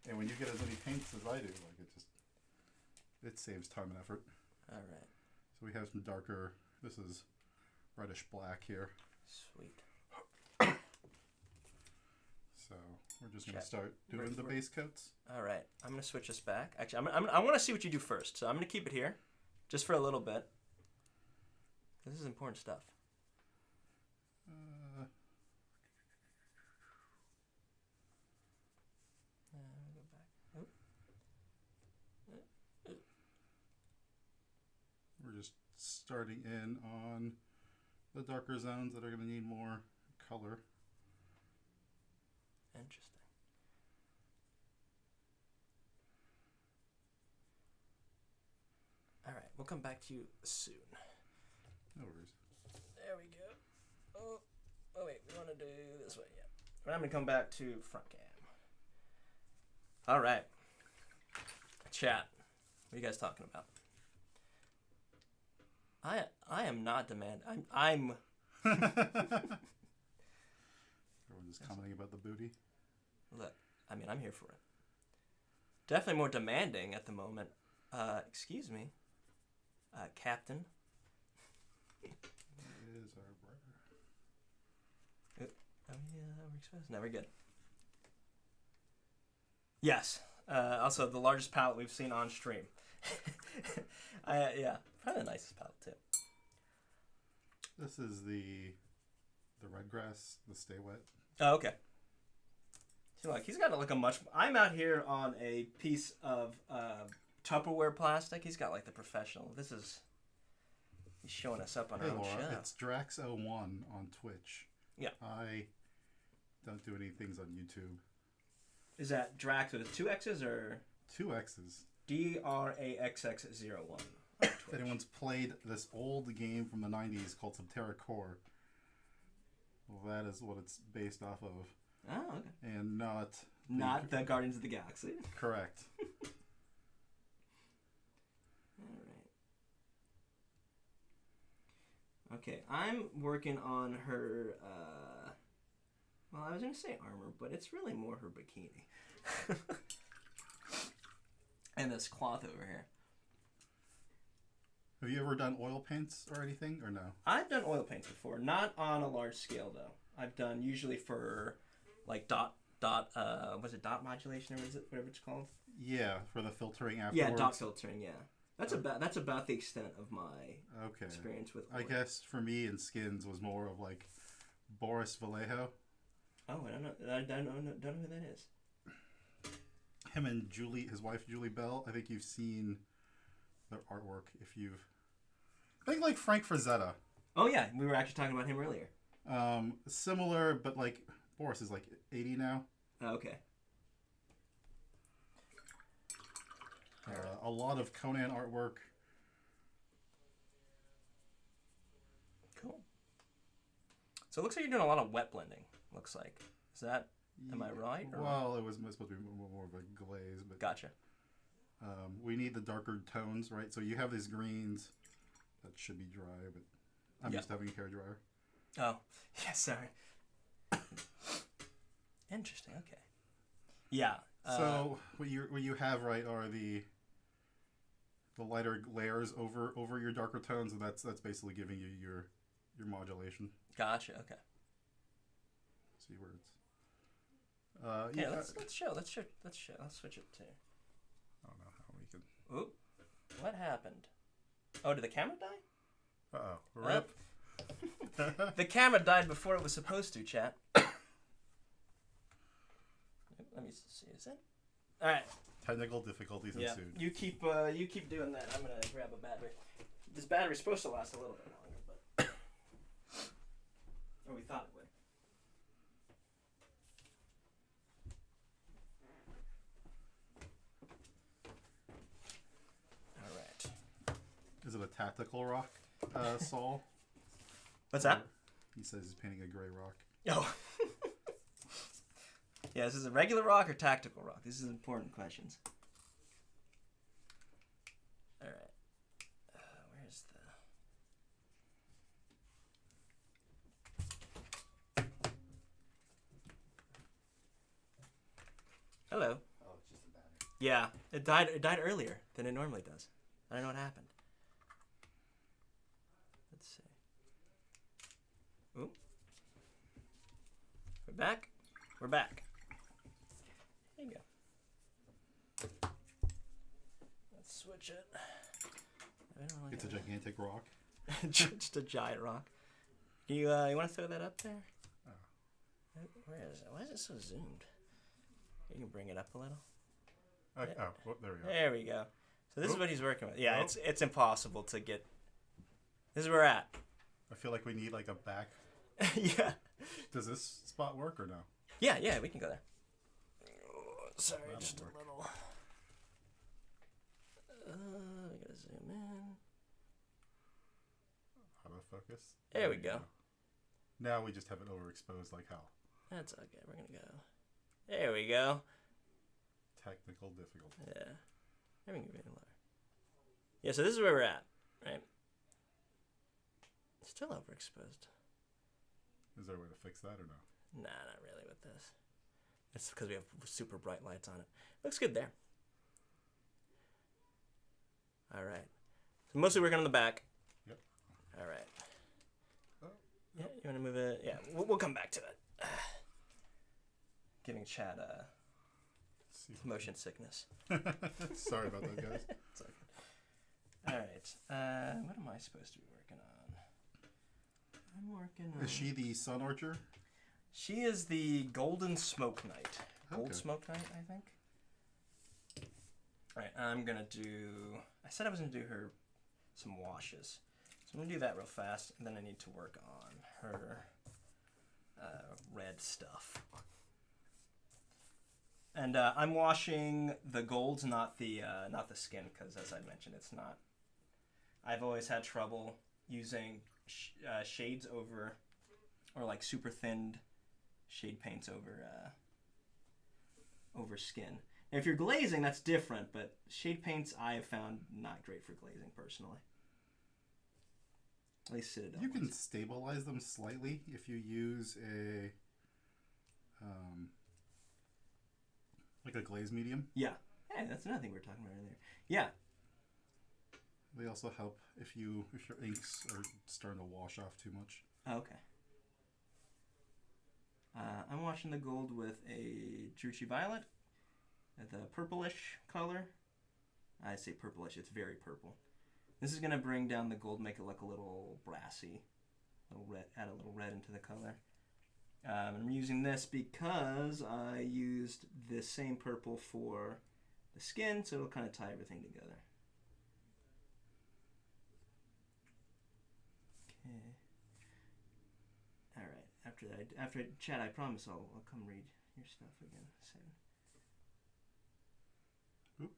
And when you get as many paints as I do, it saves time and effort. All right. So we have some darker. This is reddish black here. Sweet. So we're just going to start doing the base coats. All right. I'm going to switch this back. Actually, I want to see what you do first. So I'm going to keep it here just for a little bit. This is important stuff. Go back. We're just starting in on the darker zones that are going to need more color. Interesting. All right, we'll come back to you soon. No worries. There we go. Oh wait, we want to do this way, yeah. I'm going to come back to front cam. All right. Chat, what are you guys talking about? I am not demand. I'm Everyone just commenting about the booty. Look, I mean, I'm here for it. definitely more demanding at the moment. Excuse me, Captain. Is our brother. Oh yeah, overexposed. No, we're good. Yes. Also, the largest palette we've seen on stream. Yeah, probably the nicest palette too. This is the red grass, the Stay Wet. Oh, okay. So like he's got like a much. I'm out here on a piece of Tupperware plastic. He's got like the professional. He's showing us up on our own show. It's Drax01 on Twitch. Yeah. I don't do any things on YouTube. Is that Drax with 2 X's or 2 X's? DRAXX01. If anyone's played this old game from the 90s called Subterra Core, well, that is what it's based off of. Oh, okay. And not the Guardians of the Galaxy. Correct. All right. Okay, I'm working on her. Well, I was gonna say armor, but it's really more her bikini. And this cloth over here. Have you ever done oil paints or anything, or no? I've done oil paints before, not on a large scale though. I've done usually for like was it dot modulation or is it whatever it's called? Yeah, for the filtering afterwards. Yeah, dot filtering. Yeah, that's about the extent of my experience with oil. I guess for me in skins was more of like Boris Vallejo. Oh, I don't know who that is. Him and Julie, his wife Julie Bell. I think you've seen their artwork. If you've, I think like Frank Frazetta. Oh yeah, we were actually talking about him earlier. Similar, but like Boris is like 80 now. Oh, okay. A lot of Conan artwork. Cool. So it looks like you're doing a lot of wet blending. Looks like. Is that? Am I right? Well, it was supposed to be more of a glaze, but gotcha. We need the darker tones, right? So you have these greens that should be dry, but I'm used to having a hair dryer. Oh, yeah. Sorry. Interesting. Okay. Yeah. So what you have right are the lighter layers over your darker tones, and that's basically giving you your modulation. Gotcha. Okay. See where it's. Yeah. Let's show. Let's switch it to. I don't know how we can. Oop. What happened? Oh, did the camera die? Uh-oh. Rip. The camera died before it was supposed to, chat. Let me see. Is it? All right. Technical difficulties ensued. You keep doing that. I'm gonna grab a battery. This battery's supposed to last a little bit longer, but or we thought it would. All right. Is it a tactical rock, Saul? What's that? He says he's painting a gray rock. Oh. Yeah, is this a regular rock or tactical rock? These are important questions. All right. Where's the... Hello. Oh, it's just a battery. Yeah, it died earlier than it normally does. I don't know what happened. Let's see. Ooh. We're back. We're back. There you go. Let's switch it. It's a gigantic rock. Just a giant rock. You want to throw that up there? Oh. Where is it? Why is it so zoomed? You can bring it up a little. Okay. Oh, well, there we go. There we go. So this is what he's working with. Yeah, it's impossible to get. This is where we're at. I feel like we need like a back. Yeah. Does this spot work or no? Yeah, we can go there. Sorry, That'll just work. a little. We gotta zoom in. Autofocus. There we go. Now we just have it overexposed like hell. That's okay. We're gonna go. There we go. Technical difficulty. Yeah. Maybe we can get it lower. Yeah, so this is where we're at, right? Still overexposed. Is there a way to fix that or no? Nah, not really with this. It's because we have super bright lights on it. Looks good there. All right. So mostly working on the back. Yep. All right. Oh, yeah, you want to move it? Yeah, we'll come back to it. Giving Chad motion sickness. Sorry about that, guys. It's okay. All right. What am I supposed to be working on? I'm working on... Is she the Sun Archer? She is the Golden Smoke Knight. Gold Okay. Smoke Knight, I think. All right, I'm going to do... I said I was going to do her some washes. So I'm going to do that real fast, and then I need to work on her red stuff. And I'm washing the golds, not the skin, because as I mentioned, it's not... I've always had trouble using shades over, or like super thinned shade paints over skin. Now, if you're glazing, that's different, but shade paints I have found not great for glazing personally. At least Citadel You can ones. stabilize them slightly if you use a like a glaze medium. Yeah. Hey, that's another thing we were talking about earlier. Yeah. They also help if your inks are starting to wash off too much. Oh, okay. I'm washing the gold with a Drucci Violet, the purplish color. I say purplish, it's very purple. This is going to bring down the gold, make it look a little brassy, add a little red into the color. I'm using this because I used the same purple for the skin, so it'll kind of tie everything together. Okay. All right. After I chat, I promise I'll come read your stuff again soon. Oop.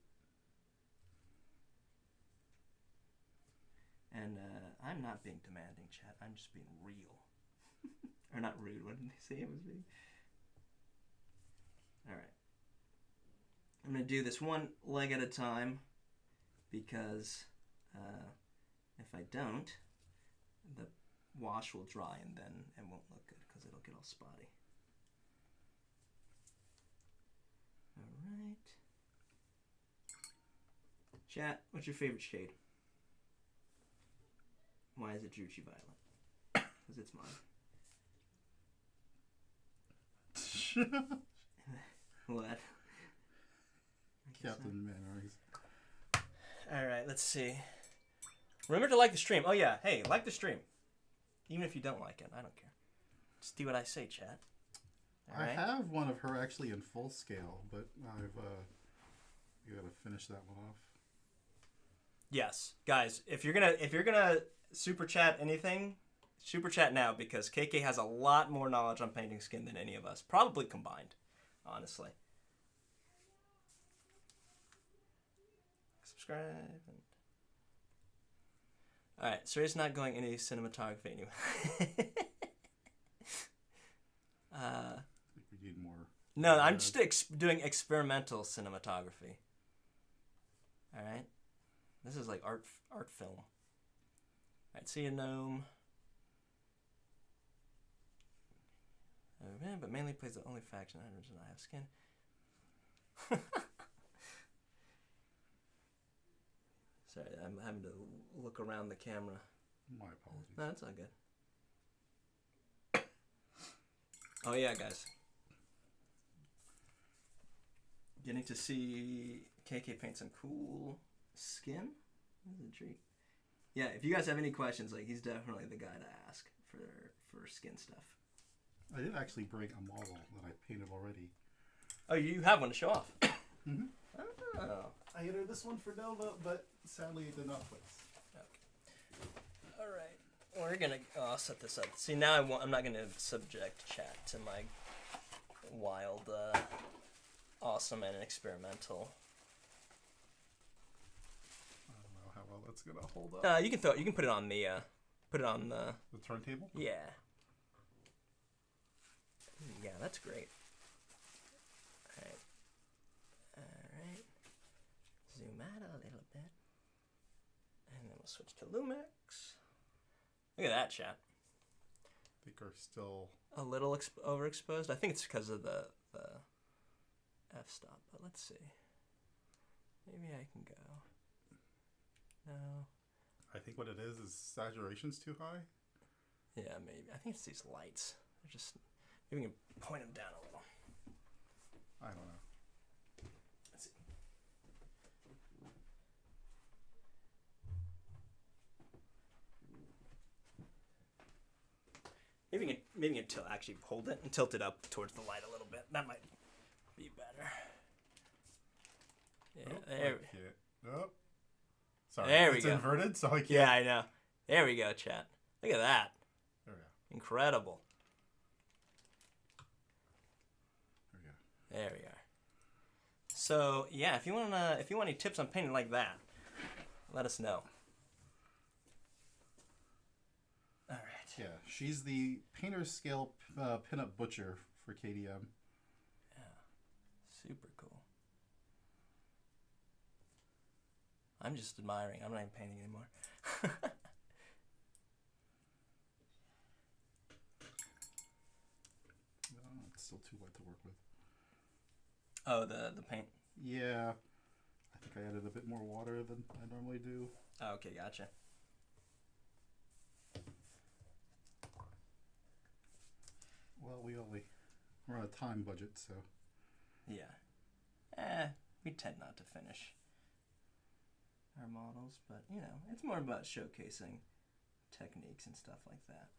And I'm not being demanding, chat. I'm just being real. Or not rude. What did they say it was being? All right. I'm going to do this one leg at a time because if I don't, the wash will dry and then it won't look good because it'll get all spotty. All right. Chat, what's your favorite shade? Why is it Drucci Violet? Because it's mine. What? Captain Manner's. All right, let's see. Remember to like the stream. Oh yeah, hey, like the stream. Even if you don't like it, I don't care. Just do what I say, chat. All right? I have one of her actually in full scale, but you gotta finish that one off. Yes, guys, if you're gonna super chat anything, super chat now because KK has a lot more knowledge on painting skin than any of us, probably combined, honestly. Subscribe. All right, so he's not going any cinematography anyway. I think we need more. No, I'm just doing experimental cinematography. All right, this is like art film. All right, see a gnome. But mainly plays the only faction items and I have skin. Sorry, I'm having to look around the camera. My apologies. No, that's not good. Oh yeah, guys. Getting to see KK paint some cool skin. This is a treat. Yeah, if you guys have any questions, like he's definitely the guy to ask for skin stuff. I did actually bring a model that I painted already. Oh, you have one to show off. Mm-hmm. Oh. I entered this one for Nova, but sadly it did not place. Okay. All right. We're gonna set this up. See, now I'm not gonna subject chat to my wild, awesome and experimental. I don't know how well that's gonna hold up. You can put it on the turntable. Yeah. Yeah, that's great. Alright. Zoom out a little bit. And then we'll switch to Lumex. Look at that, chat. I think are still A little overexposed. I think it's because of the f-stop, but let's see. Maybe I can go. No. I think what it is saturation's too high. Yeah, maybe. I think it's these lights. They're just maybe we can point them down a little. I don't know. Let's see. Maybe you can actually hold it and tilt it up towards the light a little bit. That might be better. Yeah, Nope. Sorry, there we it's go. inverted, so I can't. Yeah, I know. There we go, chat. Look at that. There we go. Incredible. There we go. There we are. So yeah, if you want any tips on painting like that, let us know. All right. Yeah, she's the painter scale pinup butcher for KDM. Yeah, super cool. I'm just admiring. I'm not even painting anymore. It's still too light to work with. Oh, the paint. Yeah, I think I added a bit more water than I normally do. Oh, okay, gotcha. Well, we're on a time budget, so. Yeah. We tend not to finish our models, but you know, it's more about showcasing techniques and stuff like that.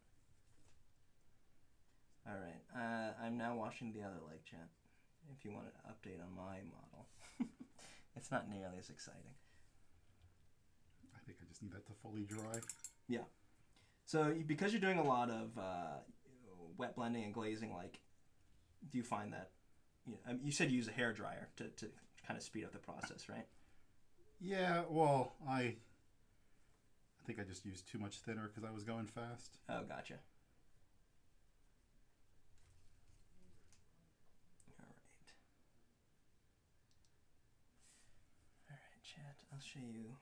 All right, I'm now washing the other leg, chat. If you want an update on my model, it's not nearly as exciting. I think I just need that to fully dry. Yeah. So because you're doing a lot of wet blending and glazing, like, do you find that you said you use a hair dryer to kind of speed up the process, right? Yeah, well, I think I just used too much thinner because I was going fast. Oh, gotcha. All right, chat. I'll show you.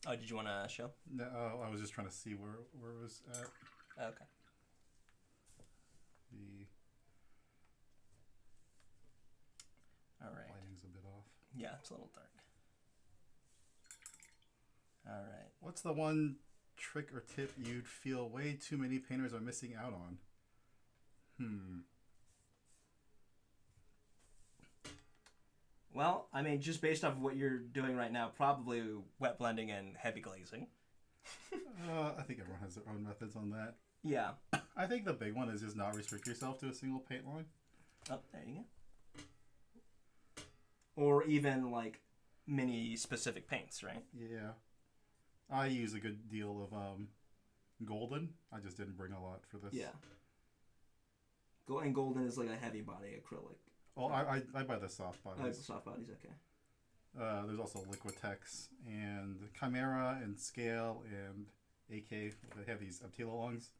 Oh, did you want to show? No, I was just trying to see where it was at. Okay. The All right. lighting's a bit off. Yeah, it's a little dark. All right. What's the one trick or tip you'd feel way too many painters are missing out on? Well, I mean, just based off of what you're doing right now, probably wet blending and heavy glazing. I think everyone has their own methods on that. Yeah. I think the big one is just not restrict yourself to a single paint line. Oh, there you go. Or even like mini specific paints, right? Yeah. I use a good deal of golden. I just didn't bring a lot for this. Yeah. And golden is like a heavy body acrylic. Oh, I buy the soft bodies. Oh, the soft bodies, okay. There's also Liquitex and Chimera and Scale and AK. They have these Aptila lungs.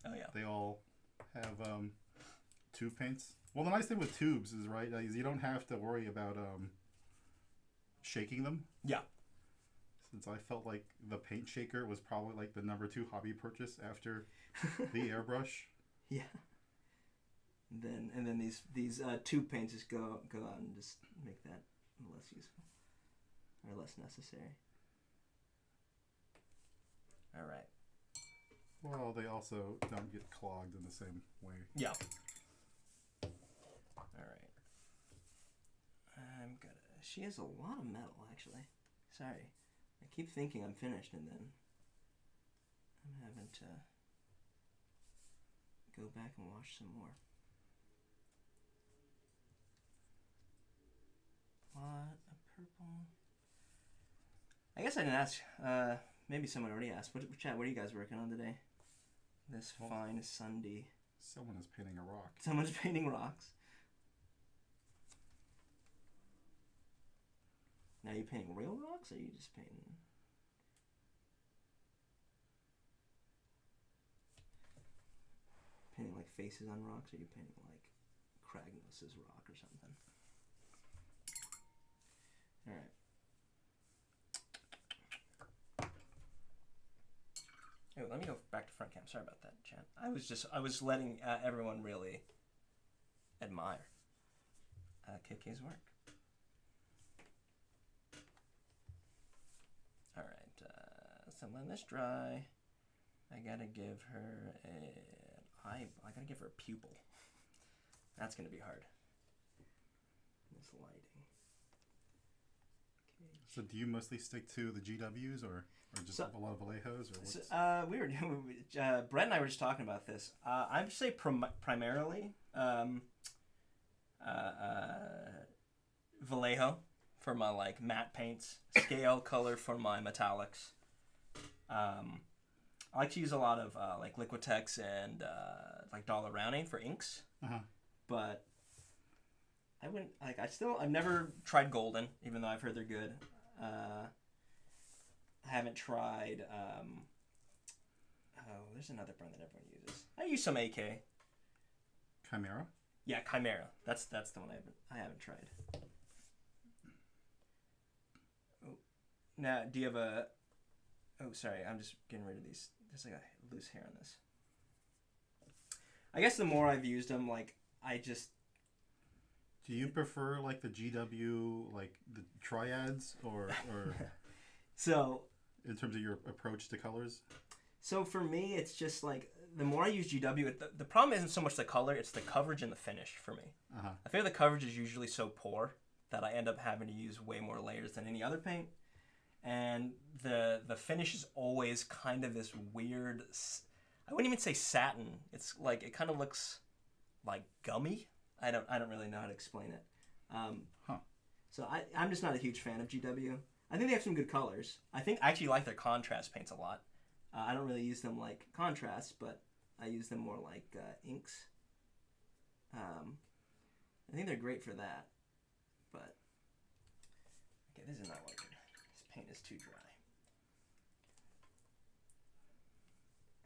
Oh, yeah. They all have tube paints. Well, the nice thing with tubes is, right, is you don't have to worry about shaking them. Yeah. Since I felt like the paint shaker was probably like the number 2 hobby purchase after the airbrush. Yeah. And then these tube paints just go out and just make that less useful or less necessary. All right. Well, they also don't get clogged in the same way. Yeah. All right. I'm gonna. She has a lot of metal, actually. Sorry, I keep thinking I'm finished, and then I'm having to go back and wash some more. What a purple. I guess I didn't ask. Maybe someone already asked. What are you guys working on today? This fine Sunday. Someone is painting a rock. Someone's painting rocks. Now, are you painting real rocks, or are you just painting? Painting like faces on rocks, or are you painting like Kragnos's rock or something? All right. Oh, let me go back to front cam. Sorry about that, chat. I was letting everyone really admire KK's work. So I'm letting this dry. I gotta give her I gotta give her a pupil. That's gonna be hard. This lighting. Okay. So do you mostly stick to the GWs or just a lot of Vallejos or what's? We were Brett and I were just talking about this. I'd say primarily Vallejo for my like matte paints, scale color for my metallics. I like to use a lot of like Liquitex and like dollar rounding for inks, but I wouldn't like. I've never tried golden, even though I've heard they're good. I haven't tried. There's another brand that everyone uses. I use some AK. Chimera. Yeah, Chimera. That's the one I haven't tried. Oh, now do you have a? Oh, sorry. I'm just getting rid of these. There's like a loose hair on this. I guess the more I've used them, like I just. Do you prefer like the GW, like the triads, or so? In terms of your approach to colors. So for me, it's just like the more I use GW, the problem isn't so much the color; it's the coverage and the finish for me. I feel the coverage is usually so poor that I end up having to use way more layers than any other paint. And the finish is always kind of this weird, I wouldn't even say satin. It's like, it kind of looks like gummy. I don't really know how to explain it. So I'm just not a huge fan of GW. I think they have some good colors. I actually like their contrast paints a lot. I don't really use them like contrast, but I use them more like inks. I think they're great for that. But, okay, this is not working. Paint is too dry.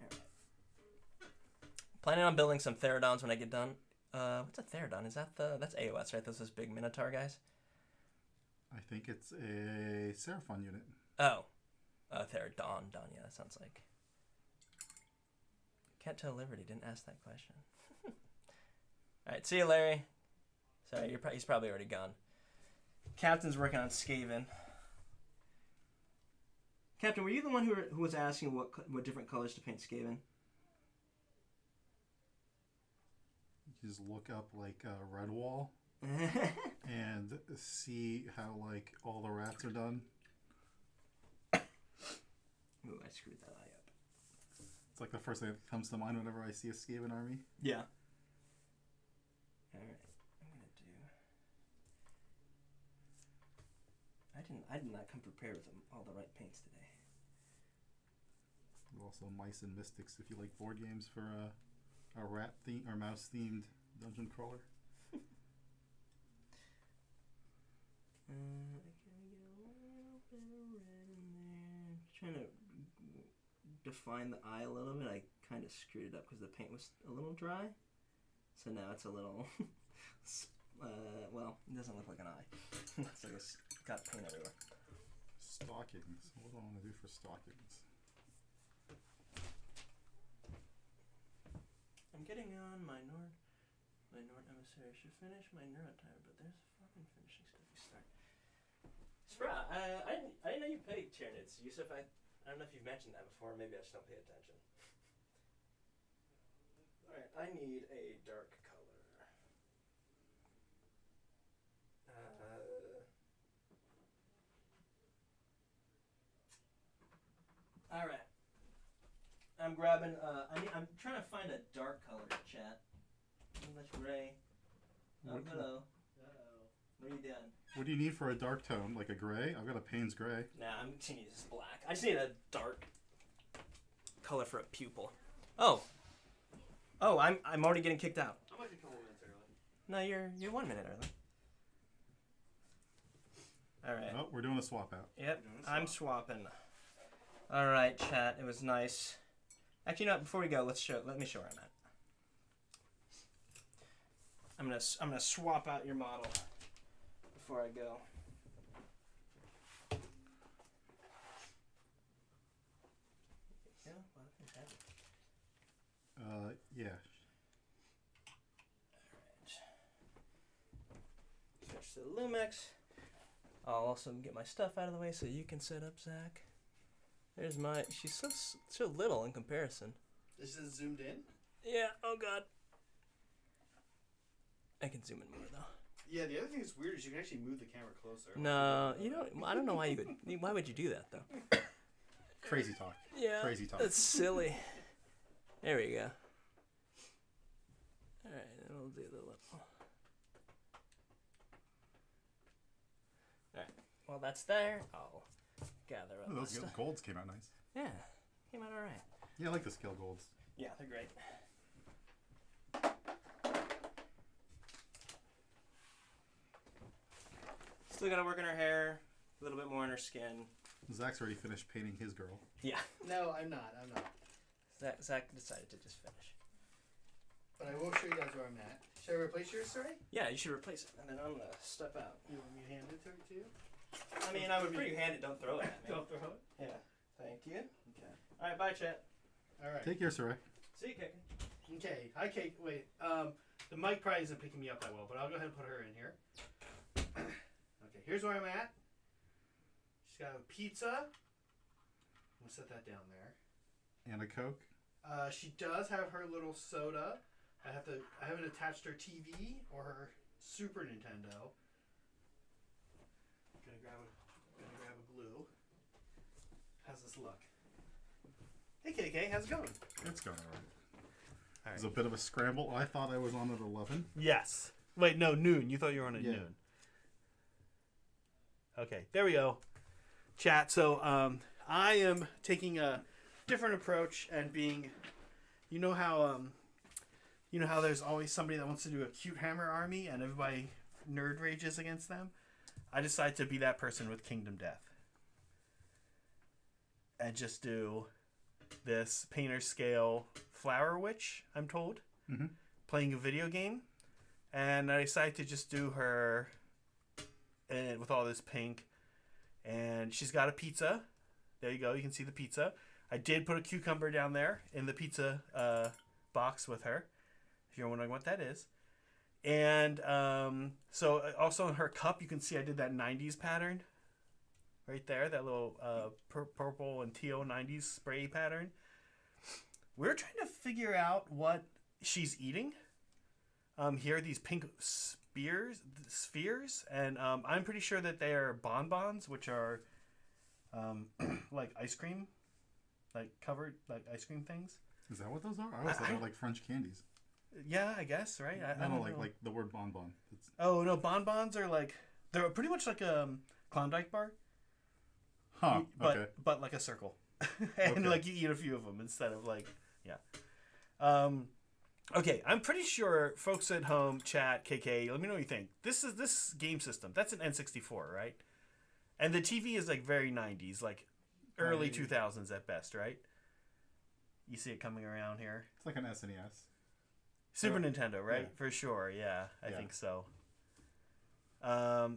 All right. Planning on building some Therodons when I get done. What's a Therodon? Is that's AOS, right? Those big Minotaur guys? I think it's a Seraphon unit. Oh. Therodon. Yeah, that sounds like. Can't tell Liberty didn't ask that question. All right, see you, Larry. Sorry, he's probably already gone. Captain's working on Skaven. Captain, were you the one who was asking what different colors to paint Skaven? You just look up like Redwall and see how like all the rats are done. Ooh, I screwed that eye up. It's like the first thing that comes to mind whenever I see a Skaven army. Yeah. All right, I did not come prepared with all the right paints today. Also, Mice and Mystics if you like board games for a rat theme or mouse themed dungeon crawler. Can we get a little bit of red in there? Trying to define the eye a little bit. I kind of screwed it up because the paint was a little dry. So now it's a little, well, it doesn't look like an eye. It's like it's got paint everywhere. Stockings. What do I want to do for stockings? I'm getting on my Nord Emissary. I should finish my Neurotire, but there's fucking finishing stuff you start. Sprat, I didn't know you paid Tyranids. Yusuf, I don't know if you've mentioned that before. Maybe I just don't pay attention. Alright, I need a dark color. Alright. I'm grabbing, I'm trying to find a dark color, chat. English gray. Oh, hello. What are you doing? What do you need for a dark tone? Like a gray? I've got a Payne's gray. Nah, I'm just gonna use this black. I just need a dark color for a pupil. Oh, I'm already getting kicked out. I'm like a couple minutes early. No, you're 1 minute early. All right. Oh, we're doing a swap out. Yep, I'm swapping. All right, chat. It was nice. Actually, no. Before we go, let me show where I'm at. I'm gonna swap out your model before I go. Yeah. Alright. Switch to the Lumix. I'll also get my stuff out of the way so you can set up, Zach. There's my. She's so little in comparison. This is zoomed in? Yeah, oh god. I can zoom in more though. Yeah, the other thing that's weird is you can actually move the camera closer. No, you don't. I don't know why you would. Why would you do that though? Crazy talk. Yeah. Crazy talk. That's silly. There we go. All right, then we'll do the little. All right. Well, that's there. I'll gather up. Ooh, those golds came out nice. Yeah, came out all right. Yeah, I like the scale golds. Yeah, they're great. Still gotta work on her hair, a little bit more on her skin. Zach's already finished painting his girl. Yeah. No, I'm not. Zach decided to just finish. But I will show you guys where I'm at. Should I replace yours, sorry? Yeah, you should replace it, and then I'm gonna step out. You want me to hand it to you? I mean, I would prefer you hand it, don't throw it at me. Don't throw it. Yeah. Thank you. Okay. All right, bye, Chet. All right. Take care, Sarai. See you, Kickin'. Okay. Hi, Kate. Wait. The mic probably isn't picking me up that well, but I'll go ahead and put her in here. Okay. Here's where I'm at. She's got a pizza. I'm gonna set that down there. And a Coke. She does have her little soda. I haven't attached her TV or her Super Nintendo. Gonna grab a blue. How's this look? Hey KK, how's it going? It's going alright. It was a bit of a scramble. I thought I was on at 11. Yes. Wait, no, noon. You thought you were on at noon. Okay, there we go. Chat. So I am taking a different approach and being, you know how there's always somebody that wants to do a cute hammer army and everybody nerd rages against them. I decided to be that person with Kingdom Death and just do this painter scale flower witch. I'm told, playing a video game, and I decided to just do her and with all this pink. And she's got a pizza. There you go. You can see the pizza. I did put a cucumber down there in the pizza box with her, if you're wondering what that is. And so also in her cup, you can see I did that 90s pattern right there, that little purple and teal 90s spray pattern. We're trying to figure out what she's eating. Here are these pink spheres, and I'm pretty sure that they are bonbons, which are like ice cream, like covered like ice cream things. Is that what those are? I always thought they were like French candies. Yeah, I guess, right? I don't don't know, know. like the word bonbon. Oh no, bonbons are like they're pretty much like a Klondike bar. Huh. But Okay. but like a circle, and Okay. like you eat a few of them instead of like Okay, I'm pretty sure folks at home, chat, KK, let me know what you think. This game system, that's an N64, right? And the TV is like very 90s, like early 2000s at best, right? You see it coming around here. It's like an SNES. Super Nintendo, right? Yeah. For sure, yeah. I Yeah. think so.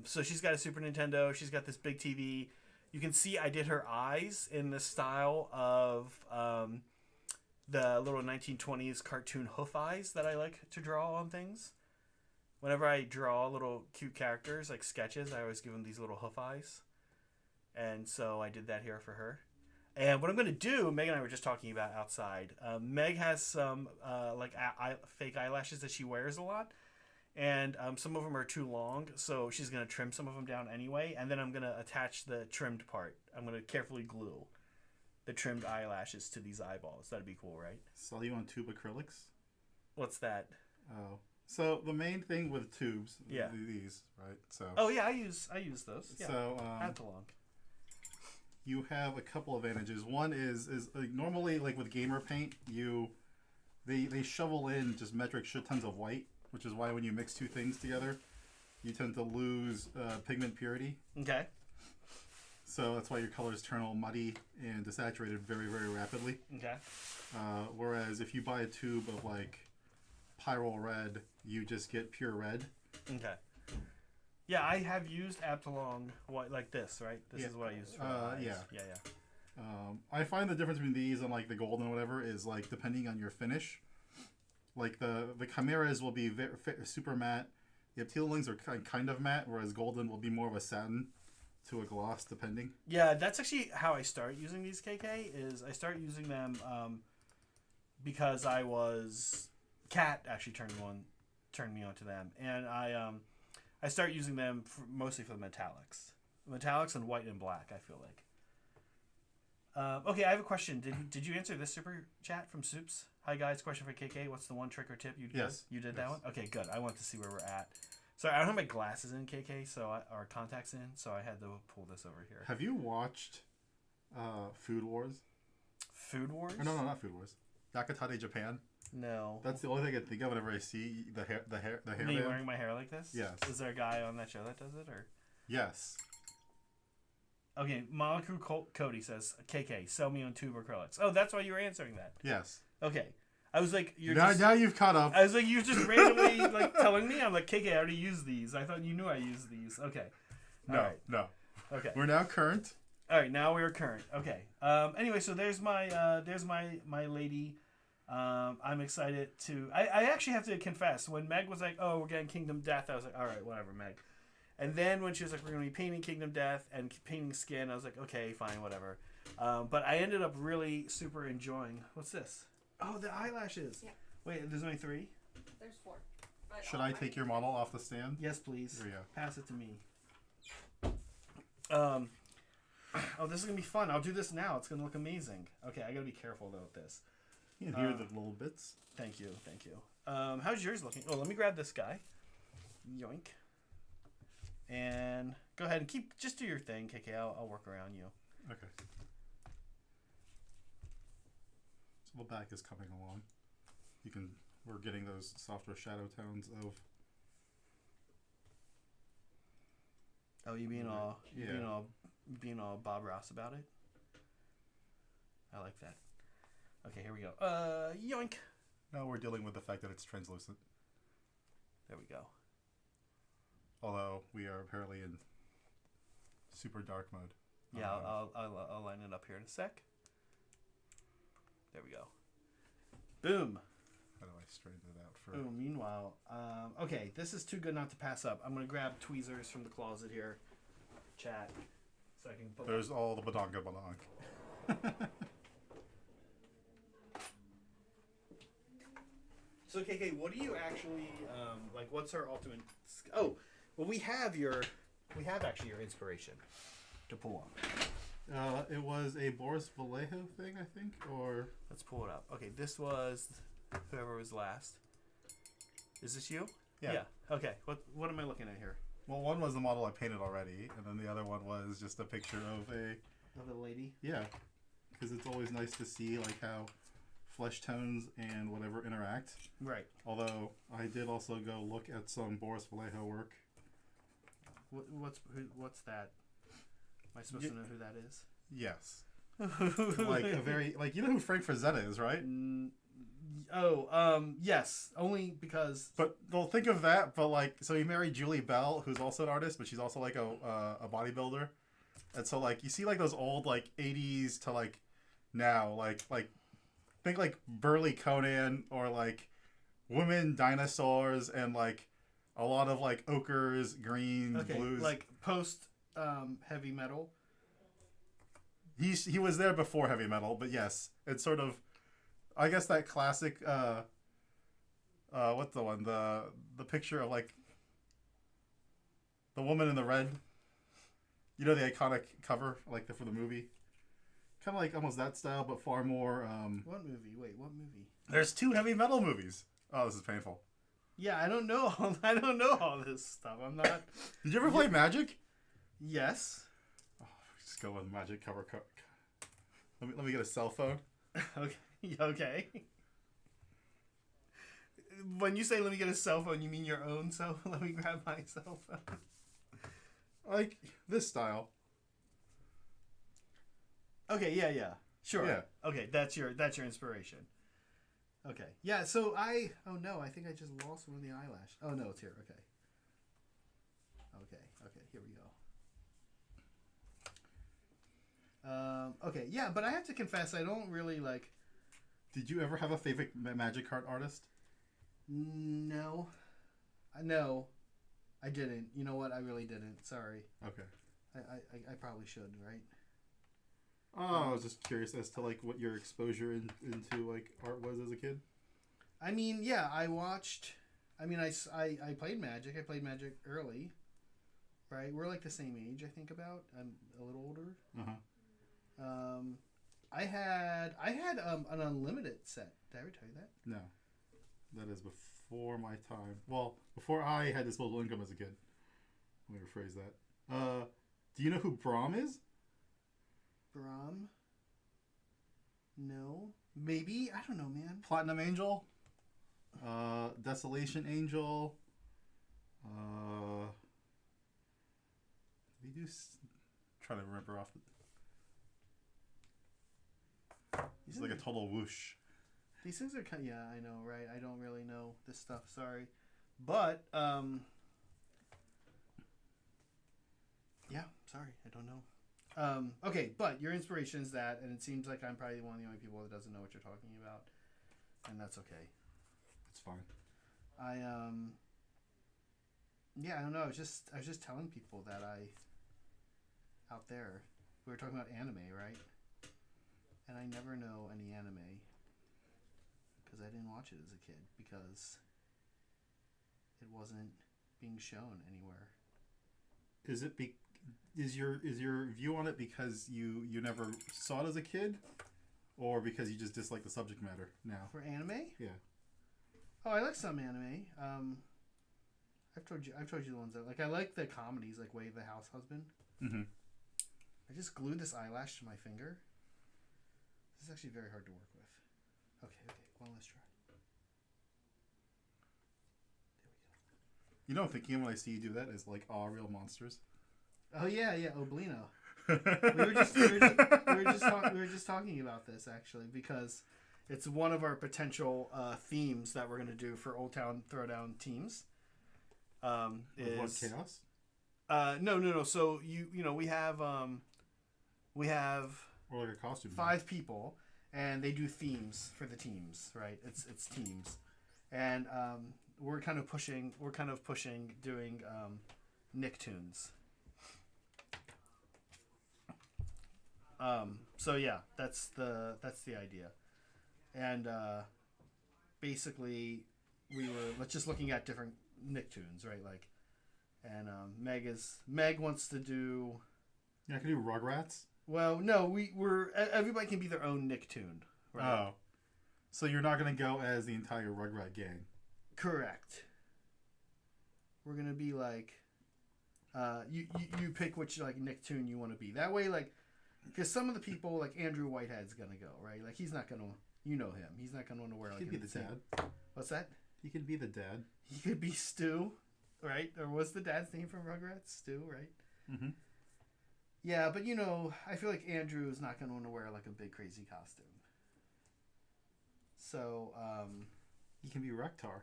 So she's got a Super Nintendo. She's got this big TV. You can see I did her eyes in the style of the little 1920s cartoon hoof eyes that I like to draw on things. Whenever I draw little cute characters, like sketches, I always give them these little hoof eyes. And so I did that here for her. And what I'm going to do, Meg and I were just talking about outside. Meg has some fake eyelashes that she wears a lot. And some of them are too long, so she's going to trim some of them down anyway. And then I'm going to attach the trimmed part. I'm going to carefully glue the trimmed eyelashes to these eyeballs. That'd be cool, right? Sell you on tube acrylics? What's that? Oh. So the main thing with tubes, Yeah. these, right? So. Oh yeah, I use those. Yeah. So Add-along. you have a couple advantages. One is like, normally like with gamer paint, they shovel in just metric shit tons of white, which is why when you mix two things together, you tend to lose pigment purity. Okay. So that's why your colors turn all muddy and desaturated very, very rapidly. Okay. Whereas if you buy a tube of like Pyrrole Red, you just get pure red. Okay. Yeah, I have used Absalom white like this, right? This is what I use for eyes. Yeah. Yeah. I find the difference between these and like the gold and whatever is like depending on your finish. Like the chimeras will be super matte. The Aptilings are kind of matte, whereas golden will be more of a satin to a gloss, depending. Yeah, that's actually how I start using these KK. Is I start using them because Kat actually turned me on to them, and I start using them mostly for the metallics and white and black. I feel like. Okay, I have a question. Did you answer this super chat from Soups? Hi guys, question for KK. What's the one trick or tip you did? Yes. You did that one? Okay, good. I want to see where we're at. Sorry, I don't have my glasses in, KK, or contacts in, so I had to pull this over here. Have you watched Food Wars? Food Wars? Or no, not Food Wars. Yakatade Japan. No. That's the only thing I think of whenever I see the hair. Me wearing my hair like this? Yes. Is there a guy on that show that does it, or? Yes. Okay, Molecule Cody says, KK, sell me on tube acrylics. Oh, that's why you were answering that. Yes. Okay. I was like, now you've caught up. I was like, you're just randomly like telling me. I'm like, KK, I already used these. I thought you knew I used these. Okay. No. Okay. We're now current. All right, now we're current. Okay. Anyway, so there's my lady. I'm excited to. I actually have to confess, when Meg was like, "Oh, we're getting Kingdom Death," I was like, "All right, whatever, Meg." And then when she was like, "We're gonna be painting Kingdom Death and painting skin," I was like, "Okay, fine, whatever." But I ended up really super enjoying. What's this? Oh, the eyelashes. Yeah. Wait, there's only 3? There's 4. Should I take your model off the stand? Yes, please. Here we go. Pass it to me. Oh, this is gonna be fun. I'll do this now. It's gonna look amazing. Okay, I gotta be careful though with this. You can hear the little bits. Thank you. How's yours looking? Oh, let me grab this guy. Yoink. And go ahead and just do your thing, KK. I'll work around you. Okay. So the back is coming along. We're getting those softer shadow tones of. Oh, you being all Bob Ross about it? I like that. Okay, here we go. Yoink. Now we're dealing with the fact that it's translucent. There we go. Although we are apparently in super dark mode. Yeah, I'll line it up here in a sec. There we go. Boom. How do I straighten it out for? Boom. Meanwhile, okay, this is too good not to pass up. I'm gonna grab tweezers from the closet here, chat, so I can. There's all the badonk. So KK, what do you actually like? What's our ultimate? Oh, well, we have actually your inspiration to pull up. It was a Boris Vallejo thing, I think, or let's pull it up. Okay, this was whoever was last. Is this you? Yeah. Okay. What am I looking at here? Well, one was the model I painted already, and then the other one was just a picture of a lady. Yeah, because it's always nice to see like how flesh tones and whatever interact. Right. Although I did also go look at some Boris Vallejo work. What's that? Am I supposed to know who that is? Yes. Like a very you know who Frank Frazetta is, right? Yes. Only because. But well, think of that. But so he married Julie Bell, who's also an artist, but she's also like a bodybuilder. And so you see those old 80s to now think Burly Conan or women dinosaurs and a lot of ochres, greens, blues. Post heavy metal. He was there before heavy metal, but yes, it's sort of, I guess that classic. What's the one? The picture of the woman in the red. You know, the iconic cover for the movie. Kind of almost that style, but far more. What movie? Wait, what movie? There's 2 heavy metal movies. Oh, this is painful. Yeah, I don't know. I don't know all this stuff. I'm not. Did you ever play Magic? Yes. Oh, just go with Magic cover. Let me get a cell phone. Okay. Okay. When you say "let me get a cell phone," you mean your own cell phone? Let me grab my cell phone. This style. Okay, yeah. Sure. Yeah. Okay, that's your inspiration. Okay. Yeah, so I think I just lost one of the eyelash. Oh no, it's here. Okay. Okay, here we go. Okay, yeah, but I have to confess I don't really Did you ever have a favorite Magic card artist? No. No. I didn't. You know what? I really didn't. Sorry. Okay. I probably should, right? Oh, I was just curious as to like what your exposure into like art was as a kid. I mean, yeah, I watched. I mean, I played Magic. I played Magic early, right? We're like the same age, I think. About I'm a little older. I had an unlimited set. Did I ever tell you that? No, that is before my time. Well, before I had disposable income as a kid. Let me rephrase that. Do you know who Braum is? Braum? No. Maybe? I don't know, man. Platinum Angel? Desolation Angel? We do... trying to remember off the... It's like a total whoosh. These things are kind of... Yeah, I know, right? I don't really know this stuff. Sorry. But, yeah, sorry. I don't know. Okay, but your inspiration is that, and it seems like I'm probably one of the only people that doesn't know what you're talking about, and that's okay. It's fine. Yeah, I don't know. I was just telling people that out there, we were talking about anime, right? And I never know any anime because I didn't watch it as a kid because it wasn't being shown anywhere. Is it is your view on it because you never saw it as a kid, or because you just dislike the subject matter now? For anime? Yeah. Oh, I like some anime. I've told you the ones that like. I like the comedies, like Way of the House Husband. Mm-hmm. I just glued this eyelash to my finger. This is actually very hard to work with. Okay, one last try. There we go. You know, I'm thinking when I see you do that is like, real monsters. Oh yeah, Oblino. we were just talking about this actually because it's one of our potential themes that we're gonna do for Old Town Throwdown teams. What, chaos? No. So you know we have Or like a costume. 5 people, and they do themes for the teams, right? It's teams, and we're kind of pushing doing Nicktoons. So yeah, that's the idea, and basically we were just looking at different Nicktoons, right? Like, and Meg wants to do. Yeah, I can do Rugrats. Well, no, we're everybody can be their own Nicktoon, right? Oh, so you're not gonna go as the entire Rugrat gang. Correct. We're gonna be like, you pick which like Nicktoon you want to be. That way, like, because some of the people like Andrew Whitehead's gonna go, right? Like he's not gonna, you know him. He's not gonna want to wear like. He could be the dad. What's that? He could be the dad. He could be Stu, right? Or what's the dad's name from Rugrats? Stu, right? Mm-hmm. Yeah, but you know, I feel like Andrew is not gonna want to wear like a big crazy costume. So, he can be Rektar.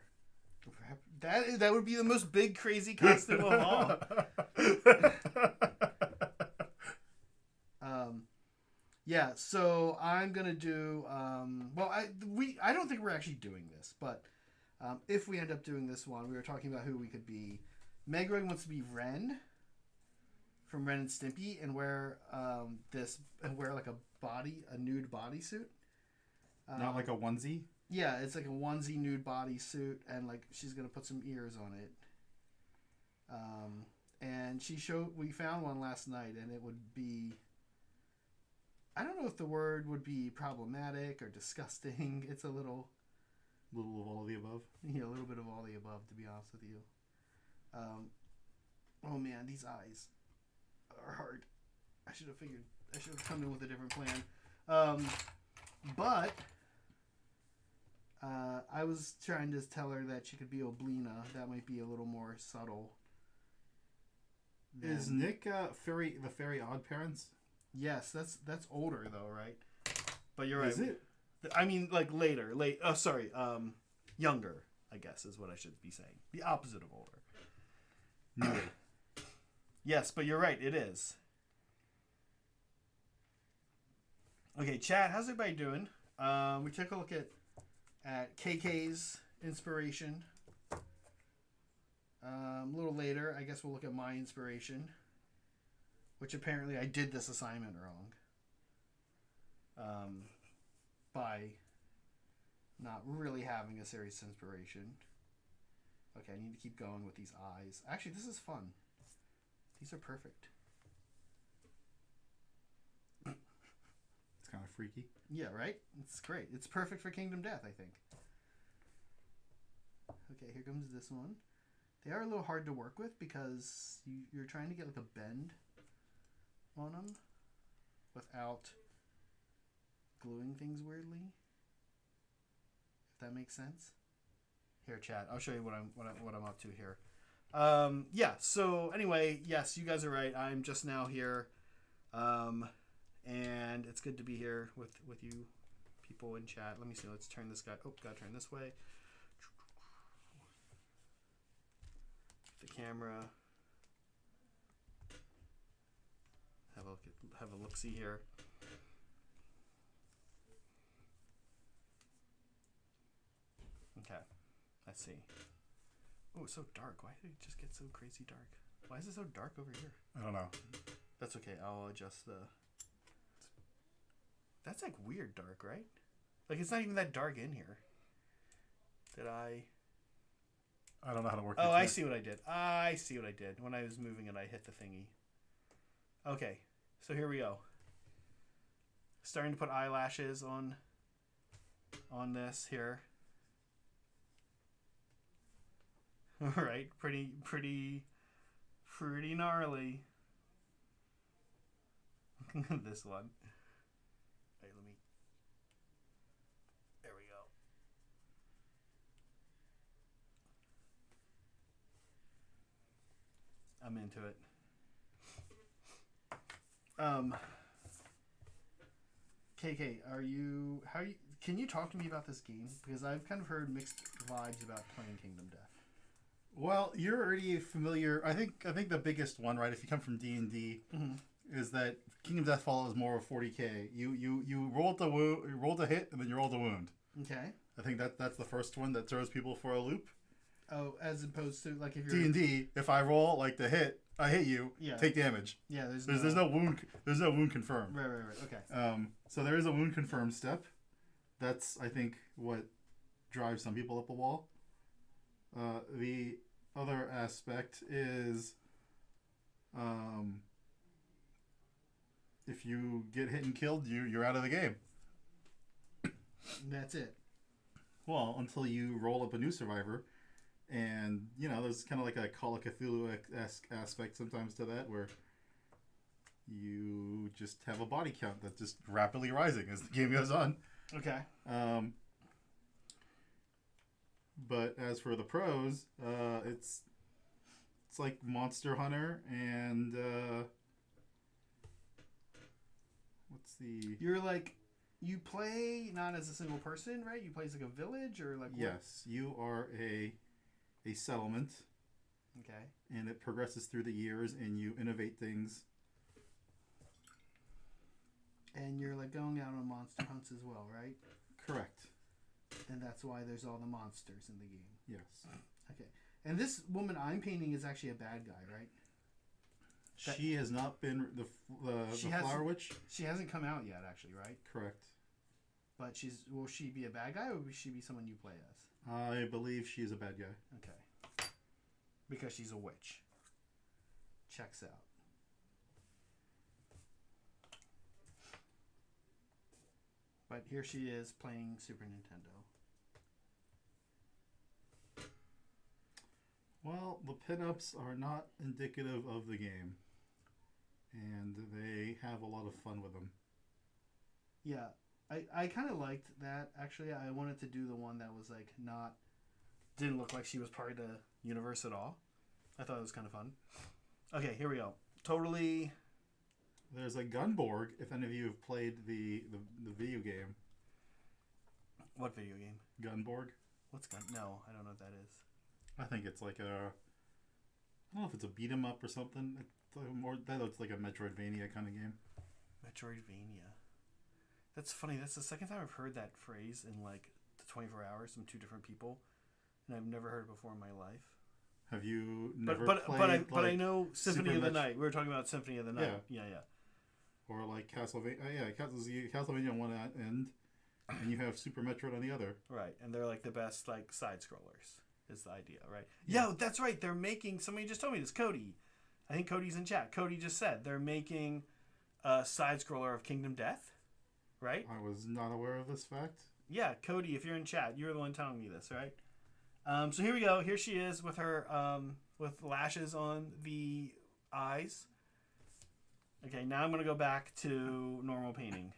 That would be the most big crazy costume of all. Yeah, so I'm gonna do. Well, I don't think we're actually doing this, but if we end up doing this one, we were talking about who we could be. Meg wants to be Ren from Ren and Stimpy and wear like a nude bodysuit. Not like a onesie. Yeah, it's like a onesie nude bodysuit, and like she's gonna put some ears on it. And we found one last night, and it would be. I don't know if the word would be problematic or disgusting. It's a little of all of the above. Yeah, a little bit of all the above, to be honest with you. Oh man, these eyes are hard. I should have come in with a different plan. But I was trying to tell her that she could be Oblina. That might be a little more subtle. Is Nick the Fairy Odd Parents? Yes, that's older though, right? But you're right. Is it? I mean, like later. Younger, I guess is what I should be saying. The opposite of older. No. Yes, but you're right. It is. Okay, chat. How's everybody doing? We took a look at KK's inspiration. A little later, I guess we'll look at my inspiration. which apparently I did this assignment wrong. By not really having a serious inspiration. Okay, I need to keep going with these eyes. Actually, this is fun. These are perfect. It's kind of freaky. Yeah, right? It's great. It's perfect for Kingdom Death, I think. Okay, here comes this one. They are a little hard to work with because you're trying to get like a bend on them without gluing things weirdly. If that makes sense. Here, chat. I'll show you what I'm up to here. Yeah. So anyway, yes, you guys are right. I'm just now here, and it's good to be here with you people in chat. Let me see. Let's turn this guy. Oh, gotta turn this way. The camera. Have a look. See here. Okay. Let's see. Oh, it's so dark. Why did it just get so crazy dark? Why is it so dark over here? I don't know. That's okay. I'll adjust the... That's like weird dark, right? Like it's not even that dark in here. Did I... I don't know how to work. Oh, I see what I did. I see what I did. When I was moving it, I hit the thingy. Okay. So here we go. Starting to put eyelashes on this here. All right, pretty gnarly. This one. Hey, let me. There we go. I'm into it. KK, can you talk to me about this game? Because I've kind of heard mixed vibes about playing Kingdom Death. Well, you're already familiar. I think the biggest one, right? If you come from D&D, is that Kingdom Death follows more of 40k. You rolled the hit, and then you rolled the wound. Okay. I think that's the first one that throws people for a loop. Oh, as opposed to like if you're D&D, if I roll like the hit, I hit you. Yeah. Take damage. Yeah. There's no wound. There's no wound confirmed. Right. Okay. So there is a wound confirmed step. That's I think what drives some people up a wall. The other aspect is if you get hit and killed, you're out of the game. That's it. Well, until you roll up a new survivor, and there's kind of like a Call of Cthulhu-esque aspect sometimes to that, where you just have a body count that's just rapidly rising as the game goes on. Okay. But as for the pros, it's like Monster Hunter and you play not as a single person, right? You play as like a village or like yes, you are a settlement. Okay. And it progresses through the years, and you innovate things. And you're like going out on monster hunts as well, right? Correct. And that's why there's all the monsters in the game. Yes. Okay. And this woman I'm painting is actually a bad guy, right? She has not been the Flower Witch. She hasn't come out yet, actually, right? Correct. But will she be a bad guy, or will she be someone you play as? I believe she is a bad guy. Okay. Because she's a witch. Checks out. But here she is playing Super Nintendo. Well, the pinups are not indicative of the game. And they have a lot of fun with them. Yeah. I kind of liked that, actually. I wanted to do the one that was like didn't look like she was part of the universe at all. I thought it was kind of fun. Okay, here we go. Totally. There's a Gunborg, if any of you have played the video game. What video game? Gunborg. What's Gun? No, I don't know what that is. I think it's like I don't know if it's a beat 'em up or something. That looks like a Metroidvania kind of game. Metroidvania. That's funny. That's the second time I've heard that phrase in like the 24 hours from two different people, and I've never heard it before in my life. Have you never played? But I know Symphony of the Night. We were talking about Symphony of the Night. Yeah. Or like Castlevania. Castlevania on one end, and you have Super Metroid on the other. Right, and they're like the best like side scrollers. Is the idea, right? Yeah, that's right. They're making. Somebody just told me this. Cody, I think Cody's in chat. Cody just said they're making a side scroller of Kingdom Death. Right? I was not aware of this fact. Yeah, Cody, if you're in chat, you're the one telling me this, right? So here we go. Here she is with her with lashes on the eyes. Okay, now I'm gonna go back to normal painting.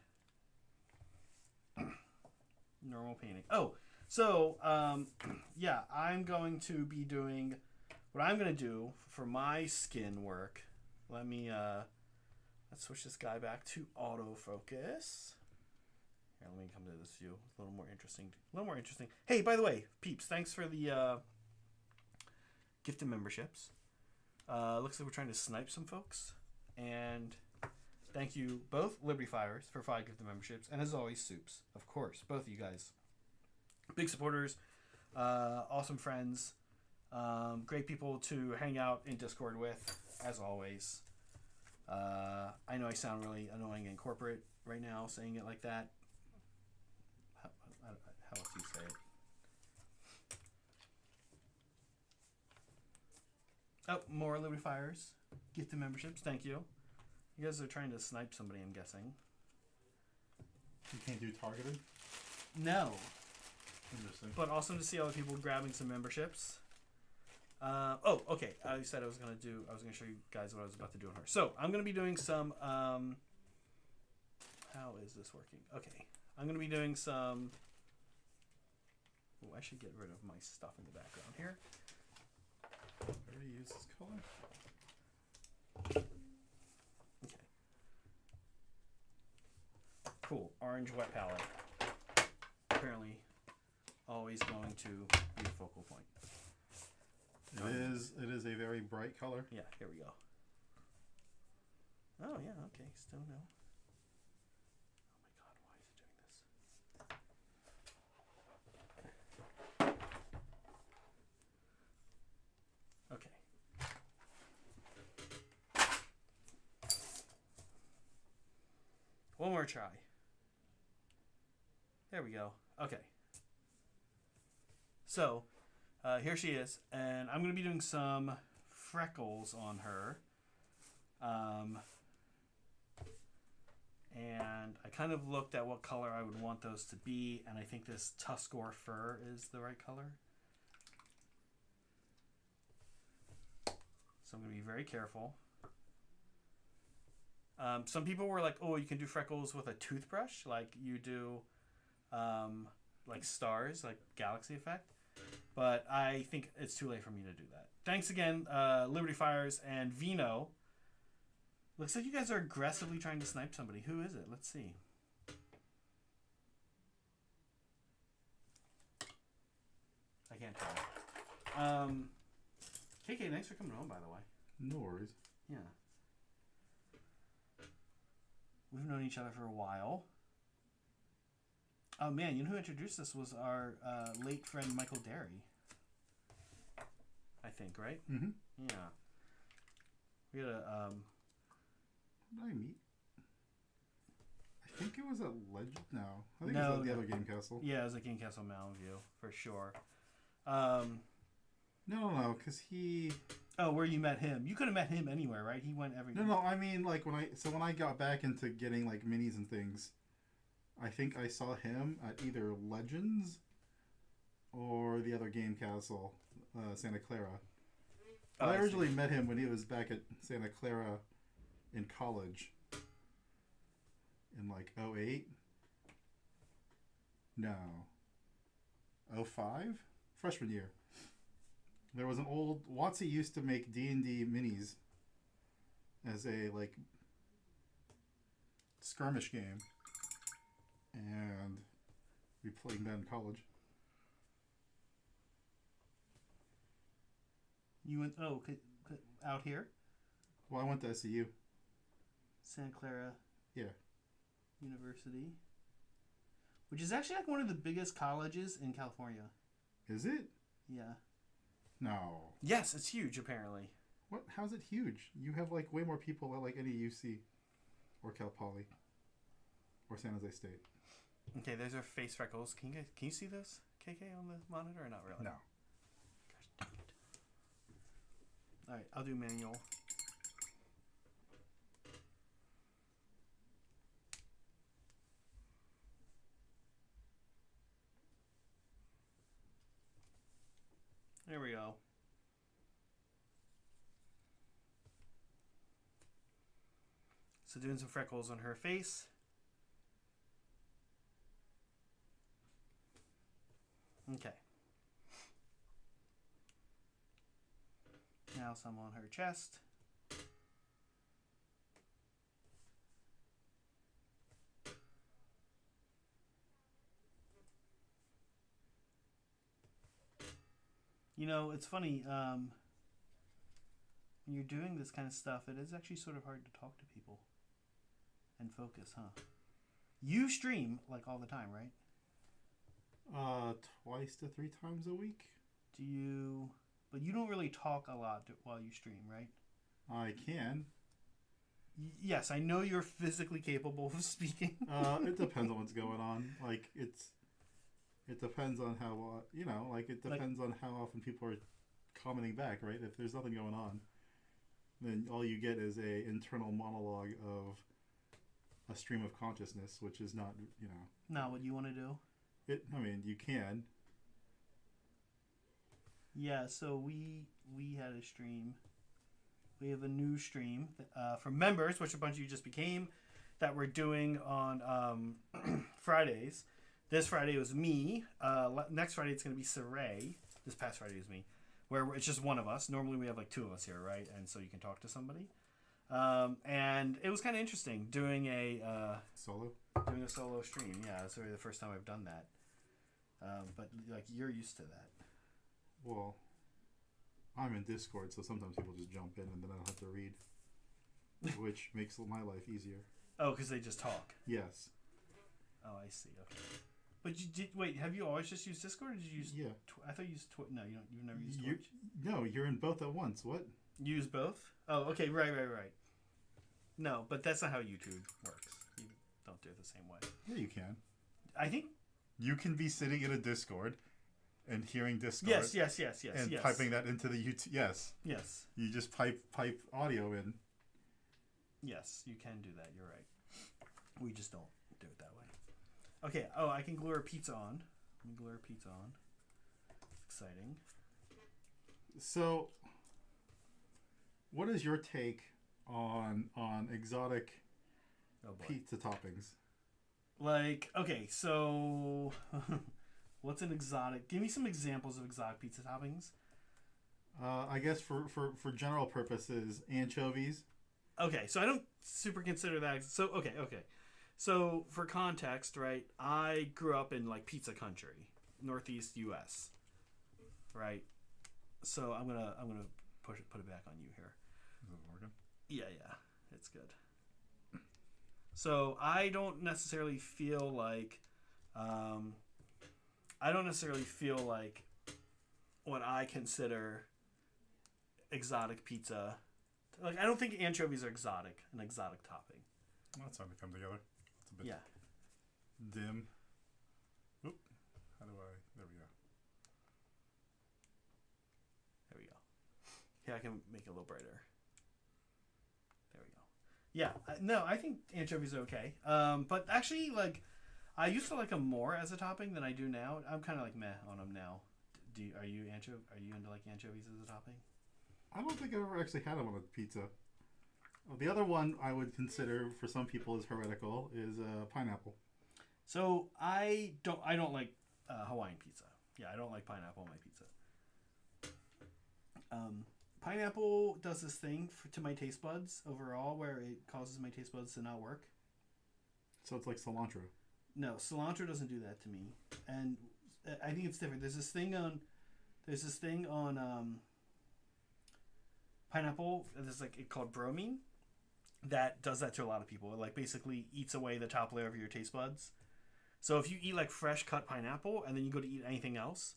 Normal painting. Oh, so yeah, I'm going to be doing what I'm gonna do for my skin work. Let me let's switch this guy back to autofocus. Here, let me come to this view. A little more interesting. Hey, by the way, peeps, thanks for the gifted memberships. Looks like we're trying to snipe some folks. And thank you both Liberty Fires for 5 gifted memberships. And as always, Soups, of course. Both of you guys. Big supporters. Awesome friends. Great people to hang out in Discord with, as always. I know I sound really annoying and corporate right now saying it like that. How else do you say it? Oh, more Liberty Fires. Gifted memberships. Thank you. You guys are trying to snipe somebody, I'm guessing. You can't do targeted? No. Interesting. But awesome to see other people grabbing some memberships. Oh, okay. I said I was going to show you guys what I was about to do on her. So, I'm going to be doing some, how is this working? Okay. I'm going to be doing some, I should get rid of my stuff in the background here. I already used this color. Okay. Cool. Orange wet palette. Apparently, always going to be a focal point. It is a very bright color. Yeah, here we go. Oh, yeah, okay. Still no. Oh my god, why is it doing this? Okay. One more try. There we go. Okay. So, here she is, and I'm going to be doing some freckles on her. And I kind of looked at what color I would want those to be, and I think this Tuskor fur is the right color. So I'm going to be very careful. Some people were like, oh, you can do freckles with a toothbrush, like you do like stars, like galaxy effect. But I think it's too late for me to do that. Thanks again, Liberty Fires and Vino. Looks like you guys are aggressively trying to snipe somebody. Who is it? Let's see. I can't tell. KK, thanks for coming home, by the way. No worries. Yeah. We've known each other for a while. Oh man, you know who introduced us was our late friend Michael Derry. I think, right? Mm-hmm. Yeah. We had a Who did I meet? I think it was at Legend. No, I think it was at the other Game Castle. Yeah, it was at Game Castle Mountain View for sure. No, because he. Oh, where you met him? You could have met him anywhere, right? He went everywhere. No. I mean, like when I got back into getting like minis and things, I think I saw him at either Legends or the other Game Castle, Santa Clara. Oh, I originally met him when he was back at Santa Clara in college in like 08. No. 05? Freshman year. There was an old Watsy used to make D&D minis as a like skirmish game, and we played that in college. You went out here? Well, I went to SCU. Santa Clara. Yeah. University, which is actually like one of the biggest colleges in California. Is it? Yeah. No. Yes, it's huge apparently. What? How's it huge? You have like way more people at like any UC or Cal Poly or San Jose State. Okay, there's our face freckles. Can you see those, KK, on the monitor or not really? No. Gosh dang it. All right, I'll do manual. There we go. So doing some freckles on her face. Okay. Now some on her chest. You know, it's funny, when you're doing this kind of stuff, it is actually sort of hard to talk to people and focus, huh? You stream, like, all the time, right? 2 to 3 times a week. Do you... But you don't really talk a lot while you stream, right? I can. Yes, I know you're physically capable of speaking. It depends on what's going on. Like, it depends on how, it depends on how often people are commenting back, right? If there's nothing going on, then all you get is a internal monologue of a stream of consciousness, which is not, Not what you want to do? You can. Yeah, so we had a stream. We have a new stream from members, which a bunch of you just became, that we're doing on Fridays. This Friday was me. Next Friday it's going to be Saray. This past Friday was me. Where it's just one of us. Normally we have like 2 of us here, right? And so you can talk to somebody. And it was kind of interesting doing a solo stream. Yeah, it's really the first time I've done that. But like you're used to that. Well, I'm in Discord, so sometimes people just jump in and then I don't have to read, which makes my life easier. Oh, because they just talk. Yes. Oh, I see. Okay. But wait, have you always just used Discord, or did you use? Yeah. I thought you used Twitch. No, you've never used Twitch. No, you're in both at once. What? You use both? Oh, okay. Right. No, but that's not how YouTube works. You don't do it the same way. Yeah, you can. I think you can be sitting in a Discord and hearing Discord. Yes. And piping that into the YouTube. Yes. Yes. You just pipe audio in. Yes, you can do that. You're right. We just don't do it that way. Okay. Oh, I can glue our pizza on. Let me glue our pizza on. Exciting. So, what is your take on exotic pizza toppings? Like, okay, so what's an exotic? Give me some examples of exotic pizza toppings. I guess for general purposes, anchovies. Okay, so I don't super consider that. So okay. So for context, right? I grew up in like pizza country, Northeast U.S. Right. So I'm gonna put it back on you here. Is it working? Yeah, it's good. So I don't necessarily feel like what I consider exotic pizza. Like I don't think anchovies are an exotic topping. Well, that's starting to come together. It's a bit dim. Oop. How do I? There we go. There we go. Yeah, I can make it a little brighter. There we go. Yeah, no, I think anchovies are okay. But actually, like, I used to like them more as a topping than I do now. I'm kind of like meh on them now. Are you into like anchovies as a topping? I don't think I've ever actually had them on a pizza. Well, the other one I would consider for some people is heretical is pineapple. So I don't like Hawaiian pizza. Yeah, I don't like pineapple on my pizza. Pineapple does this thing to my taste buds overall where it causes my taste buds to not work. So it's like cilantro. No, cilantro doesn't do that to me, and I think it's different. There's this thing on pineapple. There's like it called bromine that does that to a lot of people. It like basically eats away the top layer of your taste buds. So if you eat like fresh cut pineapple and then you go to eat anything else,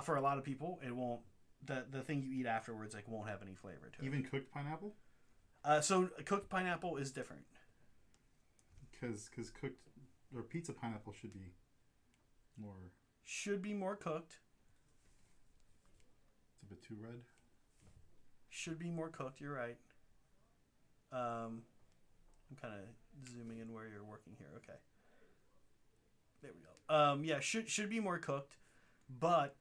for a lot of people it won't the thing you eat afterwards like won't have any flavor to it. Even cooked pineapple? So cooked pineapple is different. Because cooked or pizza pineapple should be more. Should be more cooked. It's a bit too red. Should be more cooked. You're right. I'm kind of zooming in where you're working here. Okay. There we go. Yeah, should be more cooked, but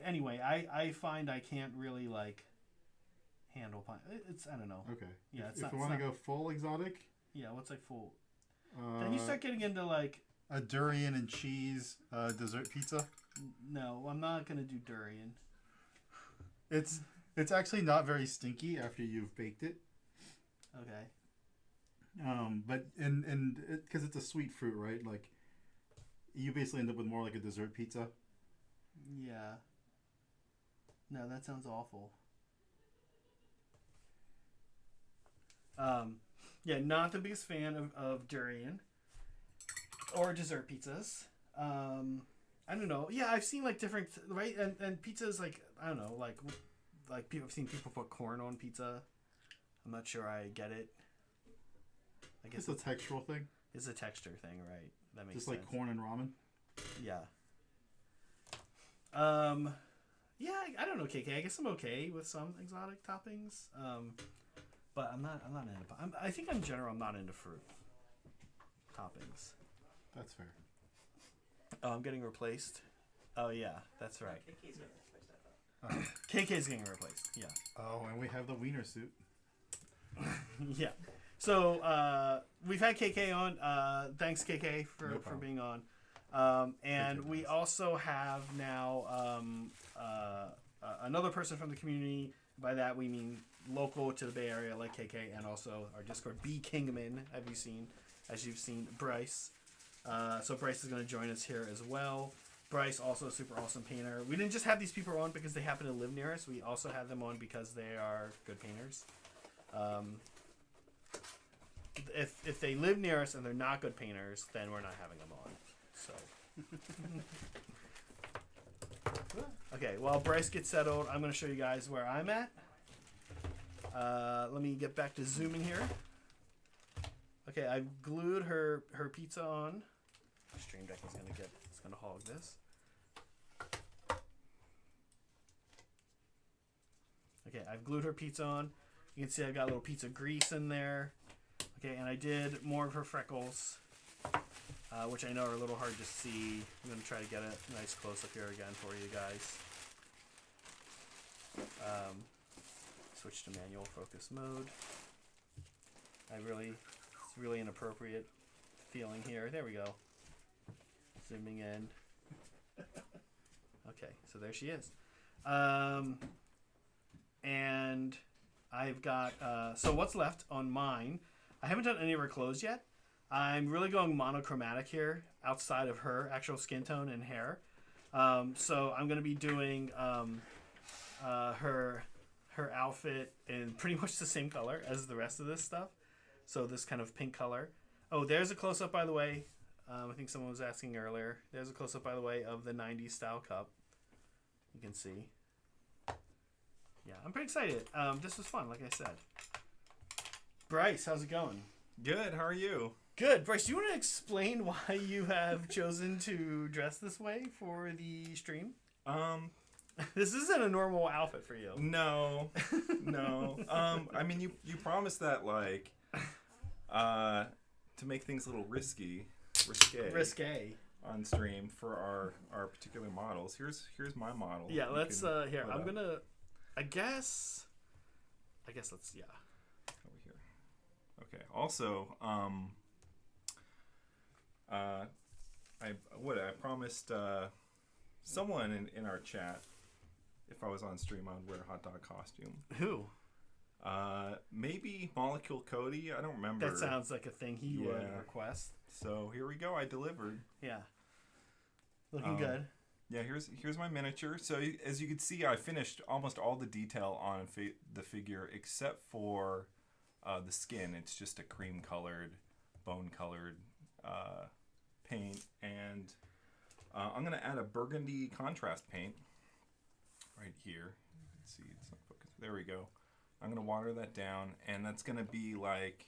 anyway, I find I can't really like handle pine. It's I don't know. Okay. Yeah, if you want to go full exotic. Yeah, what's like full? Then you start getting into like a durian and cheese dessert pizza. No, I'm not gonna do durian. It's actually not very stinky after you've baked it. Okay. But and because it's a sweet fruit, right? Like, you basically end up with more like a dessert pizza. Yeah. No, that sounds awful. Yeah, not the biggest fan of durian or dessert pizzas. I don't know. Yeah, I've seen like different, right? And pizzas like, I don't know, like people, I've seen people put corn on pizza. I'm not sure I get it. I guess it's a textural thing. It's a texture thing, right? That makes just sense. Like corn and ramen. Yeah. Yeah, I don't know, KK. I guess I'm okay with some exotic toppings. But I'm not into. I think in general I'm not into fruit toppings. That's fair. Oh, I'm getting replaced. Oh yeah, that's right. KK's getting replaced. KK's getting replaced. Yeah. Oh, and we have the wiener suit. Yeah. So we've had KK on. Thanks KK for being on. And we also have now another person from the community. By that we mean local to the Bay Area, like KK, and also our Discord, B Kingman. As you've seen, Bryce. So Bryce is going to join us here as well. Bryce, also a super awesome painter. We didn't just have these people on because they happen to live near us. We also had them on because they are good painters. If they live near us and they're not good painters, then we're not having them on. So. Okay, while Bryce gets settled, I'm going to show you guys where I'm at. Let me get back to zooming here. Okay, I've glued her pizza on. Stream Deck is gonna hog this. Okay, I've glued her pizza on. You can see I've got a little pizza grease in there. Okay, and I did more of her freckles, which I know are a little hard to see. I'm gonna try to get a nice close up here again for you guys. Switch to manual focus mode. It's really inappropriate feeling here. There we go. Zooming in. Okay, so there she is. And I've got, so what's left on mine, I haven't done any of her clothes yet. I'm really going monochromatic here outside of her actual skin tone and hair. So I'm going to be doing her outfit in pretty much the same color as the rest of this stuff. So this kind of pink color. Oh, there's a close-up, by the way. I think someone was asking earlier. There's a close-up, by the way, of the 90s style cup. You can see. Yeah, I'm pretty excited. This was fun, like I said. Bryce, how's it going? Good. How are you? Good. Bryce, do you want to explain why you have chosen to dress this way for the stream? This isn't a normal outfit for you. No. I mean, you promised that, like, to make things a little risque on stream for our particular models. Here's my model. Yeah, let's here. I'm gonna. I guess let's over here. Okay. Also, I promised someone in our chat, if I was on stream, I would wear a hot dog costume. Who? Maybe Molecule Cody. I don't remember. That sounds like a thing he would request. So here we go. I delivered. Yeah. Looking good. Yeah. Here's my miniature. So as you can see, I finished almost all the detail on the figure except for the skin. It's just a cream colored, bone colored paint, and I'm gonna add a burgundy contrast paint right here. You can see it's not focused. There we go. I'm going to water that down, and that's going to be like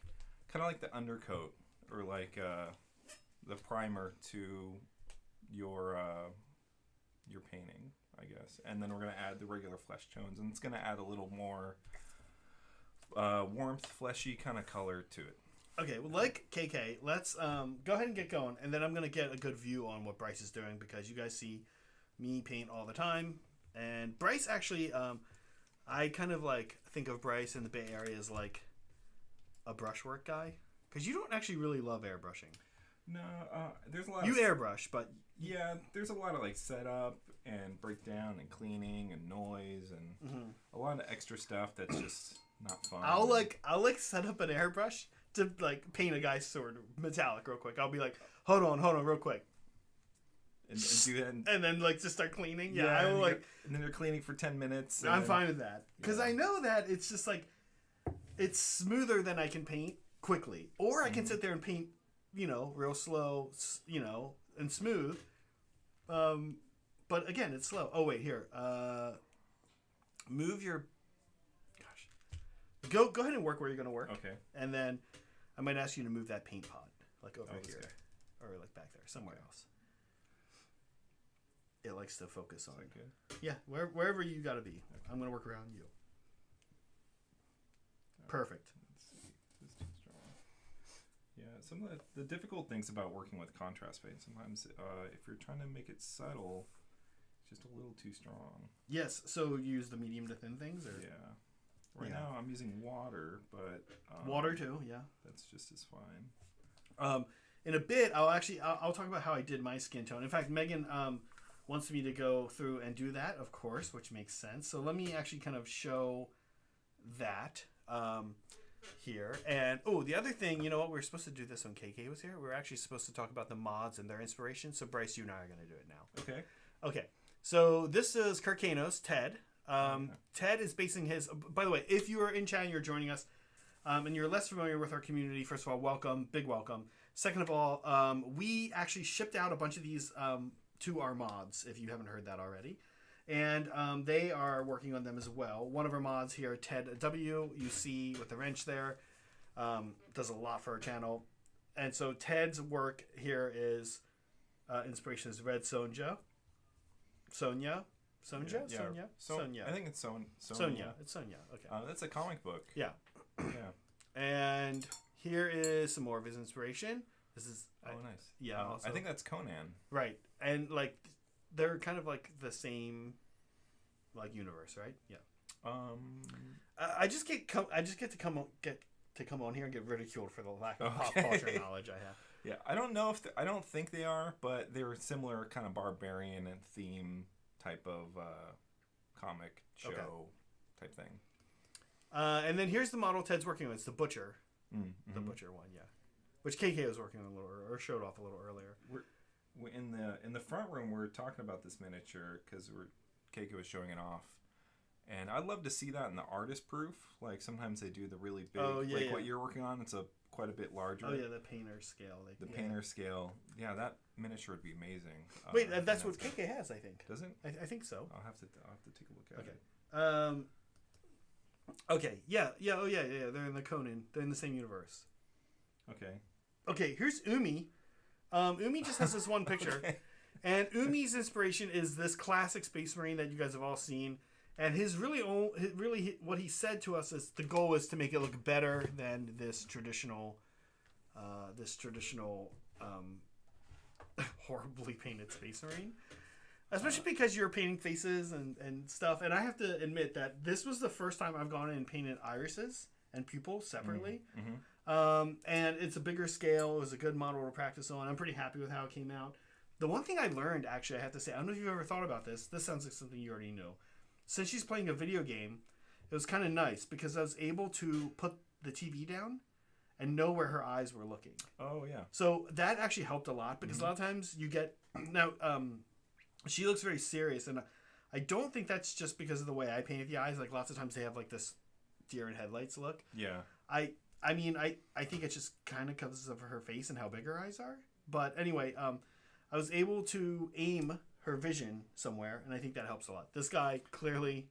kind of like the undercoat or like the primer to your painting, I guess. And then we're going to add the regular flesh tones, and it's going to add a little more warmth, fleshy kind of color to it. Okay, well, like KK, let's go ahead and get going, and then I'm going to get a good view on what Bryce is doing, because you guys see me paint all the time, and Bryce actually, I kind of like think of Bryce in the Bay Area as like a brushwork guy, because you don't actually really love airbrushing. No, there's a lot You airbrush, but... Yeah, there's a lot of like setup and breakdown and cleaning and noise and a lot of extra stuff that's just not fun. I'll set up an airbrush to like paint a guy's sword metallic real quick. I'll be like, hold on, real quick. And do that. And then like just start cleaning. Yeah, I will like... And then they're cleaning for 10 minutes. I'm fine with that. Because I know that it's just like, it's smoother than I can paint quickly. Or I can sit there and paint, real slow, and smooth. But again, it's slow. Oh, wait, here. Move your... Gosh. Go ahead and work where you're going to work. Okay. And then I might ask you to move that paint pot. Like over here. Okay. Or like back there. Somewhere else. It likes to focus on. Is that good? Yeah, wherever you got to be. Okay. I'm going to work around you. Perfect. Let's see. This is too strong. Yeah, some of the difficult things about working with contrast paint, sometimes if you're trying to make it subtle, it's just a little too strong. Yes, so you use the medium to thin things? Or? Yeah. Right now I'm using water, but... water too, yeah. That's just as fine. In a bit, I'll talk about how I did my skin tone. In fact, Megan wants me to go through and do that, of course, which makes sense. So let me actually kind of show that here. And, the other thing, you know what? We were supposed to do this when KK was here. We were actually supposed to talk about the mods and their inspiration. So, Bryce, you and I are going to do it now. Okay. So, this is Kirkano's Ted. Ted is basing his... By the way, if you are in chat and you're joining us, and you're less familiar with our community, first of all, welcome. Big welcome. Second of all, we actually shipped out a bunch of these to our mods, if you haven't heard that already. And they are working on them as well. One of our mods here, Ted W, you see with the wrench there, does a lot for our channel. And so Ted's work here is, inspiration is Red Sonja. Sonia? Sonia? Yeah. Sonia? Sonia. I think it's Sonia. Sonia. It's Sonia. Okay. That's a comic book. Yeah. Yeah. And here is some more of his inspiration. This is... nice. Yeah. Also, I think that's Conan. Right. And like... They're kind of like the same, like universe, right? Yeah. I just get to come on here and get ridiculed for the lack of pop culture knowledge I have. Yeah, I don't know if I don't think they are, but they're similar kind of barbarian and theme type of comic show type thing. And then here's the model Ted's working on. It's the Butcher, mm-hmm. the Butcher one, yeah, which KK was working on a little or showed off a little earlier. We're in the front room, we're talking about this miniature because KK was showing it off, and I'd love to see that in the artist proof. Like sometimes they do the really big, what you're working on. It's quite a bit larger. Oh yeah, the painter scale. Painter scale. Yeah, that miniature would be amazing. Wait, that's what KK has, I think. Does it? I think so. I'll have to take a look at it. Okay. Yeah. Oh yeah. They're in the Conan. They're in the same universe. Okay. Here's Umi. Umi just has this one picture, and Umi's inspiration is this classic Space Marine that you guys have all seen. And his what he said to us is the goal is to make it look better than this traditional, horribly painted Space Marine. Especially because you're painting faces and stuff. And I have to admit that this was the first time I've gone in and painted irises and pupils separately. Mm-hmm. And it's a bigger scale. It was a good model to practice on. I'm pretty happy with how it came out. The one thing I learned, actually, I have to say, I don't know if you've ever thought about this. This sounds like something you already know. Since she's playing a video game, it was kind of nice because I was able to put the TV down and know where her eyes were looking. Oh, yeah. So that actually helped a lot because a lot of times you get... Now, she looks very serious, and I don't think that's just because of the way I painted the eyes. Like, lots of times they have, like, this deer in headlights look. Yeah. I mean, I think it just kind of because of her face and how big her eyes are. But anyway, I was able to aim her vision somewhere, and I think that helps a lot. This guy clearly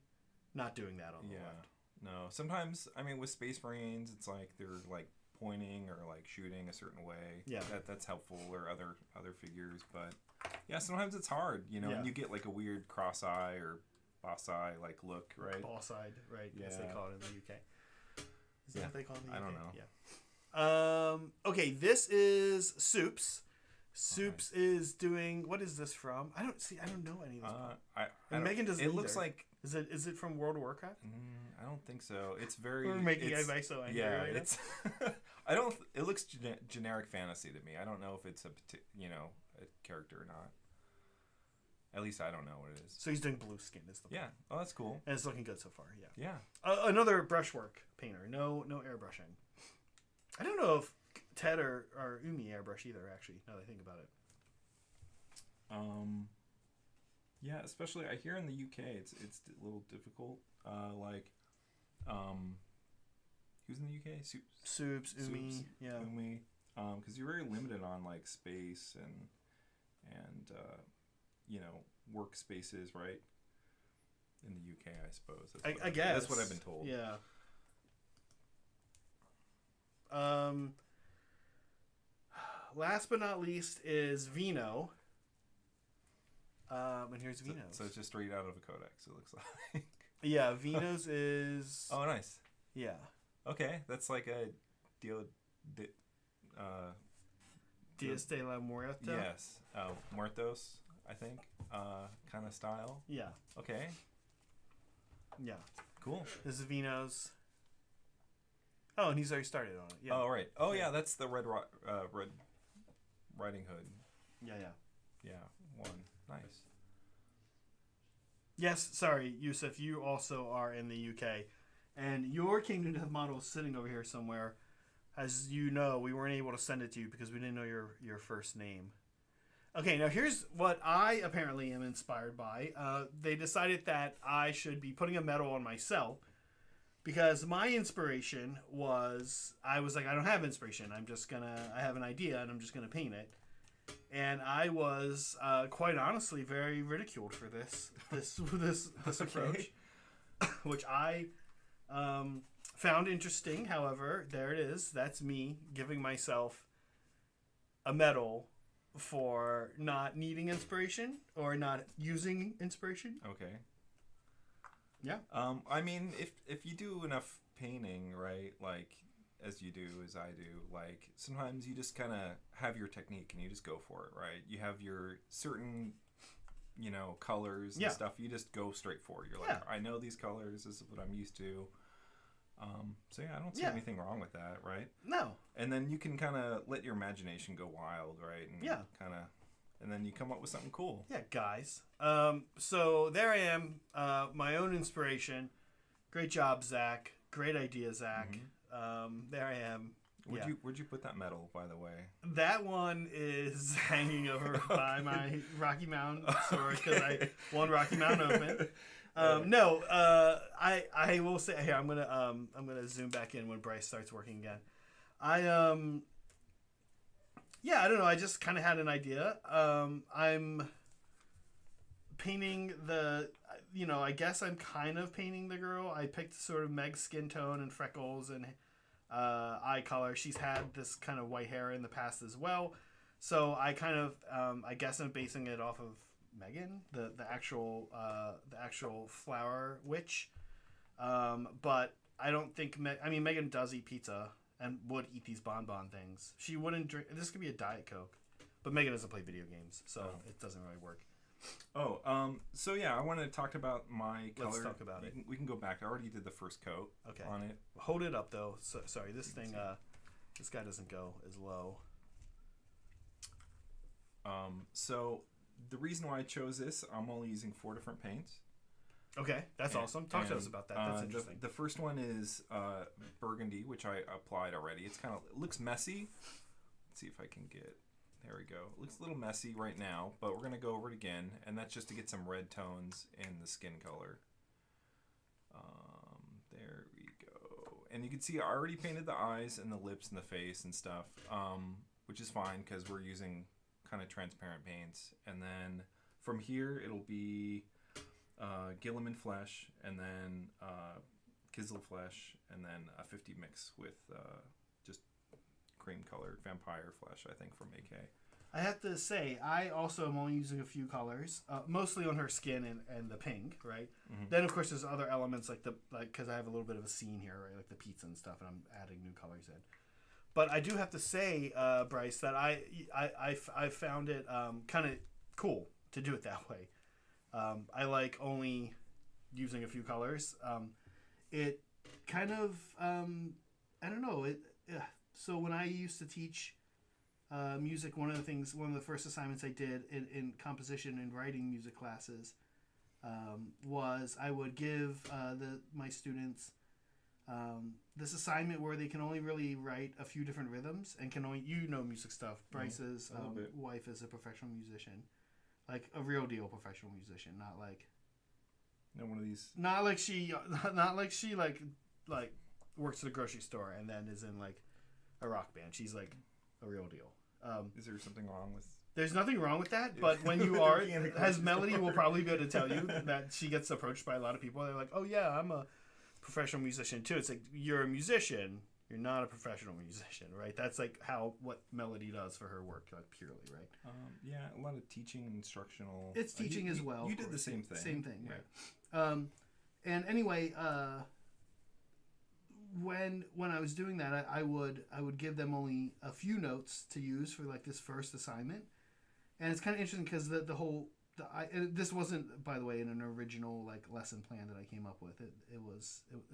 not doing that on the left. No, sometimes, I mean, with Space Marines, it's like they're like pointing or like shooting a certain way. Yeah. That's helpful, or other figures. But yeah, sometimes it's hard, you know, and you get like a weird cross eye or boss eye like look, right? Boss-eyed, right? Yeah. As they call it in the UK. Is that what they call it in the UK? I don't know. Yeah. Okay, this is Soups. Soups is doing, what is this from? I don't know any of this. And Megan doesn't. It looks like. Is it from World of Warcraft? I don't think so. It's very. We're making everybody so angry. Yeah, right it's. I don't. It looks generic fantasy to me. I don't know if it's a character or not. At least I don't know what it is. So he's doing blue skin. Is the yeah. Oh, that's cool. And it's looking good so far. Yeah. Yeah. Another brushwork painter. No airbrushing. I don't know if Ted or Umi airbrush either. Actually, now that I think about it. Yeah, especially I hear in the UK it's a little difficult. Who's in the UK? Soups, Umi, yeah. Umi, because you're very limited on like space and workspaces, right? In the UK, I suppose. I guess that's what I've been told. Yeah. Last but not least is Vino. And here's Vino's. So it's just straight out of a codex, it looks like. Yeah, Vino's is... Oh, nice. Yeah. Okay, that's like a Dias de la Muerta? Yes. Muertos, I think, kind of style. Yeah. Okay. Yeah. Cool. This is Vino's. Oh, and he's already started on it. Yeah. Oh, right. Oh, yeah, that's the Red Riding Hood. Yeah. Yeah, one. Nice. Yes, sorry, Yusuf, you also are in the UK. And your Kingdom Death model is sitting over here somewhere. As you know, we weren't able to send it to you because we didn't know your first name. Okay, now here's what I apparently am inspired by. They decided that I should be putting a medal on myself because my inspiration was, I was like, I don't have inspiration. I have an idea and I'm just going to paint it. And I was, quite honestly, very ridiculed for this approach, which I found interesting. However, there it is. That's me giving myself a medal for not needing inspiration or not using inspiration. Okay. Yeah. I mean, if you do enough painting, right, like as you do, as I do, like sometimes you just kind of have your technique and you just go for it, right? You have your certain, colors and stuff. You just go straight for it. You're like, I know these colors. This is what I'm used to. So yeah, I don't see anything wrong with that, right? No. And then you can kind of let your imagination go wild, right? And and then you come up with something cool. Yeah, guys. So there I am, my own inspiration. Great job, Zach. Great idea, Zach. Mm-hmm. There I am. Where'd you put that medal, by the way? That one is hanging over by my Rocky Mountain sword because I won Rocky Mountain Open. No, I will say here. I'm gonna zoom back in when Bryce starts working again. I don't know. I just kind of had an idea. I'm painting I guess I'm kind of painting the girl. I picked sort of Meg's skin tone and freckles and eye color. She's had this kind of white hair in the past as well. So I kind of, I guess I'm basing it off of Megan, the actual flower witch. But I don't think, Megan does eat pizza and would eat these bonbon things. She wouldn't drink, this could be a Diet Coke. But Megan doesn't play video games, so it doesn't really work. So yeah, I wanted to talk about my color. Let's talk about it. We can go back. I already did the first coat on it. Hold it up though. So, sorry, this thing, this guy doesn't go as low. So the reason why I chose this, I'm only using 4 different paints. Okay, that's awesome. Talk to us about that. That's interesting. The first one is burgundy, which I applied already. It looks messy. Let's see if I can get. There we go. It looks a little messy right now, but we're going to go over it again, and that's just to get some red tones in the skin color. There we go. And you can see I already painted the eyes and the lips and the face and stuff, which is fine because we're using kind of transparent paints. And then from here it'll be Gilliman flesh, and then Kizel flesh, and then a 50 mix with just cream colored vampire flesh, I think, from AK. I have to say, I also am only using a few colors, mostly on her skin and the pink, right? Mm-hmm. Then, of course, there's other elements because I have a little bit of a scene here, right? Like the pizza and stuff, and I'm adding new colors in. But I do have to say, Bryce, that I found it kind of cool to do it that way. I like only using a few colors. It kind of, I don't know. So when I used to teach music, one of the first assignments I did in composition and writing music classes was I would give my students this assignment where they can only really write a few different rhythms and can only, music stuff. Bryce's wife is a professional musician, like a real deal professional musician, not like one of these. Not like she like works at a grocery store and then is in like a rock band. She's like a real deal. Is there something wrong with? There's nothing wrong with that, but when you are, as Melody will probably be able to tell you, that she gets approached by a lot of people. They're like, "Oh yeah, I'm a professional musician too." It's like, you're a musician, you're not a professional musician, right? That's like what Melody does for her work, like purely, right? Yeah, a lot of teaching, instructional. It's teaching as well. You did the same thing. Same thing, right? And anyway, when I was doing that, I would give them only a few notes to use for like this first assignment, and it's kind of interesting because this wasn't, by the way, an original like lesson plan that I came up with.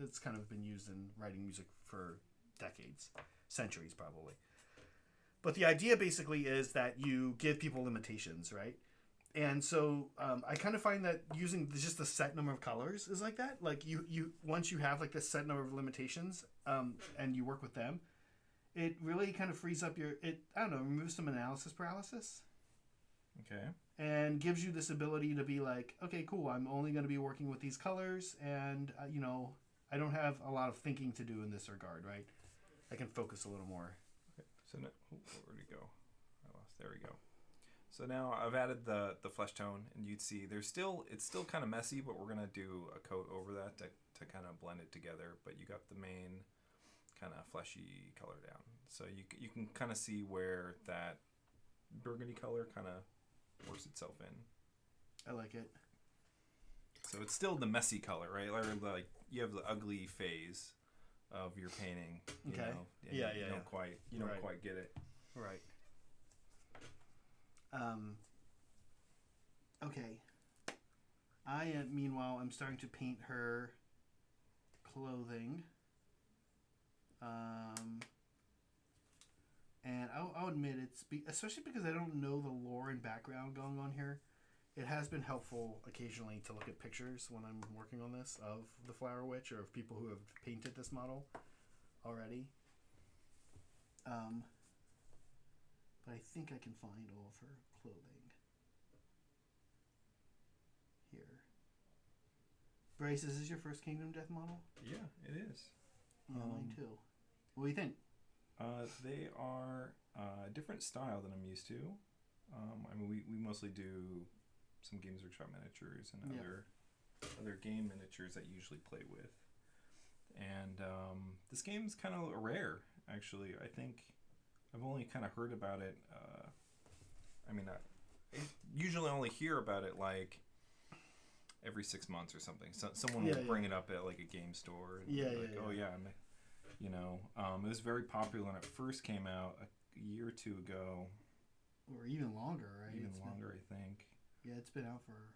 It's kind of been used in writing music for decades, centuries probably. But the idea basically is that you give people limitations, right? And so I kind of find that using just a set number of colors is like that. Like you once you have like this set number of limitations and you work with them, it really kind of frees up removes some analysis paralysis. Okay. And gives you this ability to be like, okay, cool, I'm only going to be working with these colors, and I don't have a lot of thinking to do in this regard, right? I can focus a little more. Okay. So now, where'd it go? There we go. So now I've added the flesh tone, and you'd see it's still kind of messy, but we're gonna do a coat over that to kind of blend it together. But you got the main kind of fleshy color down, so you can kind of see where that burgundy color kind of works itself in. I like it. So it's still the messy color, right? Like you have the ugly phase of your painting. You know, you don't quite get it. Right. Okay. Meanwhile, I'm starting to paint her clothing. And I'll admit especially because I don't know the lore and background going on here, it has been helpful occasionally to look at pictures when I'm working on this of the Flower Witch or of people who have painted this model already. But I think I can find all of her clothing here. Bryce, is this your first Kingdom Death model? Yeah, it is. Yeah, mine too. What do you think? They are a different style than I'm used to. I mean, we mostly do some Games Workshop miniatures and other game miniatures that you usually play with. And this game's kind of rare, actually. I think I've only kind of heard about it. I usually only hear about it like every 6 months or something. So someone will bring it up at like a game store. And it was very popular when it first came out a year or two ago. Or even longer, right? I think. Yeah, it's been out for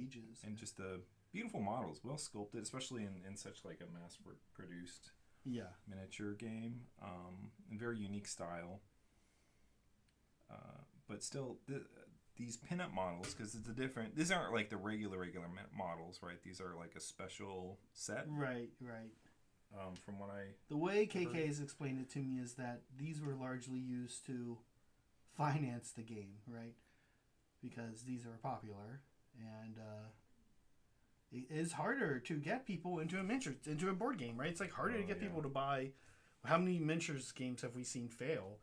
ages. And just the beautiful models, well sculpted, especially in such like a mass-produced miniature game, and very unique style. But still, these pinup models, because it's these aren't like the regular models, right? These are like a special set. Right. From what the way KK has explained it to me is that these were largely used to finance the game, right? Because these are popular, and it is harder to get people into a board game, right? It's like harder to get people to buy. How many miniatures games have we seen fail?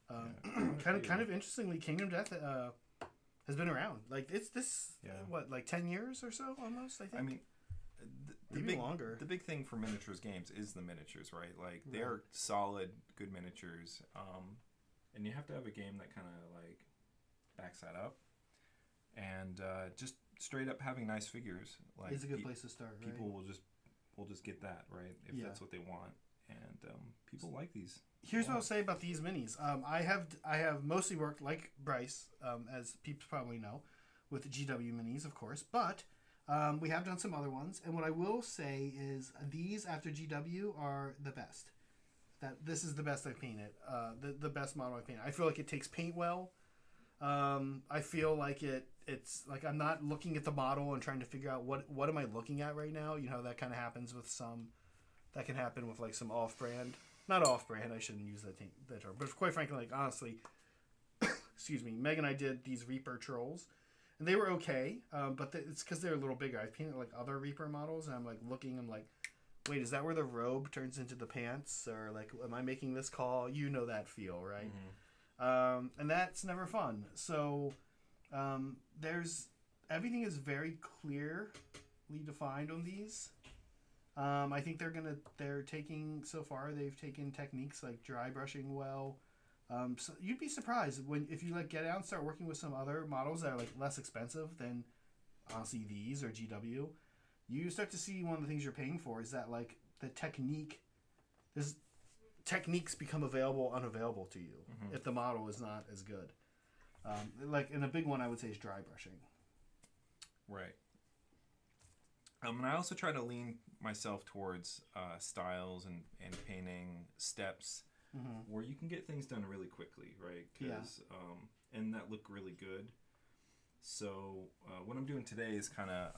Kind of interestingly, Kingdom Death has been around. Like it's this what, like 10 years or so almost, I think. I mean, maybe longer. The big thing for miniatures games is the miniatures, right? Like they're solid, good miniatures. And you have to have a game that kind of like backs that up. And just straight up having nice figures, like it's a good place to start. People will just get that, right, if that's what they want, and people like these. Here's what I'll say about these minis. I have mostly worked, like Bryce, as people probably know, with the GW minis, of course, but we have done some other ones, and what I will say is these after GW are the best. This is the best I've painted. The best model I've painted. I feel like it takes paint well. I feel like it's like I'm not looking at the model and trying to figure out what am I looking at right now. You know, that kind of happens with some. That can happen with like some off-brand. Not off-brand. I shouldn't use that term. But quite frankly, like honestly, excuse me, Meg and I did these Reaper trolls, and they were okay. But it's because they're a little bigger. I painted like other Reaper models, and I'm like looking. I'm like, wait, is that where the robe turns into the pants, or like, am I making this call? You know that feel, right? Mm-hmm. And that's never fun. So everything is very clearly defined on these. I think they've taken techniques like dry brushing well. So you'd be surprised if you like get out and start working with some other models that are like less expensive than honestly these or GW. You start to see one of the things you're paying for is that like the techniques become unavailable to you if the model is not as good. And a big one I would say is dry brushing. Right. And I also try to lean myself towards styles and painting steps where you can get things done really quickly, right? And that look really good. So what I'm doing today is kind of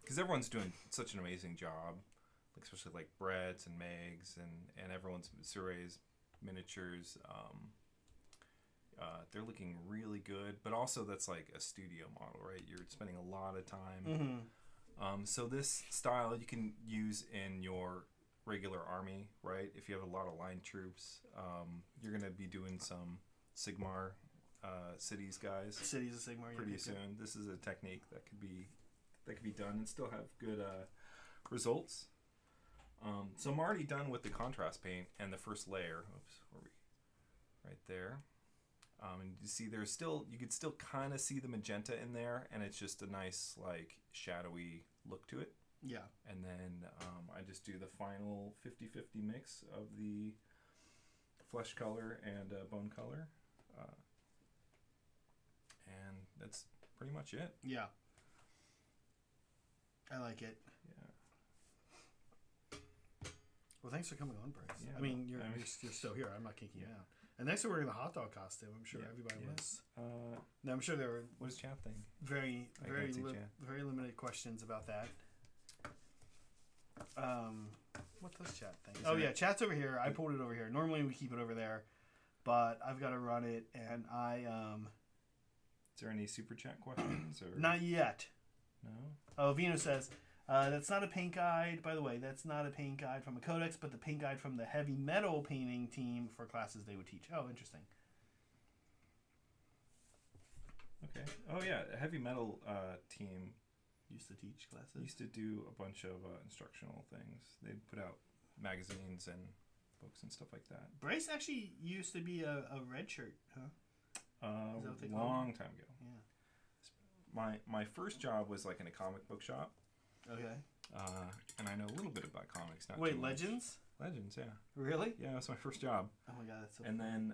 because everyone's doing such an amazing job, like especially like Brett's and Meg's and everyone's Surrey's miniatures. They're looking really good, but also that's like a studio model, right? You're spending a lot of time. So this style you can use in your regular army, right? If you have a lot of line troops, you're going to be doing some Sigmar cities guys. Cities of Sigmar. Pretty soon. This is a technique that could be done and still have good results. So I'm already done with the contrast paint and the first layer. Oops, where are we? Right there. And you see you could still kind of see the magenta in there, and it's just a nice like shadowy look to it. Yeah. And then I just do the final 50-50 mix of the flesh color and bone color. And that's pretty much it. Yeah. I like it. Yeah. Well, thanks for coming on, Bryce. Yeah, I mean, you're still here. I'm not kicking you out. And thanks for wearing the hot dog costume. I'm sure everybody was. No, I'm sure there were. What does chat think? Very limited questions about that. What does chat think? Chat's over here. I pulled it over here. Normally we keep it over there, but I've got to run it, and Is there any super chat questions or not yet? No. Oh, Vino says. That's not a paint guide, by the way. That's not a paint guide from a codex, but the paint guide from the heavy metal painting team for classes they would teach. Oh, interesting. Okay. Oh yeah, a heavy metal team used to teach classes. Used to do a bunch of instructional things. They'd put out magazines and books and stuff like that. Bryce actually used to be a red shirt, huh? Long time ago. Yeah. My first job was like in a comic book shop. Okay. And I know a little bit about comics. Not Wait, too much. Legends? Legends, yeah. Really? Yeah, that was my first job. Oh my god, that's so and funny. Then,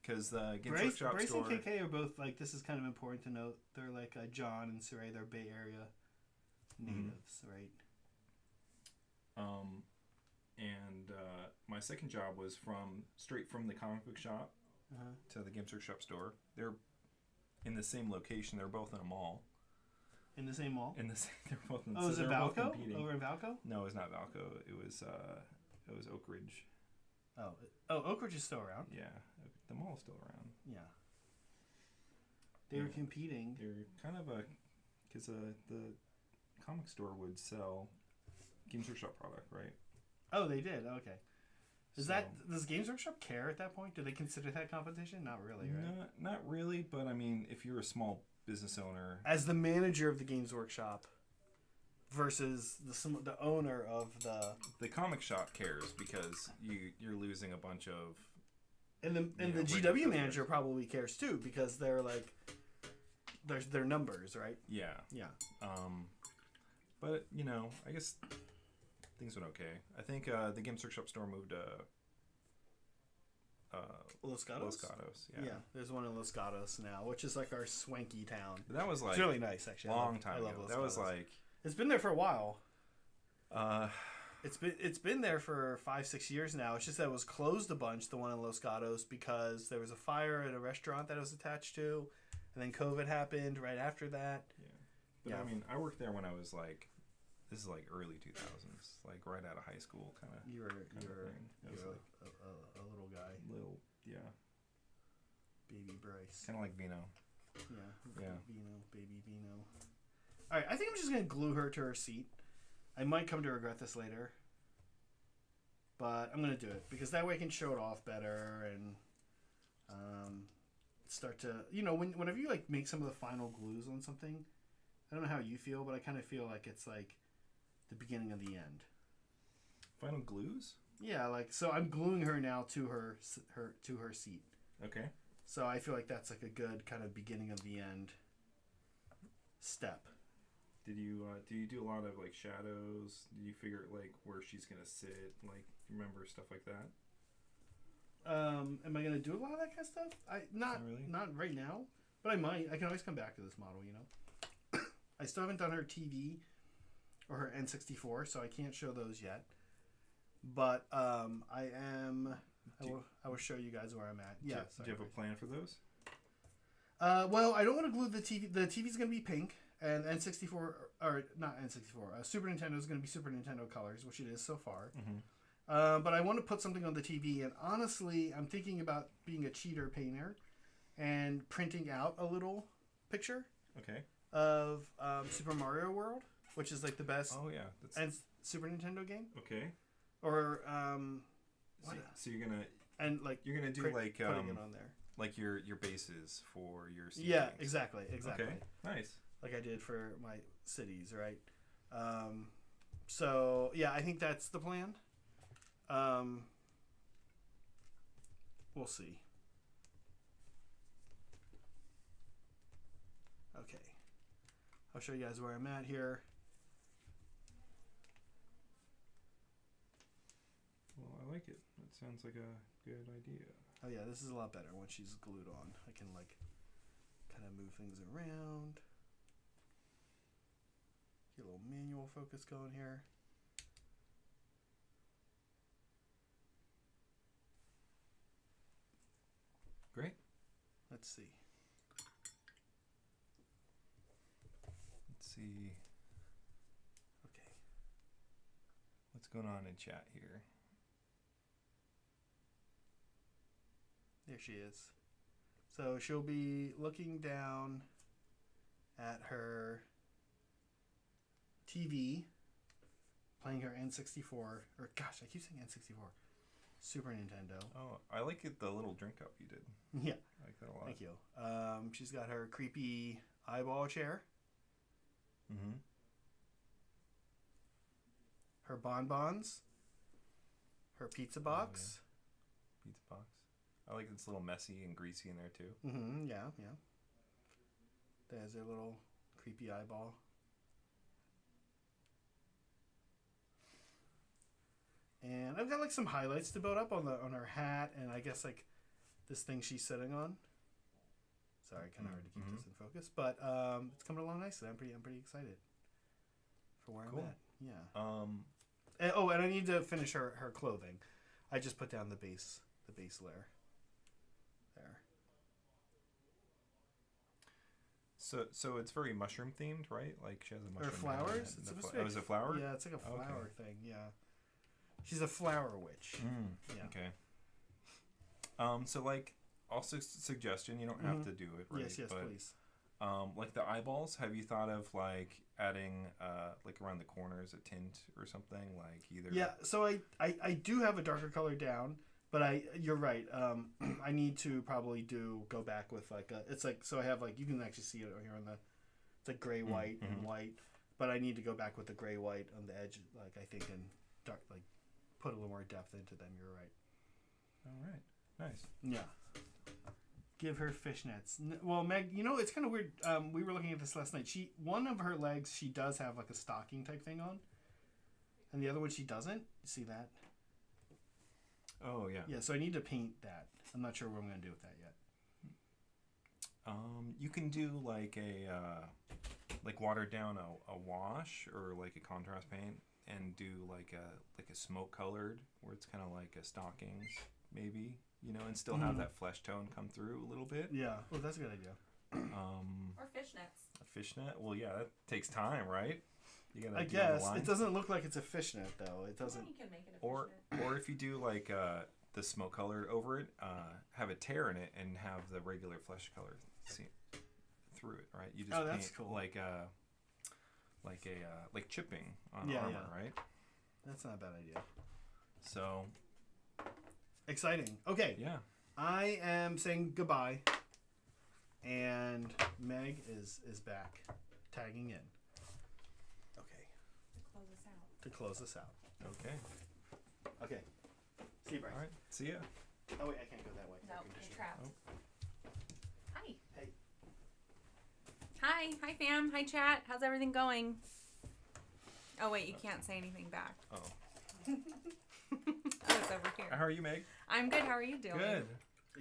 because the Games Bryce Workshop store... and KK are both, like, this is kind of important to note. They're like John and Saray, they're Bay Area natives, right? And my second job was straight from the comic book shop to the Games Workshop store. They're in the same location. They're both in a mall. In the same mall? They're both in. Oh, is it Valco? Over in Valco? No, it's not Valco. It was Oak Ridge. Oh, Oak Ridge is still around. Yeah, the mall is still around. Yeah. They were competing. They're kind of because the comic store would sell Games Workshop product, right? Oh, they did. Okay. Does Games Workshop care at that point? Do they consider that competition? Not really, right? Not really, but I mean, if you're a small business owner, as the manager of the Games Workshop versus the owner of the comic shop cares because you're losing a bunch of and the GW manager probably cares too because they're like there's their numbers, right? Yeah. But I guess things went okay. I think the Games Workshop store moved to Los Gatos. Yeah, there's one in Los Gatos now, which is like our swanky town. But that was like it's really nice, actually. Long time ago. That was like it's been there for a while. It's been there for 5-6 years now. It's just that it was closed a bunch, the one in Los Gatos, because there was a fire at a restaurant that it was attached to, and then COVID happened right after that. Yeah, but I mean, I worked there when I was like. This is like early 2000s, like right out of high school, kind of. You were a little guy. Baby Bryce. Kind of like Vino. Yeah. Baby Vino. All right, I think I'm just gonna glue her to her seat. I might come to regret this later, but I'm gonna do it because that way I can show it off better and start to whenever you like make some of the final glues on something. I don't know how you feel, but I kind of feel like it's like the beginning of the end. Final glues? Yeah, like so I'm gluing her now to her seat. Okay. So I feel like that's like a good kind of beginning of the end step. Did you do a lot of like shadows? Did you figure like where she's gonna sit? Like remember stuff like that? Am I gonna do a lot of that kind of stuff? Not really. Not right now, but I might. I can always come back to this model. I still haven't done her TV or her N64, so I can't show those yet. But I will show you guys where I'm at. Yeah. Do you have a plan for those? Well, I don't want to glue the TV. The TV's going to be pink, and N64 or not N64. Super Nintendo is going to be Super Nintendo colors, which it is so far. Mm-hmm. But I want to put something on the TV, and honestly, I'm thinking about being a cheater painter and printing out a little picture. Okay. Of Super Mario World, which is like the best. Oh yeah, and Super Nintendo game. Okay. Or so you're gonna you're gonna do like putting it on there, like your bases for your cities. Yeah, exactly. Okay, nice. Like I did for my cities, right? So yeah, I think that's the plan. We'll see. Okay. I'll show you guys where I'm at here. Well, I like it. That sounds like a good idea. Oh yeah, this is a lot better when she's glued on. I can like kind of move things around. Get a little manual focus going here. Great. Let's see. See okay what's going on in chat here. There she is. So she'll be looking down at her TV, playing her N64, or gosh, I keep saying N64, Super Nintendo. Oh, I like it, the little drink cup you did. Yeah, I like that a lot. Thank you. She's got her creepy eyeball chair. Mm-hmm. Her bonbons. Her pizza box. Oh, yeah. Pizza box. I like it's a little messy and greasy in there too. Mm-hmm. Yeah. There's a little creepy eyeball. And I've got like some highlights to build up on her hat, and I guess like this thing she's sitting on. Sorry, kind of hard to keep this in focus, but it's coming along nicely. I'm pretty excited for where I'm at. Yeah. And I need to finish her clothing. I just put down the base layer. There. So it's very mushroom themed, right? Like she has a mushroom. Or flowers. Is it flowers? Yeah, it's like a flower thing. Yeah. She's a flower witch. Yeah. Okay. So like. Also, suggestion, you don't have to do it, right? Yes, but, please. Like the eyeballs, have you thought of like adding like around the corners a tint or something, like either? Yeah, so I do have a darker color down, but you're right. I need to probably go back with like it's like, so I have like, you can actually see it here on the, it's like gray, white, and white, but I need to go back with the gray, white on the edge, like I think, and dark, like put a little more depth into them. You're right. All right. Nice. Yeah. Give her fishnets. Well, Meg, you know, it's kind of weird. We were looking at this last night. One of her legs, she does have like a stocking type thing on, and the other one she doesn't. See that? Oh yeah. Yeah. So I need to paint that. I'm not sure what I'm gonna do with that yet. You can do like like water down a wash or like a contrast paint, and do like a smoke colored where it's kind of like a stockings maybe, you know, and still have that flesh tone come through a little bit. Yeah. Well, that's a good idea. Or fishnets. A fishnet? Well, yeah, that takes time, right? You gotta. I guess it doesn't look like it's a fishnet though. It doesn't. You can make it a fishnet. Or if you do like the smoke colored over it, have a tear in it and have the regular flesh color through it, right? You just that's paint cool. like chipping on armor, right? That's not a bad idea. So exciting. Okay. Yeah. I am saying goodbye, and Meg is back, tagging in. Okay. To close us out. Okay. Okay. See you, Bryce. All right. See ya. Oh wait, I can't go that way. No, you're trapped. Oh. Hi. Hey. Hi, fam. Hi, chat. How's everything going? Oh wait, you can't say anything back. Oh. Oh, it's over here. How are you, Meg? I'm good. How are you doing? Good.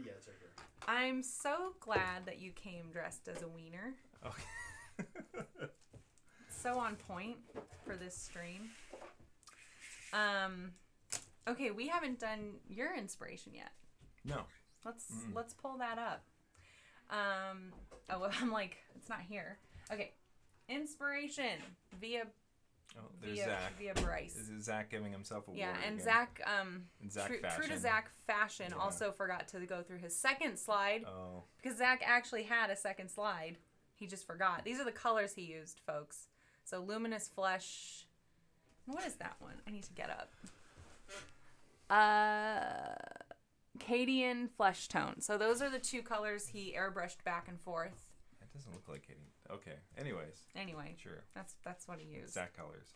Yeah, it's right here. I'm so glad that you came dressed as a wiener. Okay. So on point for this stream. Okay, we haven't done your inspiration yet. No. Let's pull that up. Well, I'm like, it's not here. Okay, inspiration via Zach. via Bryce. Is Zach giving himself a Yeah, award and again? Zach, Zach true to Zach fashion, also forgot to go through his second slide. Oh. Because Zach actually had a second slide. He just forgot. These are the colors he used, folks. So luminous flesh. What is that one? I need to get up. Cadian flesh tone. So those are the two colors he airbrushed back and forth. That doesn't look like Katie. Okay. Anyways. Anyway. Sure. That's what he used. Zach colors.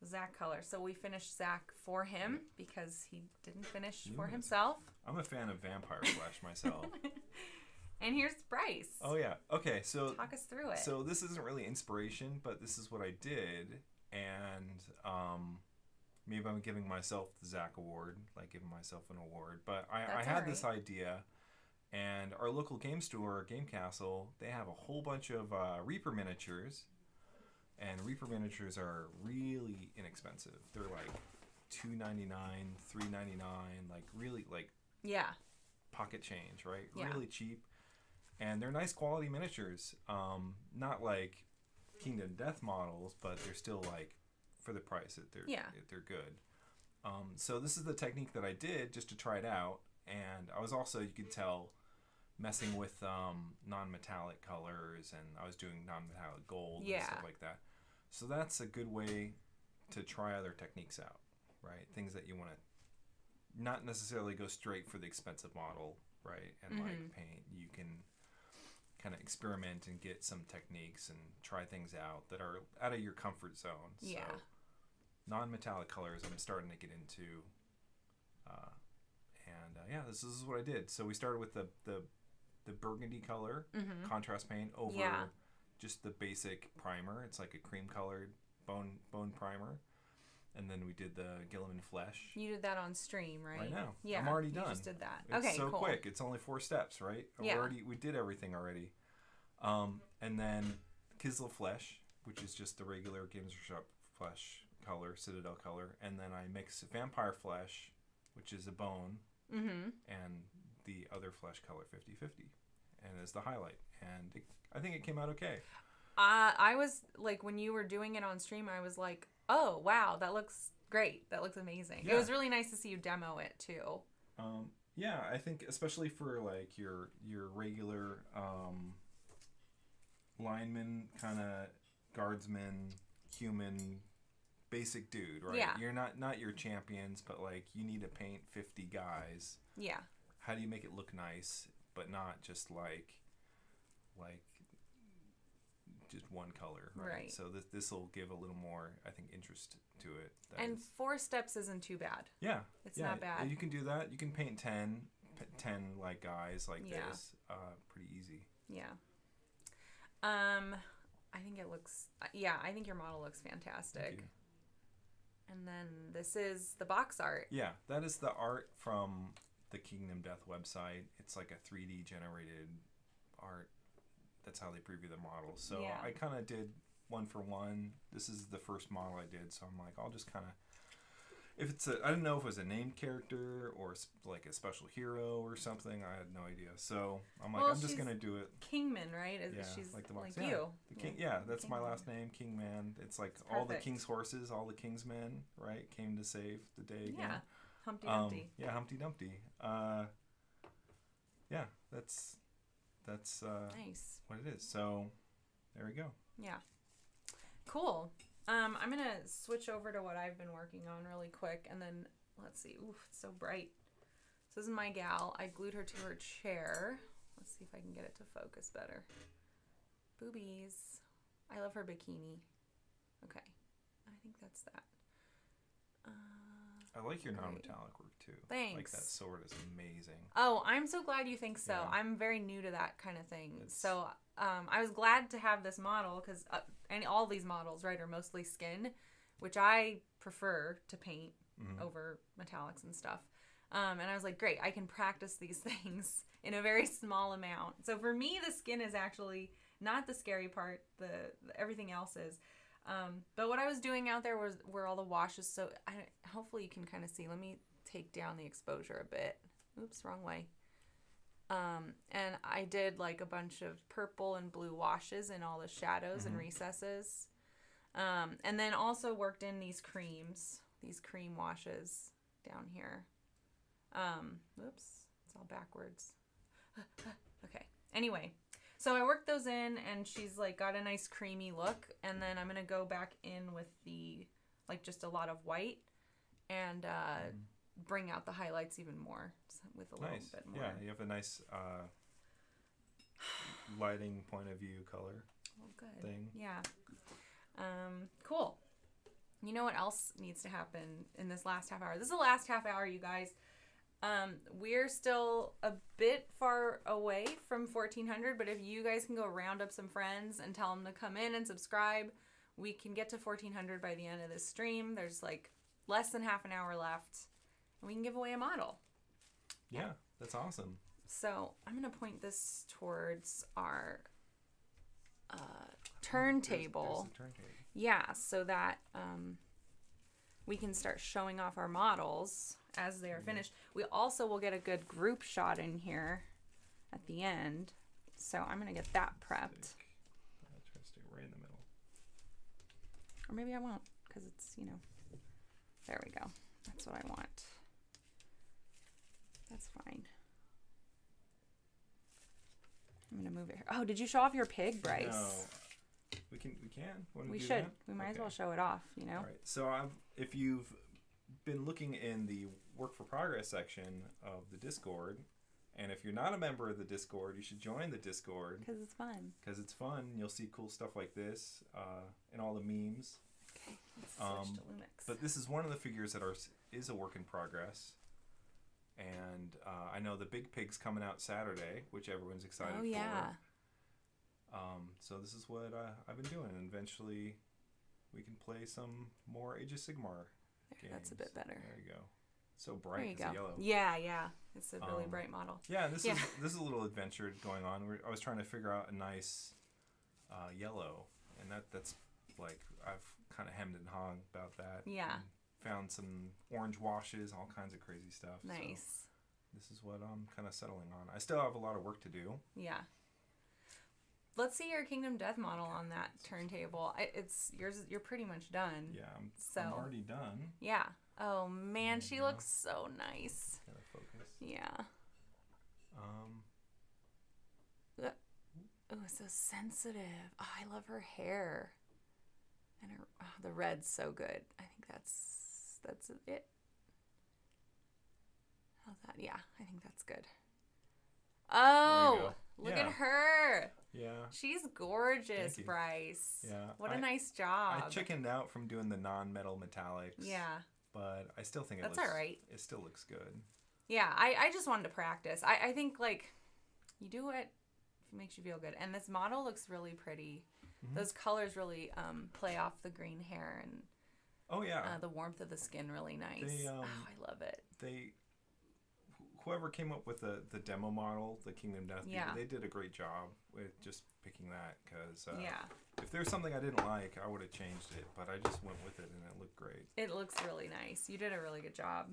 Zach color. So we finished Zach for him because he didn't finish for himself. I'm a fan of vampire flesh myself. And here's Bryce. Oh yeah. Okay, so talk us through it. So this isn't really inspiration, but this is what I did, and maybe I'm giving myself the Zach Award, like giving myself an award. But I had this idea, and our local game store, Game Castle, they have a whole bunch of Reaper miniatures, and Reaper miniatures are really inexpensive. They're like $2.99, $3.99, like really like pocket change, right? Yeah. Really cheap. And they're nice quality miniatures. Not like Kingdom Death models, but they're still like, for the price, they're good. So this is the technique that I did just to try it out. And I was also, you could tell, messing with non-metallic colors, and I was doing non-metallic gold and stuff like that. So that's a good way to try other techniques out, right? Things that you want to not necessarily go straight for the expensive model, right? And like paint, you can kind of experiment and get some techniques and try things out that are out of your comfort zone. Yeah. So non-metallic colors I'm starting to get into. This is what I did. So we started with the burgundy color contrast paint over just the basic primer. It's like a cream colored bone primer. And then we did the Gilliman flesh. You did that on stream, right? Right now. Yeah. I'm already done. You just did that. It's so quick. It's only 4 steps, right? Yeah. We did everything already. And then Kislev flesh, which is just the regular Games Workshop flesh color, Citadel color. And then I mix vampire flesh, which is a bone, and the other flesh color 50-50. And as the highlight. And I think it came out okay. I was like, when you were doing it on stream, I was like, oh, wow, that looks great. That looks amazing. Yeah. It was really nice to see you demo it, too. Yeah, I think especially for, like, your regular lineman, kind of guardsman, human, basic dude, right? Yeah. You're not your champions, but like you need to paint 50 guys. Yeah. How do you make it look nice, but not just like just one color, right? So this will give a little more, I think, interest to it. And 4 steps isn't too bad. Yeah. It's not bad. You can do that. You can paint 10 like guys like this. Pretty easy. Yeah. I think it looks, I think your model looks fantastic. Thank you. And then this is the box art. Yeah, that is the art from the Kingdom Death website. It's like a 3D generated art. That's how they preview the models. So Yeah. I kind of did one for one. This is the first model I did, so I'm like, I'll just kind of, if it's I didn't know if it was a named character or like a special hero or something. I had no idea. So I'm like, I'm just gonna do it. Kingman, right? She's like the box. box. Like you. The king. Yeah, that's my last name, Kingman. It's like all the king's horses, all the king's men, right, came to save the day again. Yeah, Humpty Dumpty. Yeah, Humpty Dumpty. Yeah, that's nice. what it is. So there we go. Yeah. Cool. I'm going to switch over to what I've been working on really quick, and then let's see. Ooh, it's so bright. So this is my gal. I glued her to her chair. Let's see if I can get it to focus better. Boobies. I love her bikini. Okay. I think that's that. I like your non-metallic work too. Thanks. Like that sword is amazing. Oh, I'm so glad you think so. Yeah. I'm very new to that kind of thing. So I was glad to have this model because all these models, right, are mostly skin, which I prefer to paint over metallics and stuff. And I was like, great, I can practice these things in a very small amount. So for me, the skin is actually not the scary part. Everything else is. But what I was doing out there were all the washes. So hopefully you can kind of see. Let me take down the exposure a bit. Oops, wrong way. And I did like a bunch of purple and blue washes in all the shadows and recesses. And then also worked in these cream washes down here. Oops, it's all backwards. Okay. Anyway, so I worked those in, and she's like got a nice creamy look. And then I'm gonna go back in with the just a lot of white, and bring out the highlights even more with a little bit more. Yeah, you have a nice lighting point of view color. Oh, good. Thing. Yeah. Cool. You know what else needs to happen in this last half hour? This is the last half hour, you guys. We're still a bit far away from 1400, but if you guys can go round up some friends and tell them to come in and subscribe, we can get to 1400 by the end of this stream. There's like less than half an hour left, and we can give away a model. Yeah, that's awesome. So I'm going to point this towards our turntable. There's the turntable. Yeah, so that we can start showing off our models as they are finished. We also will get a good group shot in here at the end. So I'm going to get that prepped. I'll try to stay right in the middle. Or maybe I won't, because it's, there we go. That's what I want. That's fine. I'm going to move it here. Oh, did you show off your pig, Bryce? No. We can. We should. That? We might as well show it off, All right. So if you've been looking in the work for progress section of the Discord, and if you're not a member of the Discord, you should join the Discord. Because it's fun. Because it's fun. You'll see cool stuff like this and all the memes. Okay. Let's switch to Lumix. But this is one of the figures that is a work in progress. And I know the Big Pig's coming out Saturday, which everyone's excited for. Oh, yeah. So this is what I've been doing. And eventually we can play some more Age of Sigmar games. That's a bit better. There you go. So bright. It's yellow. Yeah. It's a really bright model. Yeah, this is a little adventure going on. I was trying to figure out a nice yellow, and that's like I've kind of hemmed and hawed about that. Yeah. Found some orange washes, all kinds of crazy stuff. Nice. So this is what I'm kind of settling on. I still have a lot of work to do. Yeah. Let's see your Kingdom Death model on that turntable. It's yours. You're pretty much done. Yeah, I'm already done. Yeah. Oh man, she looks so nice. Gotta focus. Yeah. Oh, so sensitive. Oh, I love her hair. And her, the red's so good. I think that's it. How's that? Yeah, I think that's good. Oh, look at her. Yeah. She's gorgeous, Bryce. Yeah. What a nice job. I chickened out from doing the non-metal metallics. Yeah. But I still think that's all right. It still looks good. Yeah, I just wanted to practice. I think, like, you do what makes you feel good. And this model looks really pretty. Mm-hmm. Those colors really play off the green hair and the warmth of the skin really nice. I love it. Whoever came up with the demo model, the Kingdom Death people, they did a great job with just picking that because if there's something I didn't like, I would have changed it, but I just went with it and it looked great. It looks really nice. You did a really good job.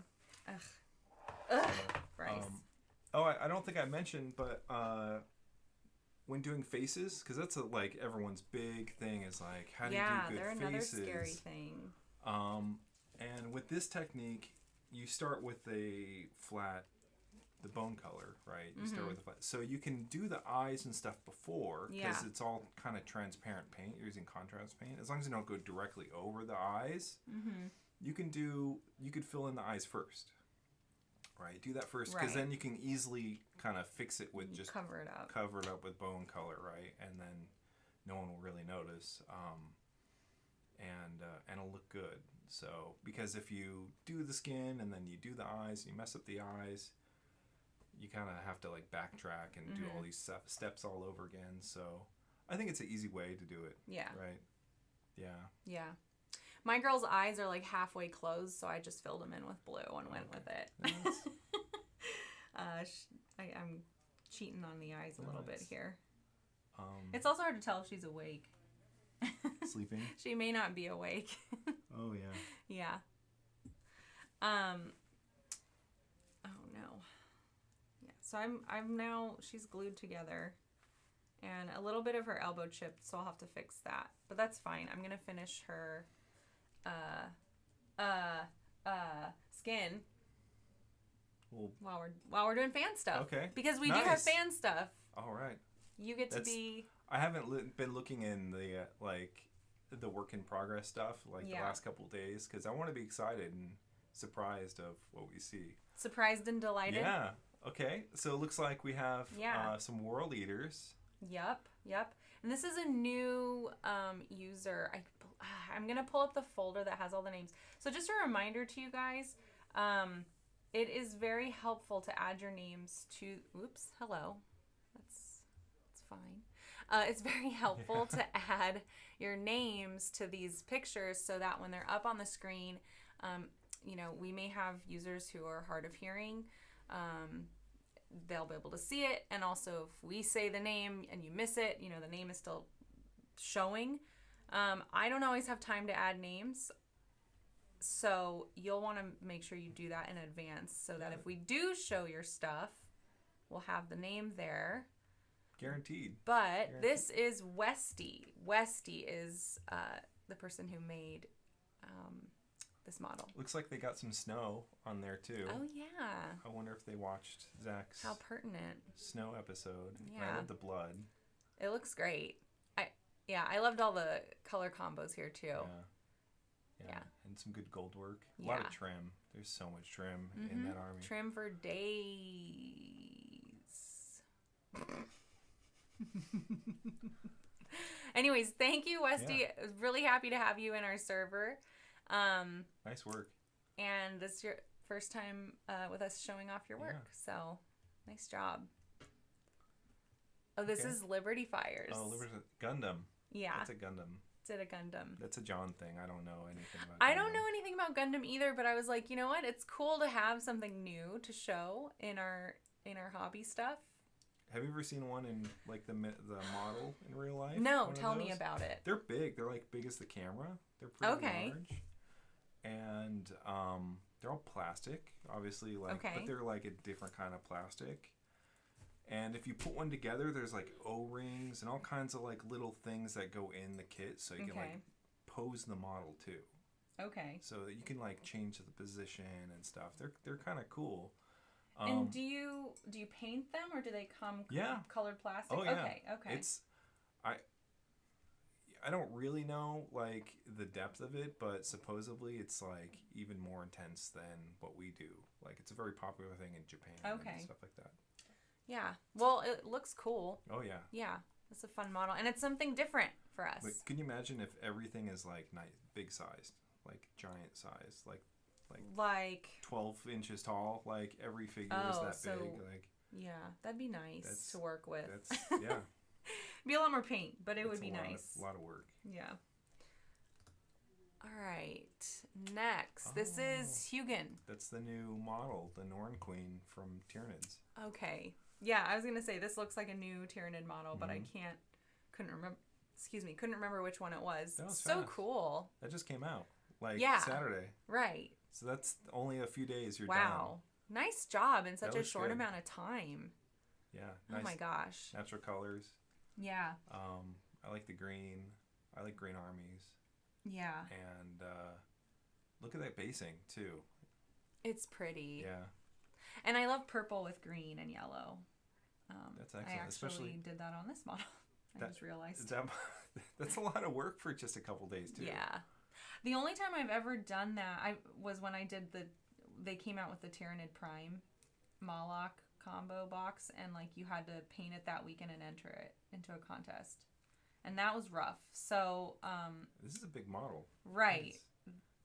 Ugh, Bryce. I don't think I mentioned, but when doing faces, because that's like everyone's big thing is like, how do you do good faces? Yeah, they're another scary thing. And with this technique, you start with the bone color, right? You start with the flat. So you can do the eyes and stuff before, because it's all kind of transparent paint. You're using contrast paint. As long as you don't go directly over the eyes, you could fill in the eyes first. Right, do that first, because then you can easily kind of fix it with just cover it up with bone color, right? And then no one will really notice, and it'll look good. So because if you do the skin and then you do the eyes, you mess up the eyes, you kind of have to like backtrack and do all these steps all over again. So I think it's an easy way to do it. Yeah. Right. Yeah. Yeah. My girl's eyes are like halfway closed, so I just filled them in with blue and went with it. Nice. I'm cheating on the eyes a little bit here. It's also hard to tell if she's awake. Sleeping? She may not be awake. Oh, yeah. Yeah. Oh, no. Yeah, so I'm now, she's glued together. And a little bit of her elbow chipped, so I'll have to fix that. But that's fine. I'm going to finish her skin while we're doing fan stuff. Okay. Because we do have fan stuff. All right. You get to be. I haven't been looking in the work in progress stuff the last couple of days because I want to be excited and surprised of what we see. Surprised and delighted. Yeah. Okay. So it looks like we have some world eaters. Yep. And this is a new user. I'm going to pull up the folder that has all the names. So just a reminder to you guys, it is very helpful to add your names to, hello. That's fine. It's very helpful to add your names to these pictures so that when they're up on the screen, we may have users who are hard of hearing. They'll be able to see it. And also if we say the name and you miss it, the name is still showing. I don't always have time to add names. So you'll want to make sure you do that in advance so that if we do show your stuff, we'll have the name there. Guaranteed. But this is Westy. Westy is the person who made this model. Looks like they got some snow on there too. Oh yeah. I wonder if they watched Zach's pertinent snow episode. Yeah. With the blood. It looks great. I loved all the color combos here too. Yeah. And some good gold work. A lot of trim. There's so much trim in that army. Trim for days. Anyways, thank you, Westy. I was really happy to have you in our server. Nice work. And this is your first time with us showing off your work. So, nice job. Oh, this is Liberty Fires. Oh, Liberty Gundam. Yeah. That's a Gundam. It's a Gundam. That's a John thing. I don't know anything about Gundam. I don't know anything about Gundam either, but I was like, you know what? It's cool to have something new to show in our hobby stuff. Have you ever seen one in the model in real life? No, tell me about it. They're big. They're big as the camera. They're pretty large. And they're all plastic, obviously, but they're a different kind of plastic. And if you put one together, there's O-rings and all kinds of little things that go in the kit, so you can pose the model too. Okay. So that you can change the position and stuff. They're kind of cool. And do you paint them, or do they come colored plastic? Oh, yeah. Okay. I don't really know like the depth of it, but supposedly it's like even more intense than what we do. Like it's a very popular thing in Japan and stuff like that. Yeah. Well, it looks cool. Oh yeah. Yeah. It's a fun model, and it's something different for us. But can you imagine if everything is like big sized, like giant size, like 12 inches tall, like every figure is that big, like yeah, that'd be nice to work with. Yeah. Be a lot more paint, but it would be nice. A lot of work. Yeah. All right. Next, this is Hugin. That's the new model, the Norn Queen from Tyranids. Okay. Yeah, I was gonna say this looks like a new Tyranid model, but I couldn't remember which one it was. That was so fast. Cool. That just came out like Saturday. Right. So that's only a few days. You're done. Wow. Nice job in such a short amount of time. Yeah. Nice. Oh my gosh. Natural colors. Yeah. I like the green. I like green armies. Yeah. And look at that basing too. It's pretty. Yeah. And I love purple with green and yellow. That's excellent. I actually did that on this model. I just realized. That's a lot of work for just a couple days too. Yeah. The only time I've ever done that was when I did they came out with the Tyranid Prime Moloch combo box, and like you had to paint it that weekend and enter it into a contest, and that was rough. So this is a big model, right?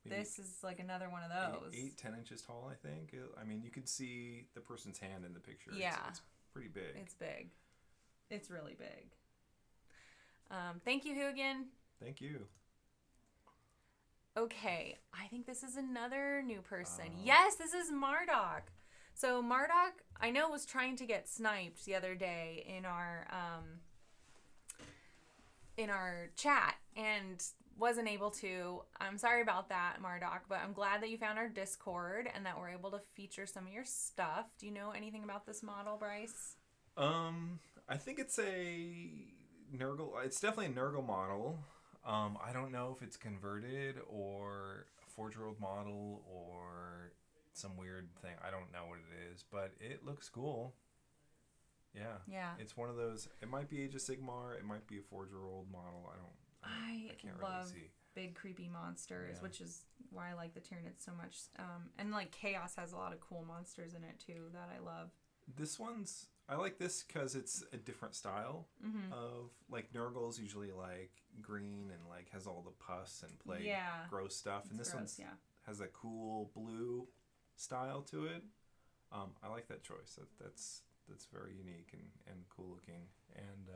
This is like another one of those. 10 inches tall, I think. I mean, you could see the person's hand in the picture. Yeah, it's pretty big. It's big. It's really big. Thank you, Hugin. Thank you. Okay, I think this is another new person. Yes, this is Marduk. So Marduk, I know, was trying to get sniped the other day in our chat and wasn't able to. I'm sorry about that, Marduk, but I'm glad that you found our Discord and that we're able to feature some of your stuff. Do you know anything about this model, Bryce? I think it's a Nurgle. It's definitely a Nurgle model. I don't know if it's converted or a 4-year-old model or some weird thing. I don't know what it is, but it looks cool. Yeah. It's one of those. It might be Age of Sigmar. It might be a 4-year-old model. I can't love really see. Big creepy monsters, which is why I like the Tyranids so much. And like Chaos has a lot of cool monsters in it too that I love. I like this because it's a different style of, like, Nurgle's usually like green and like has all the pus and plague gross stuff, and this one has a cool blue style to it. I like that choice. That's very unique and cool looking. And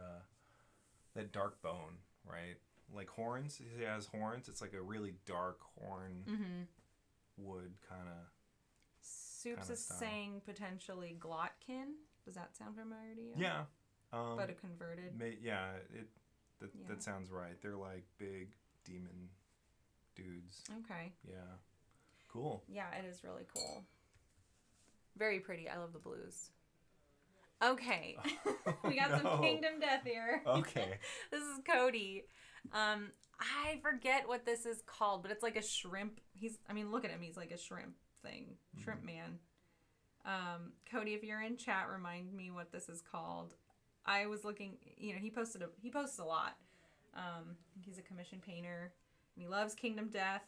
that dark bone, right? Like horns. He has horns. It's like a really dark horn wood kind of. Soups is saying potentially Glotkin. Does that sound familiar to you? Yeah. But a converted. That sounds right. They're like big demon dudes. Okay. Yeah. Cool. Yeah, it is really cool. Very pretty. I love the blues. Okay. We got some Kingdom Death here. Okay. This is Cody. I forget what this is called, but it's like a shrimp. Look at him. He's like a shrimp thing. Shrimp man. Cody, if you're in chat, remind me what this is called. I was looking, he posts a lot. He's a commission painter and he loves Kingdom Death.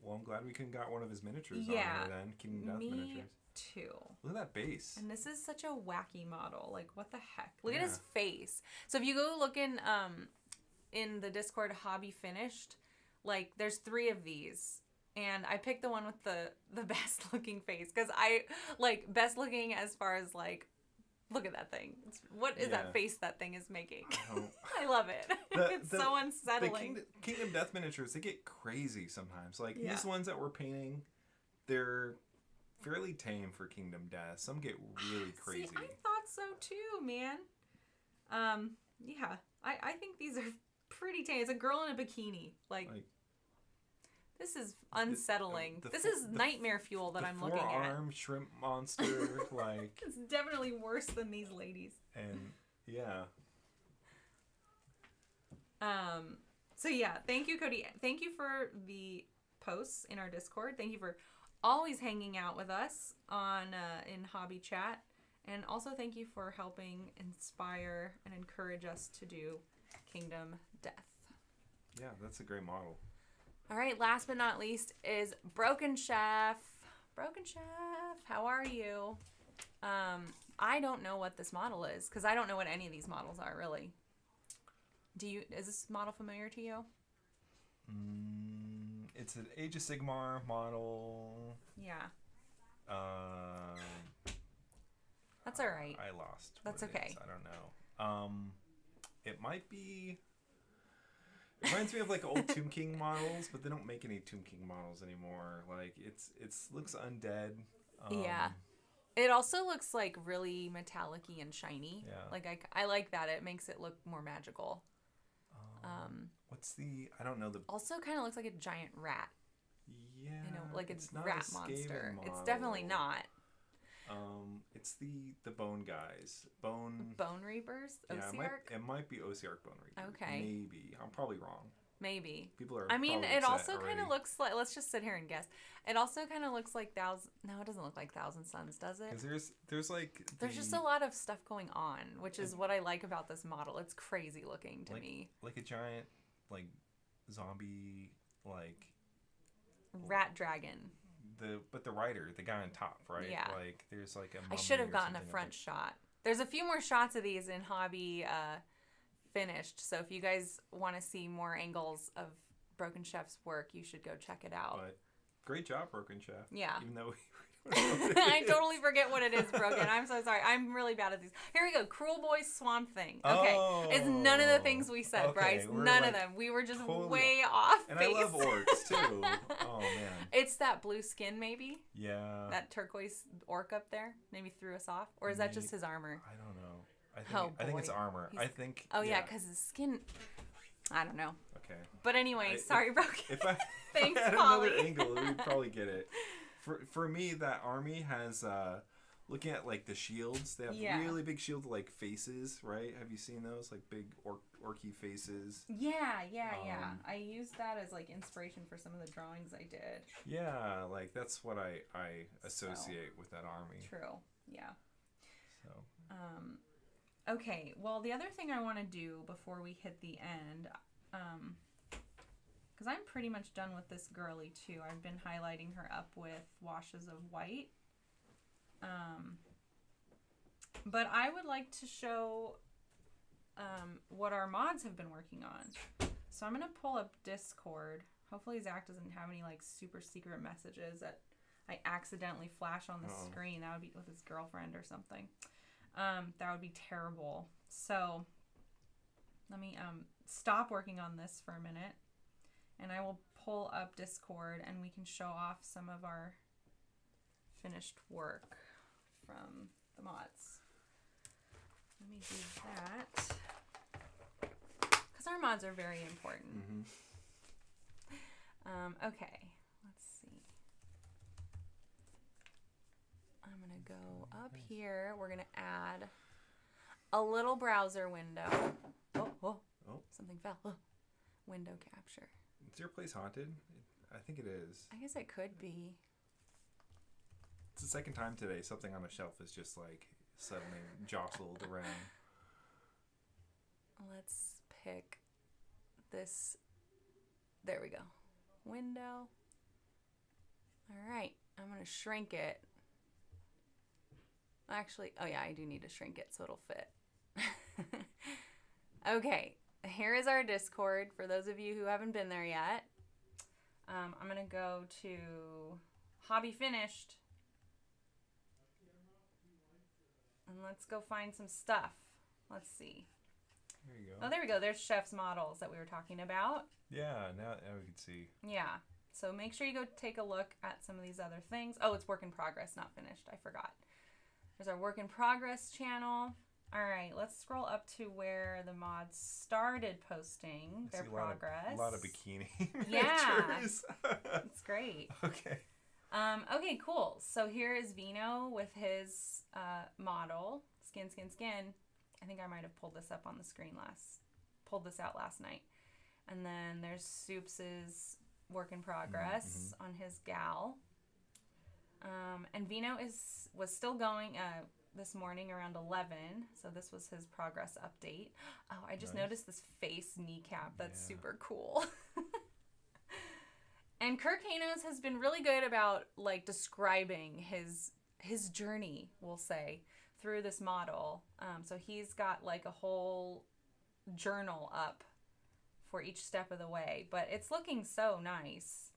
Well, I'm glad we got one of his miniatures on here then. Kingdom Death miniatures. Too. Look at that base. And this is such a wacky model. Like, what the heck? Look at his face. So if you go look in the Discord Hobby Finished, like, there's 3 of these. And I picked the one with the best looking face. Because best looking as far as, like, look at that thing. What is that face that thing is making? I love it. It's so unsettling. The Kingdom Death miniatures, they get crazy sometimes. Like, these ones that we're painting, they're fairly tame for Kingdom Death. Some get really crazy. See, I thought so too, man. I think these are pretty tame. It's a girl in a bikini. Like this is unsettling. This is nightmare fuel that I'm looking at. The 4-arm shrimp monster, like... It's definitely worse than these ladies. And, yeah. So, yeah, thank you, Cody. Thank you for the posts in our Discord. Thank you for always hanging out with us on in Hobby Chat. And also thank you for helping inspire and encourage us to do Kingdom Death. Yeah, that's a great model. All right, last but not least is Broken Chef. Broken Chef, how are you? I don't know what this model is because I don't know what any of these models are really. Is this model familiar to you? It's an Age of Sigmar model. Yeah. That's all right. I lost. That's okay. I don't know. It might be. It reminds me of like old Tomb King models, but they don't make any Tomb King models anymore. Like it looks undead. Yeah. It also looks like really metallic-y and shiny. Yeah. Like I like that. It makes it look more magical. What's the? I don't know the. Also, kind of looks like a giant rat. Yeah. You know, like it's a not rat a monster. Skaven It's definitely model. not. It's the bone guys. Bone Reapers? Yeah, Osiark? it might be Osiark Bone Reapers. Okay. Maybe. I'm probably wrong. Maybe. People are. I mean, probably it upset also kind already. of looks like. Let's just sit here and guess. It also kind of looks like Thousand. No, it doesn't look like Thousand Suns, does it? Because there's like. There's just a lot of stuff going on, which is what I like about this model. It's crazy looking to me. Like a giant, like, zombie, like. Rat dragon. But the rider, the guy on top, right? Yeah. Like there's like a. I should have mummy or gotten a something front of shot. There's a few more shots of these in Hobby finished. So if you guys want to see more angles of Broken Chef's work, you should go check it out. But great job, Broken Chef. Yeah. Even though I totally forget what it is, Broken. I'm so sorry. I'm really bad at these. Here we go. Cruel Boy Swamp Thing. Okay. It's none of the things we said, Okay, Bryce. we're None like of them. We were just totally way off And base. I love orcs too. Oh man. It's that blue skin, maybe? Yeah. That turquoise orc up there maybe threw us off? Or is that just his armor? I don't know. I think it's armor. I think. Oh, yeah, because his skin... I don't know. Okay. But anyway, sorry, Broken. If I Thanks, had Polly. another angle, we'd probably get it. For me, that army has looking at like the shields. They have really big shields with, like faces, right? Have you seen those like big orky faces? Yeah. I used that as like inspiration for some of the drawings I did. Yeah, like that's what I associate with that army. True. Yeah. So. Okay. Well, the other thing I want to do before we hit the end, because I'm pretty much done with this girly too. I've been highlighting her up with washes of white. But I would like to show what our mods have been working on. So I'm going to pull up Discord. Hopefully Zach doesn't have any like super secret messages that I accidentally flash on the screen. That would be with his girlfriend or something. That would be terrible. So let me stop working on this for a minute. And I will pull up Discord and we can show off some of our finished work from the mods. Let me do that. Because our mods are very important. Okay, let's see. I'm going to go up here. We're going to add a little browser window. Oh. Something fell. Oh. Window capture. Is your place haunted? I think it is. I guess it could be. It's the second time today something on a shelf is just like suddenly jostled around. Let's pick this. There we go. Window. All right. I'm going to shrink it. Actually, oh yeah, I do need to shrink it so it'll fit. Okay. Here is our Discord for those of you who haven't been there yet. I'm going to go to Hobby Finished. And let's go find some stuff. Let's see. There you go. Oh, there we go. There's Chef's models that we were talking about. Yeah, now we can see. Yeah. So make sure you go take a look at some of these other things. Oh, it's work in progress, not finished. I forgot. There's our work in progress channel. All right, let's scroll up to where the mods started posting their progress. A lot of bikini yeah, pictures. It's great. Okay. Okay, cool. So here is Vino with his model, Skin. I think I might have pulled this up on the screen out last night. And then there's Soups's work in progress on his gal. And Vino was still going this morning around 11, so this was his progress update. Oh, I just noticed this face kneecap. That's super cool. And Kirk Hanos has been really good about like describing his journey, we'll say, through this model. So he's got like a whole journal up for each step of the way, but it's looking so nice.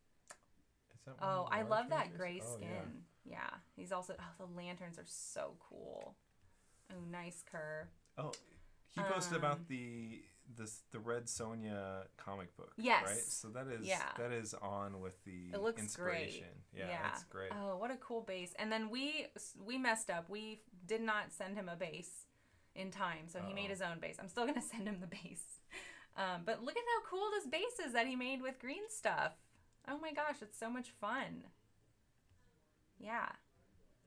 Oh, I love that gray skin. Yeah. He's also, the lanterns are so cool. Oh, nice Kerr. Oh, he posted about the Red Sonja comic book. Yes. Right? So that is on with the it looks inspiration. Great. Yeah, that's great. Oh, what a cool base. And then we messed up. We did not send him a base in time, so he made his own base. I'm still going to send him the base. But look at how cool this base is that he made with green stuff. Oh my gosh, it's so much fun. Yeah.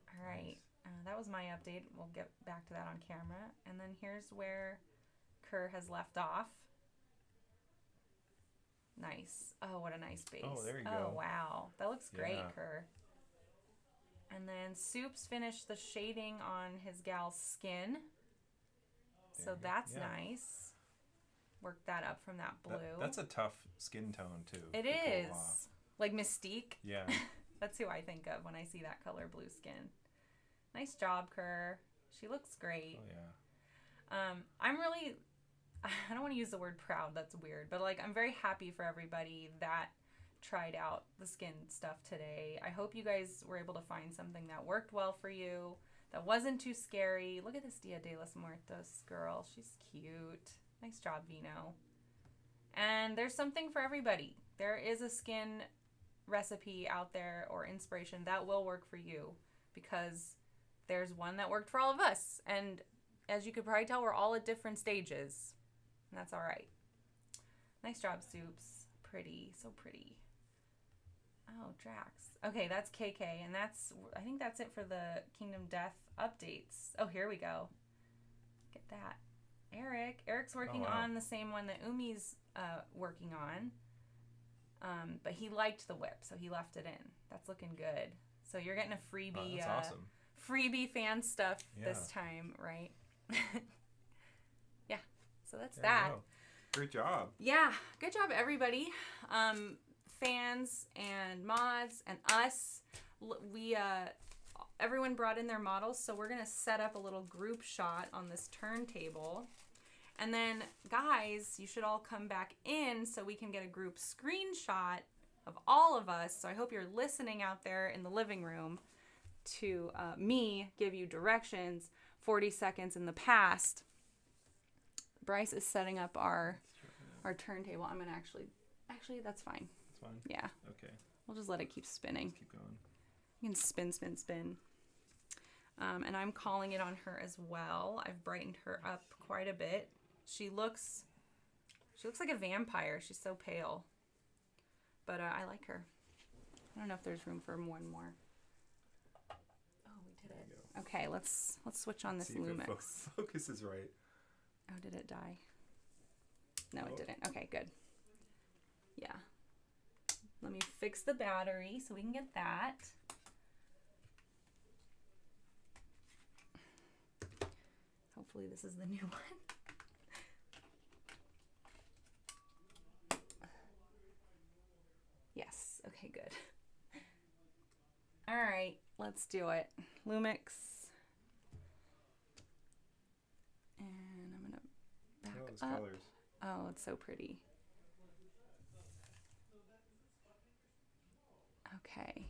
All right. That was my update. We'll get back to that on camera. And then here's where Kerr has left off. Nice. Oh, what a nice base. Oh, there you go. Oh, wow. That looks great, Kerr. And then Soup's finished the shading on his gal's skin. So that's nice. Work that up from that blue. That's a tough skin tone, too. It is. Like Mystique. Yeah. That's who I think of when I see that color blue skin. Nice job, Kerr. She looks great. Oh, yeah. I'm really, I don't want to use the word proud. That's weird. But, like, I'm very happy for everybody that tried out the skin stuff today. I hope you guys were able to find something that worked well for you, that wasn't too scary. Look at this Dia de los Muertos girl. She's cute. Nice job, Vino. And there's something for everybody. There is a skin recipe out there or inspiration that will work for you, because there's one that worked for all of us. And as you could probably tell, we're all at different stages. And that's all right. Nice job, Soups. Pretty. So pretty. Oh, Drax. Okay, that's KK. And I think that's it for the Kingdom Death updates. Oh, here we go. Get that. Eric's working on the same one that Umi's working on. But he liked the whip, so he left it in. That's looking good. So you're getting a freebie. That's awesome. Freebie fan stuff this time, right? Yeah. So that's that. Great job. Yeah. Good job, everybody. Fans and mods and us. Everyone brought in their models, so we're gonna set up a little group shot on this turntable. And then, guys, you should all come back in so we can get a group screenshot of all of us. So I hope you're listening out there in the living room to me give you directions 40 seconds in the past. Bryce is setting up our turntable. I'm going to actually, that's fine. That's fine? Yeah. Okay. We'll just let it keep spinning. Let's keep going. You can spin. And I'm calling it on her as well. I've brightened her up quite a bit. She looks like a vampire. She's so pale. But I like her. I don't know if there's room for one more. Oh, we did it. Okay, let's switch on this Lumix. Focus is right. Oh, did it die? No, it didn't. Okay, good. Yeah. Let me fix the battery so we can get that. Hopefully this is the new one. Yes. Okay, good. All right, let's do it. Lumix. And I'm going to back those up. colors. Oh, it's so pretty. Okay.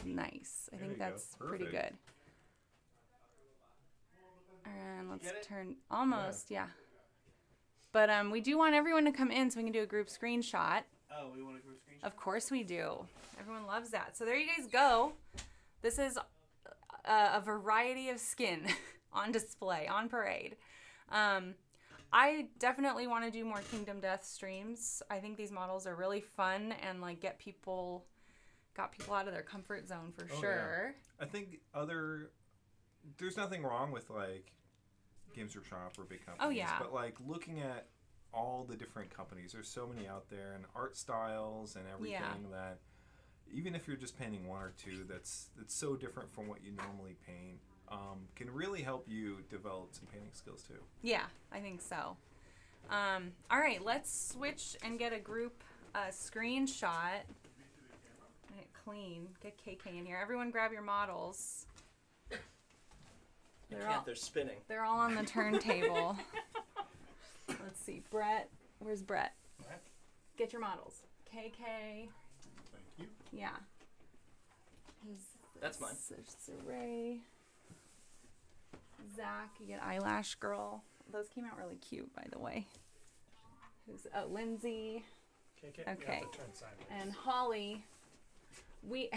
Nice. I think that's pretty good. And let's turn almost, yeah. But we do want everyone to come in so we can do a group screenshot. Oh, we want a group screenshot? Of course we do. Everyone loves that. So there you guys go. This is a variety of skin on display, on parade. I definitely want to do more Kingdom Death streams. I think these models are really fun and like got people out of their comfort zone for sure. Yeah. I think there's nothing wrong with like Games Workshop or big companies. Oh yeah. But like looking at all the different companies, there's so many out there and art styles and everything that even if you're just painting one or two, that's so different from what you normally paint. Can really help you develop some painting skills too. Yeah, I think so. All right, let's switch and get a group screenshot. Get it clean. Get KK in here. Everyone grab your models. They're spinning. They're all on the turntable. Let's see. Brett. Where's Brett? Get your models. KK. Thank you. Yeah. That's mine. Ray. Zach, you get Eyelash Girl. Those came out really cute, by the way. Lindsay. Okay. And Holly. You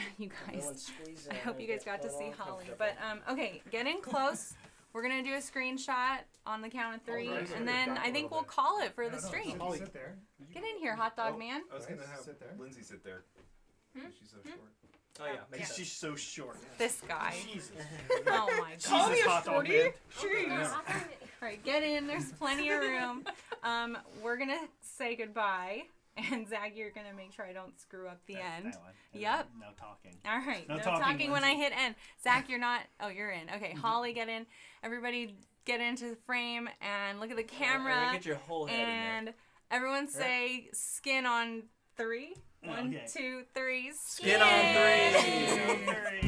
guys. I hope you guys got to see Holly. But okay, get in close. We're gonna do a screenshot on the count of 3, and then I think we'll call it for the stream. Holly, sit there. Get in here, hot dog man. I was gonna have Lindsay sit there. She's so short. Oh yeah, she's so short. This guy. Jesus. Oh my god. Call me a shorty. Jeez. All right, get in. There's plenty of room. We're gonna say goodbye, and Zach, you're gonna make sure I don't screw up the end. Yep. No talking. All right. No talking when I Lindsay. hit end. Zach, you're not. Oh, you're in. Okay. Holly, get in. Everybody, get into the frame and look at the camera. Get your whole head and in there. everyone say skin on 3. 1, Okay. 2, 3. Skin on 3.